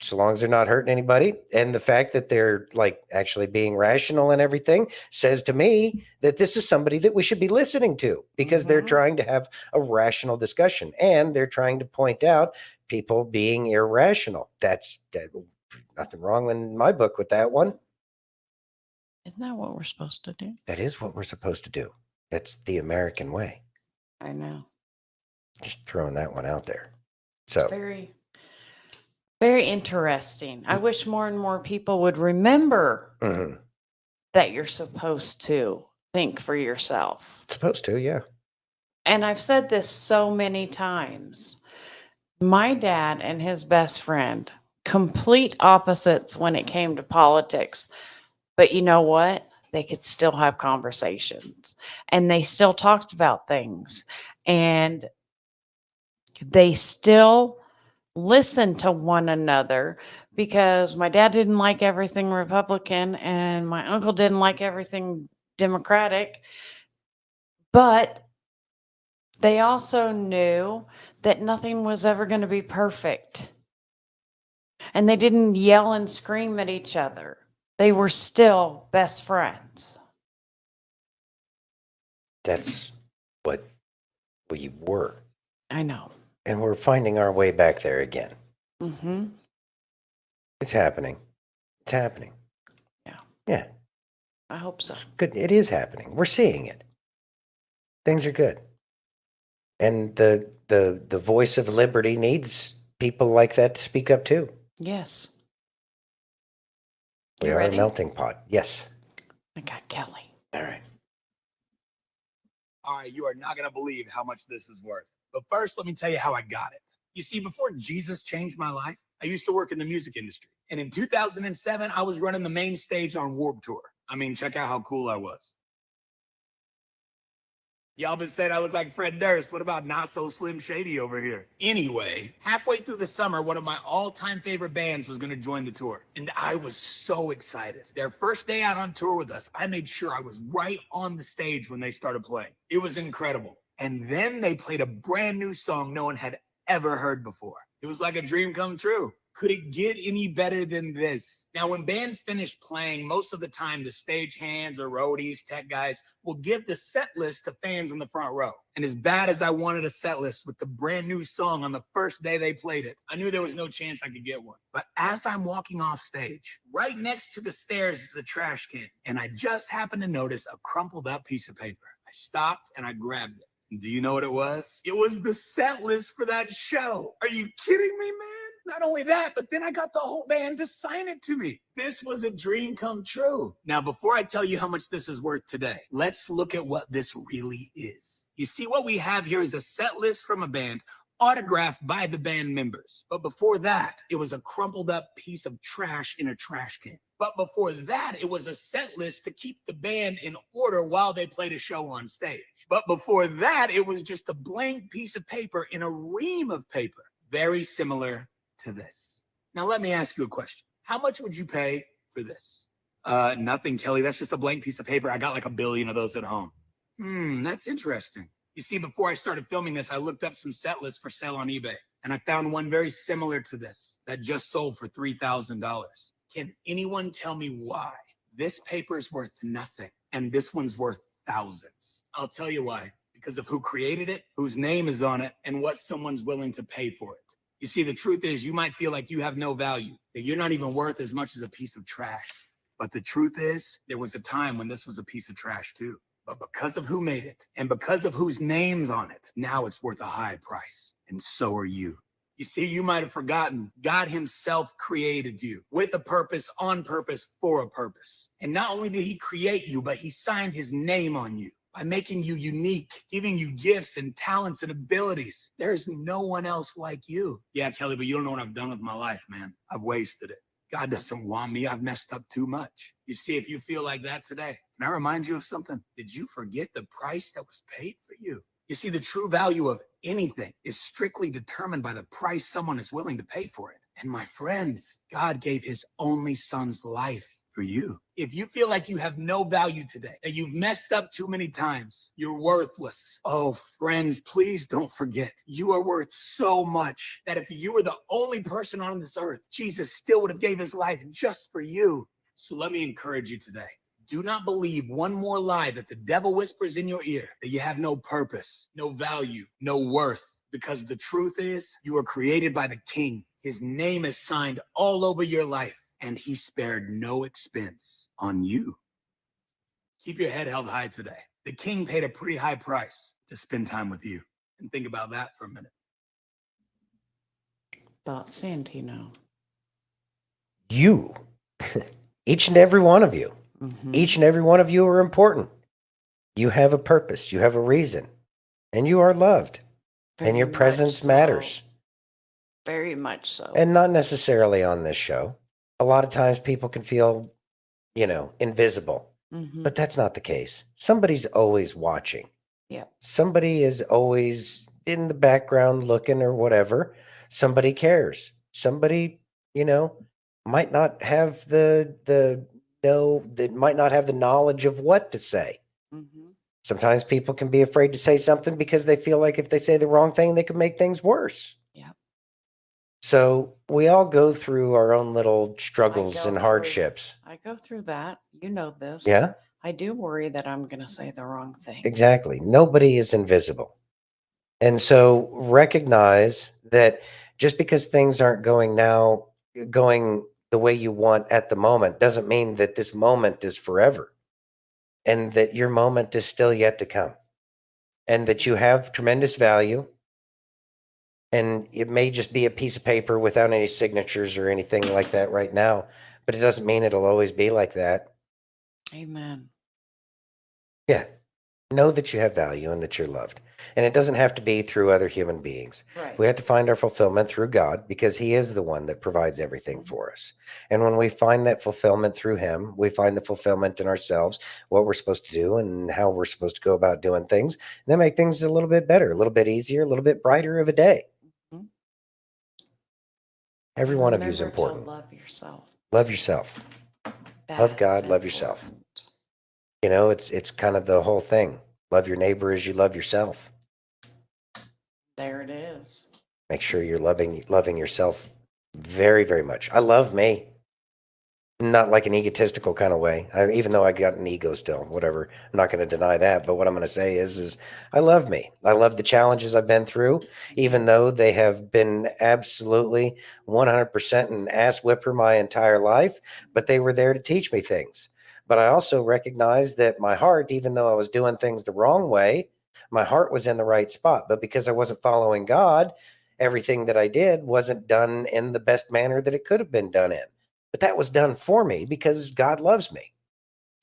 Speaker 1: so long as they're not hurting anybody. And the fact that they're like actually being rational and everything says to me that this is somebody that we should be listening to because they're trying to have a rational discussion and they're trying to point out people being irrational. That's nothing wrong in my book with that one.
Speaker 2: Isn't that what we're supposed to do?
Speaker 1: That is what we're supposed to do. That's the American way.
Speaker 2: I know.
Speaker 1: Just throwing that one out there. So
Speaker 2: It's very, very interesting. I wish more and more people would remember that you're supposed to think for yourself.
Speaker 1: Supposed to, yeah.
Speaker 2: And I've said this so many times. My dad and his best friend, complete opposites when it came to politics. But you know what? They could still have conversations and they still talked about things and they still listened to one another because my dad didn't like everything Republican and my uncle didn't like everything Democratic. But they also knew that nothing was ever going to be perfect. And they didn't yell and scream at each other. They were still best friends.
Speaker 1: That's what we were.
Speaker 2: I know.
Speaker 1: And we're finding our way back there again.
Speaker 2: Mm-hmm.
Speaker 1: It's happening. It's happening.
Speaker 2: Yeah.
Speaker 1: Yeah.
Speaker 2: I hope so.
Speaker 1: Good. It is happening. We're seeing it. Things are good. And the voice of liberty needs people like that to speak up too.
Speaker 2: Yes.
Speaker 1: We
Speaker 2: You
Speaker 1: are
Speaker 2: ready?
Speaker 1: a melting pot. Yes.
Speaker 2: I got Kelly.
Speaker 1: All right.
Speaker 10: All right, you are not going to believe how much this is worth. But first, let me tell you how I got it. You see, before Jesus changed my life, I used to work in the music industry. And in 2007, I was running the main stage on Warped Tour. I mean, check out how cool I was. Y'all been saying I look like Fred Durst. What about Not So Slim Shady over here? Anyway, halfway through the summer, one of my all-time favorite bands was going to join the tour. And I was so excited. Their first day out on tour with us, I made sure I was right on the stage when they started playing. It was incredible. And then they played a brand new song no one had ever heard before. It was like a dream come true. Could it get any better than this? Now, when bands finish playing, most of the time, the stagehands or roadies, tech guys, will give the set list to fans in the front row. And as bad as I wanted a set list with the brand new song on the first day they played it, I knew there was no chance I could get one. But as I'm walking off stage, right next to the stairs is a trash can. And I just happened to notice a crumpled up piece of paper. I stopped and I grabbed it. Do you know what it was? It was the set list for that show. Are you kidding me, man? Not only that, but then I got the whole band to sign it to me. This was a dream come true. Now, before I tell you how much this is worth today, let's look at what this really is. You see, what we have here is a set list from a band autographed by the band members. But before that, it was a crumpled up piece of trash in a trash can. But before that, it was a set list to keep the band in order while they played a show on stage. But before that, it was just a blank piece of paper in a ream of paper, very similar to this. Now, let me ask you a question. How much would you pay for this? Nothing, Kelly. That's just a blank piece of paper. I got like 1 billion of those at home. That's interesting. You see, before I started filming this, I looked up some set lists for sale on eBay, and I found one very similar to this that just sold for $3,000. Can anyone tell me why this paper is worth nothing and this one's worth thousands? I'll tell you why. Because of who created it, whose name is on it, and what someone's willing to pay for it. You see, the truth is you might feel like you have no value, that you're not even worth as much as a piece of trash. But the truth is, there was a time when this was a piece of trash too. But because of who made it, and because of whose name's on it, now it's worth a high price. And so are you. You see, you might have forgotten, God himself created you with a purpose, on purpose, for a purpose. And not only did he create you, but he signed his name on you by making you unique, giving you gifts and talents and abilities. There's no one else like you. Yeah, Kelly, but you don't know what I've done with my life, man. I've wasted it. God doesn't want me. I've messed up too much. You see, if you feel like that today, can I remind you of something? Did you forget the price that was paid for you? You see, the true value of anything is strictly determined by the price someone is willing to pay for it. And my friends, God gave his only son's life for you. If you feel like you have no value today, that you've messed up too many times, you're worthless. Oh, friends, please don't forget, you are worth so much that if you were the only person on this earth, Jesus still would have gave his life just for you. So let me encourage you today. Do not believe one more lie that the devil whispers in your ear, that you have no purpose, no value, no worth. Because the truth is, you are created by the King. His name is signed all over your life, and he spared no expense on you. Keep your head held high today. The King paid a pretty high price to spend time with you. And think about that for a minute.
Speaker 2: Thoughts, Santino?
Speaker 1: You, each and every one of you, each and every one of you are important. You have a purpose, you have a reason, and you are loved. And your presence matters.
Speaker 2: Very much so.
Speaker 1: And not necessarily on this show. A lot of times people can feel, invisible, but that's not the case. Somebody's always watching.
Speaker 2: Yeah.
Speaker 1: Somebody is always in the background looking or whatever. Somebody cares. Somebody, might not have that might not have the knowledge of what to say. Sometimes people can be afraid to say something because they feel like if they say the wrong thing, they could make things worse.
Speaker 2: Yeah.
Speaker 1: So we all go through our own little struggles and hardships.
Speaker 2: I go through that. You know this.
Speaker 1: Yeah.
Speaker 2: I do worry that I'm going to say the wrong thing.
Speaker 1: Exactly. Nobody is invisible. And so recognize that just because things aren't going the way you want at the moment doesn't mean that this moment is forever, and that your moment is still yet to come, and that you have tremendous value. And it may just be a piece of paper without any signatures or anything like that right now, but it doesn't mean it'll always be like that.
Speaker 2: Amen.
Speaker 1: Yeah. Know that you have value and that you're loved. And it doesn't have to be through other human beings.
Speaker 2: Right.
Speaker 1: We have to find our fulfillment through God, because he is the one that provides everything for us. And when we find that fulfillment through him, we find the fulfillment in ourselves, what we're supposed to do and how we're supposed to go about doing things. And that make things a little bit better, a little bit easier, a little bit brighter of a day. Every one of you is important.
Speaker 2: To love yourself.
Speaker 1: Love yourself. Love God, love yourself. It's kind of the whole thing. Love your neighbor as you love yourself.
Speaker 2: There it is.
Speaker 1: Make sure you're loving yourself very, very much. I love me. Not like an egotistical kind of way. Even though I got an ego still, whatever. I'm not going to deny that. But what I'm going to say is I love me. I love the challenges I've been through, even though they have been absolutely 100% an ass whipper my entire life. But they were there to teach me things. But I also recognize that my heart, even though I was doing things the wrong way, my heart was in the right spot. But because I wasn't following God, everything that I did wasn't done in the best manner that it could have been done in. But that was done for me because God loves me.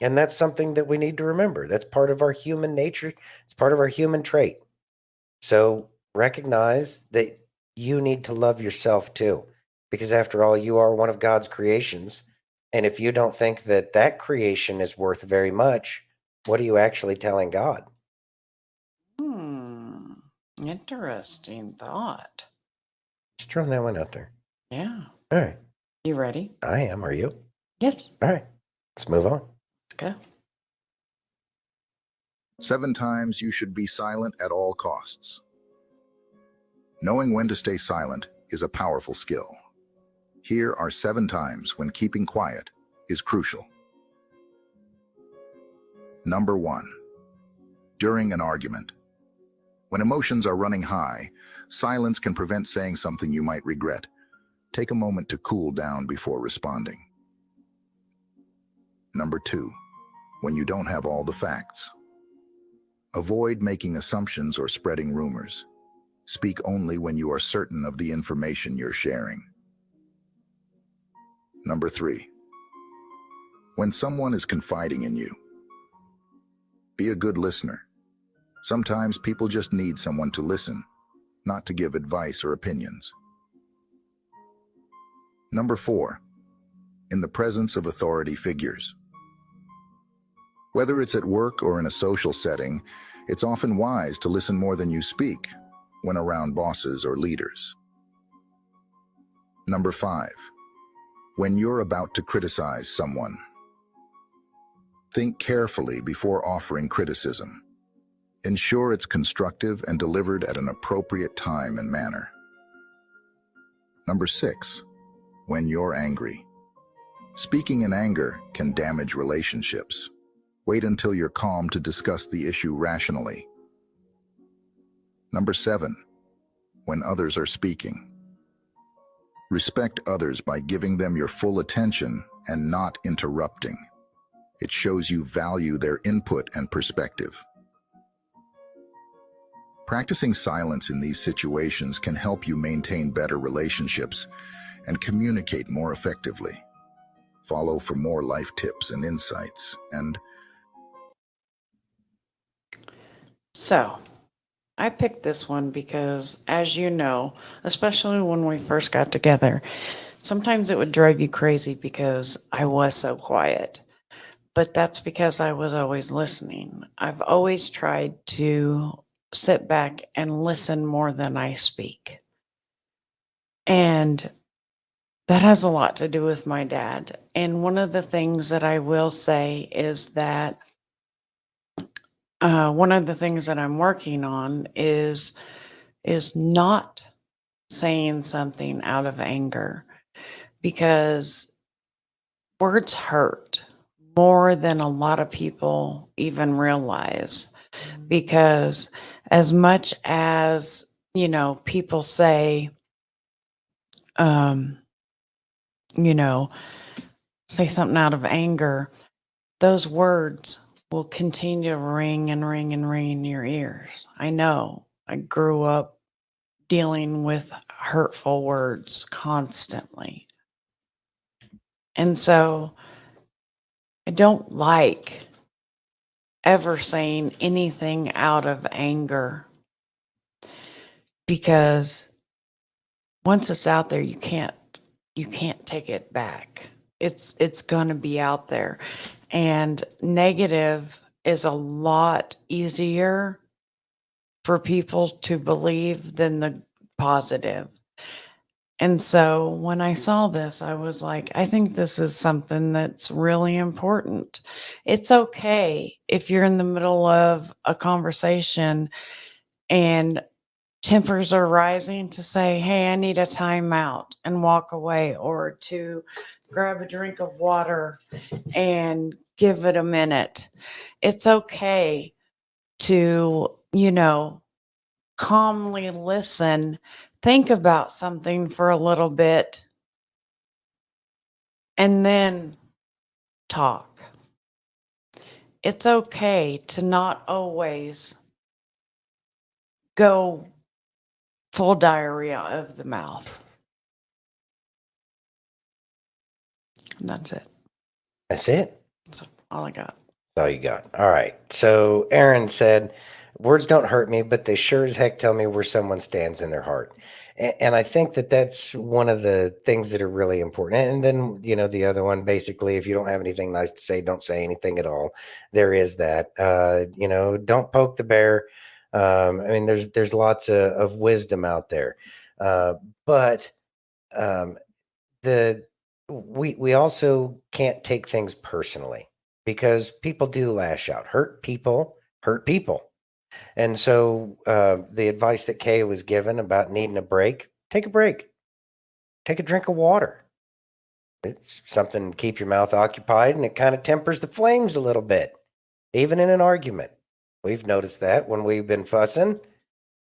Speaker 1: And that's something that we need to remember. That's part of our human nature. It's part of our human trait. So recognize that you need to love yourself too, because after all, you are one of God's creations. And if you don't think that that creation is worth very much, what are you actually telling God?
Speaker 2: Interesting thought.
Speaker 1: Just throwing that one out there.
Speaker 2: Yeah.
Speaker 1: All right.
Speaker 2: You ready?
Speaker 1: I am. Are you?
Speaker 2: Yes.
Speaker 1: All right. Let's move on.
Speaker 2: Let's go.
Speaker 11: 7 times you should be silent at all costs. Knowing when to stay silent is a powerful skill. Here are 7 times when keeping quiet is crucial. Number 1. During an argument. When emotions are running high, silence can prevent saying something you might regret. Take a moment to cool down before responding. Number 2. When you don't have all the facts. Avoid making assumptions or spreading rumors. Speak only when you are certain of the information you're sharing. Number 3. When someone is confiding in you. Be a good listener. Sometimes people just need someone to listen, not to give advice or opinions. Number 4. In the presence of authority figures. Whether it's at work or in a social setting, it's often wise to listen more than you speak when around bosses or leaders. Number 5. When you're about to criticize someone. Think carefully before offering criticism. Ensure it's constructive and delivered at an appropriate time and manner. Number 6. When you're angry. Speaking in anger can damage relationships. Wait until you're calm to discuss the issue rationally. Number 7. When others are speaking. Respect others by giving them your full attention and not interrupting. It shows you value their input and perspective. Practicing silence in these situations can help you maintain better relationships and communicate more effectively. Follow for more life tips and insights. And
Speaker 2: So, I picked this one because, as you know, especially when we first got together, sometimes it would drive you crazy because I was so quiet. But that's because I was always listening. I've always tried to sit back and listen more than I speak. And that has a lot to do with my dad. And one of the things that I will say is that one of the things that I'm working on is not saying something out of anger, because words hurt more than a lot of people even realize. Because as much as, you know, people say, you know, say something out of anger, those words will continue to ring and ring and ring in your ears. I know. I grew up dealing with hurtful words constantly. And so I don't like ever saying anything out of anger, because once it's out there, you can't take it back. It's going to be out there. And negative is a lot easier for people to believe than the positive. And so when I saw this, I was like, I think this is something that's really important. It's okay if you're in the middle of a conversation and tempers are rising to say, hey, I need a timeout and walk away, or to grab a drink of water and give it a minute. It's okay to, you know, calmly listen, think about something for a little bit, and then talk. It's okay to not always go full diarrhea of the mouth. And that's it.
Speaker 1: That's it.
Speaker 2: That's all I got.
Speaker 1: That's all you got. All right. So Aaron said, words don't hurt me, but they sure as heck tell me where someone stands in their heart. And I think that that's one of the things that are really important. And then, the other one, basically, if you don't have anything nice to say, don't say anything at all. There is that, don't poke the bear. I mean, there's lots of wisdom out there. But we also can't take things personally, because people do lash out. Hurt people hurt people. And so the advice that Kay was given about needing a break, take a break. Take a drink of water. It's something to keep your mouth occupied, and it kind of tempers the flames a little bit, even in an argument. We've noticed that when we've been fussing,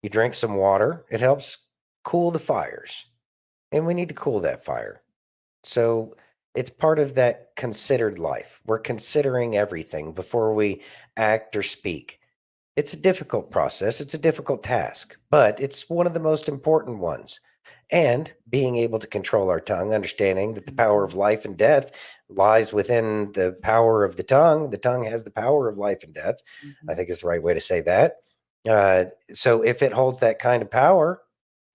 Speaker 1: you drink some water, it helps cool the fires. And we need to cool that fire. So it's part of that considered life. We're considering everything before we act or speak. It's a difficult process. It's a difficult task, but it's one of the most important ones. And being able to control our tongue, understanding that the power of life and death lies within the power of the tongue. The tongue has the power of life and death. I think is the right way to say that. So if it holds that kind of power,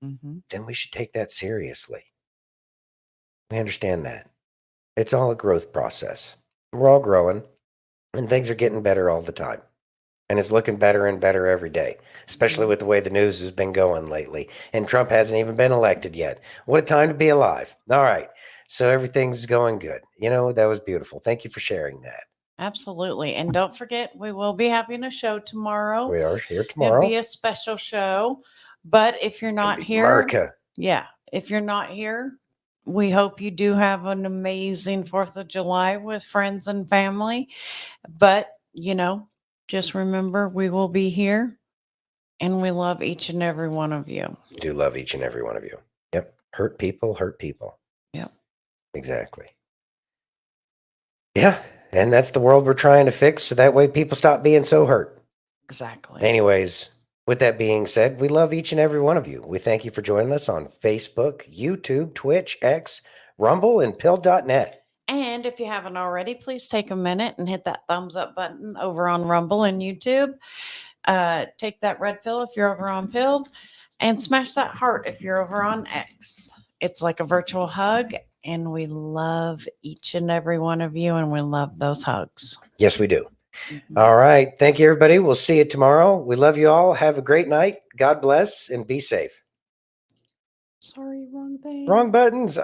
Speaker 1: then we should take that seriously. We understand that. It's all a growth process. We're all growing, and things are getting better all the time. And it's looking better and better every day, especially with the way the news has been going lately. And Trump hasn't even been elected yet. What a time to be alive. All right. So everything's going good. That was beautiful. Thank you for sharing that.
Speaker 2: Absolutely. And don't forget, we will be having a show tomorrow.
Speaker 1: We are here tomorrow.
Speaker 2: It'll be a special show. But if you're not here,
Speaker 1: America.
Speaker 2: Yeah. If you're not here, we hope you do have an amazing 4th of July with friends and family. But, just remember, we will be here, and we love each and every one of you.
Speaker 1: We do love each and every one of you. Yep. Hurt people hurt people.
Speaker 2: Yep.
Speaker 1: Exactly. Yeah. And that's the world we're trying to fix, so that way people stop being so hurt.
Speaker 2: Exactly.
Speaker 1: Anyways, with that being said, we love each and every one of you. We thank you for joining us on Facebook, YouTube, Twitch, X, Rumble, and Pill.net.
Speaker 2: And if you haven't already, please take a minute and hit that thumbs up button over on Rumble and YouTube. Take that red pill if you're over on Pilled, and smash that heart if you're over on X. It's like a virtual hug, and we love each and every one of you, and we love those hugs.
Speaker 1: Yes, we do. All right. Thank you, everybody. We'll see you tomorrow. We love you all. Have a great night. God bless, and be safe.
Speaker 2: Sorry, wrong thing.
Speaker 1: Wrong buttons.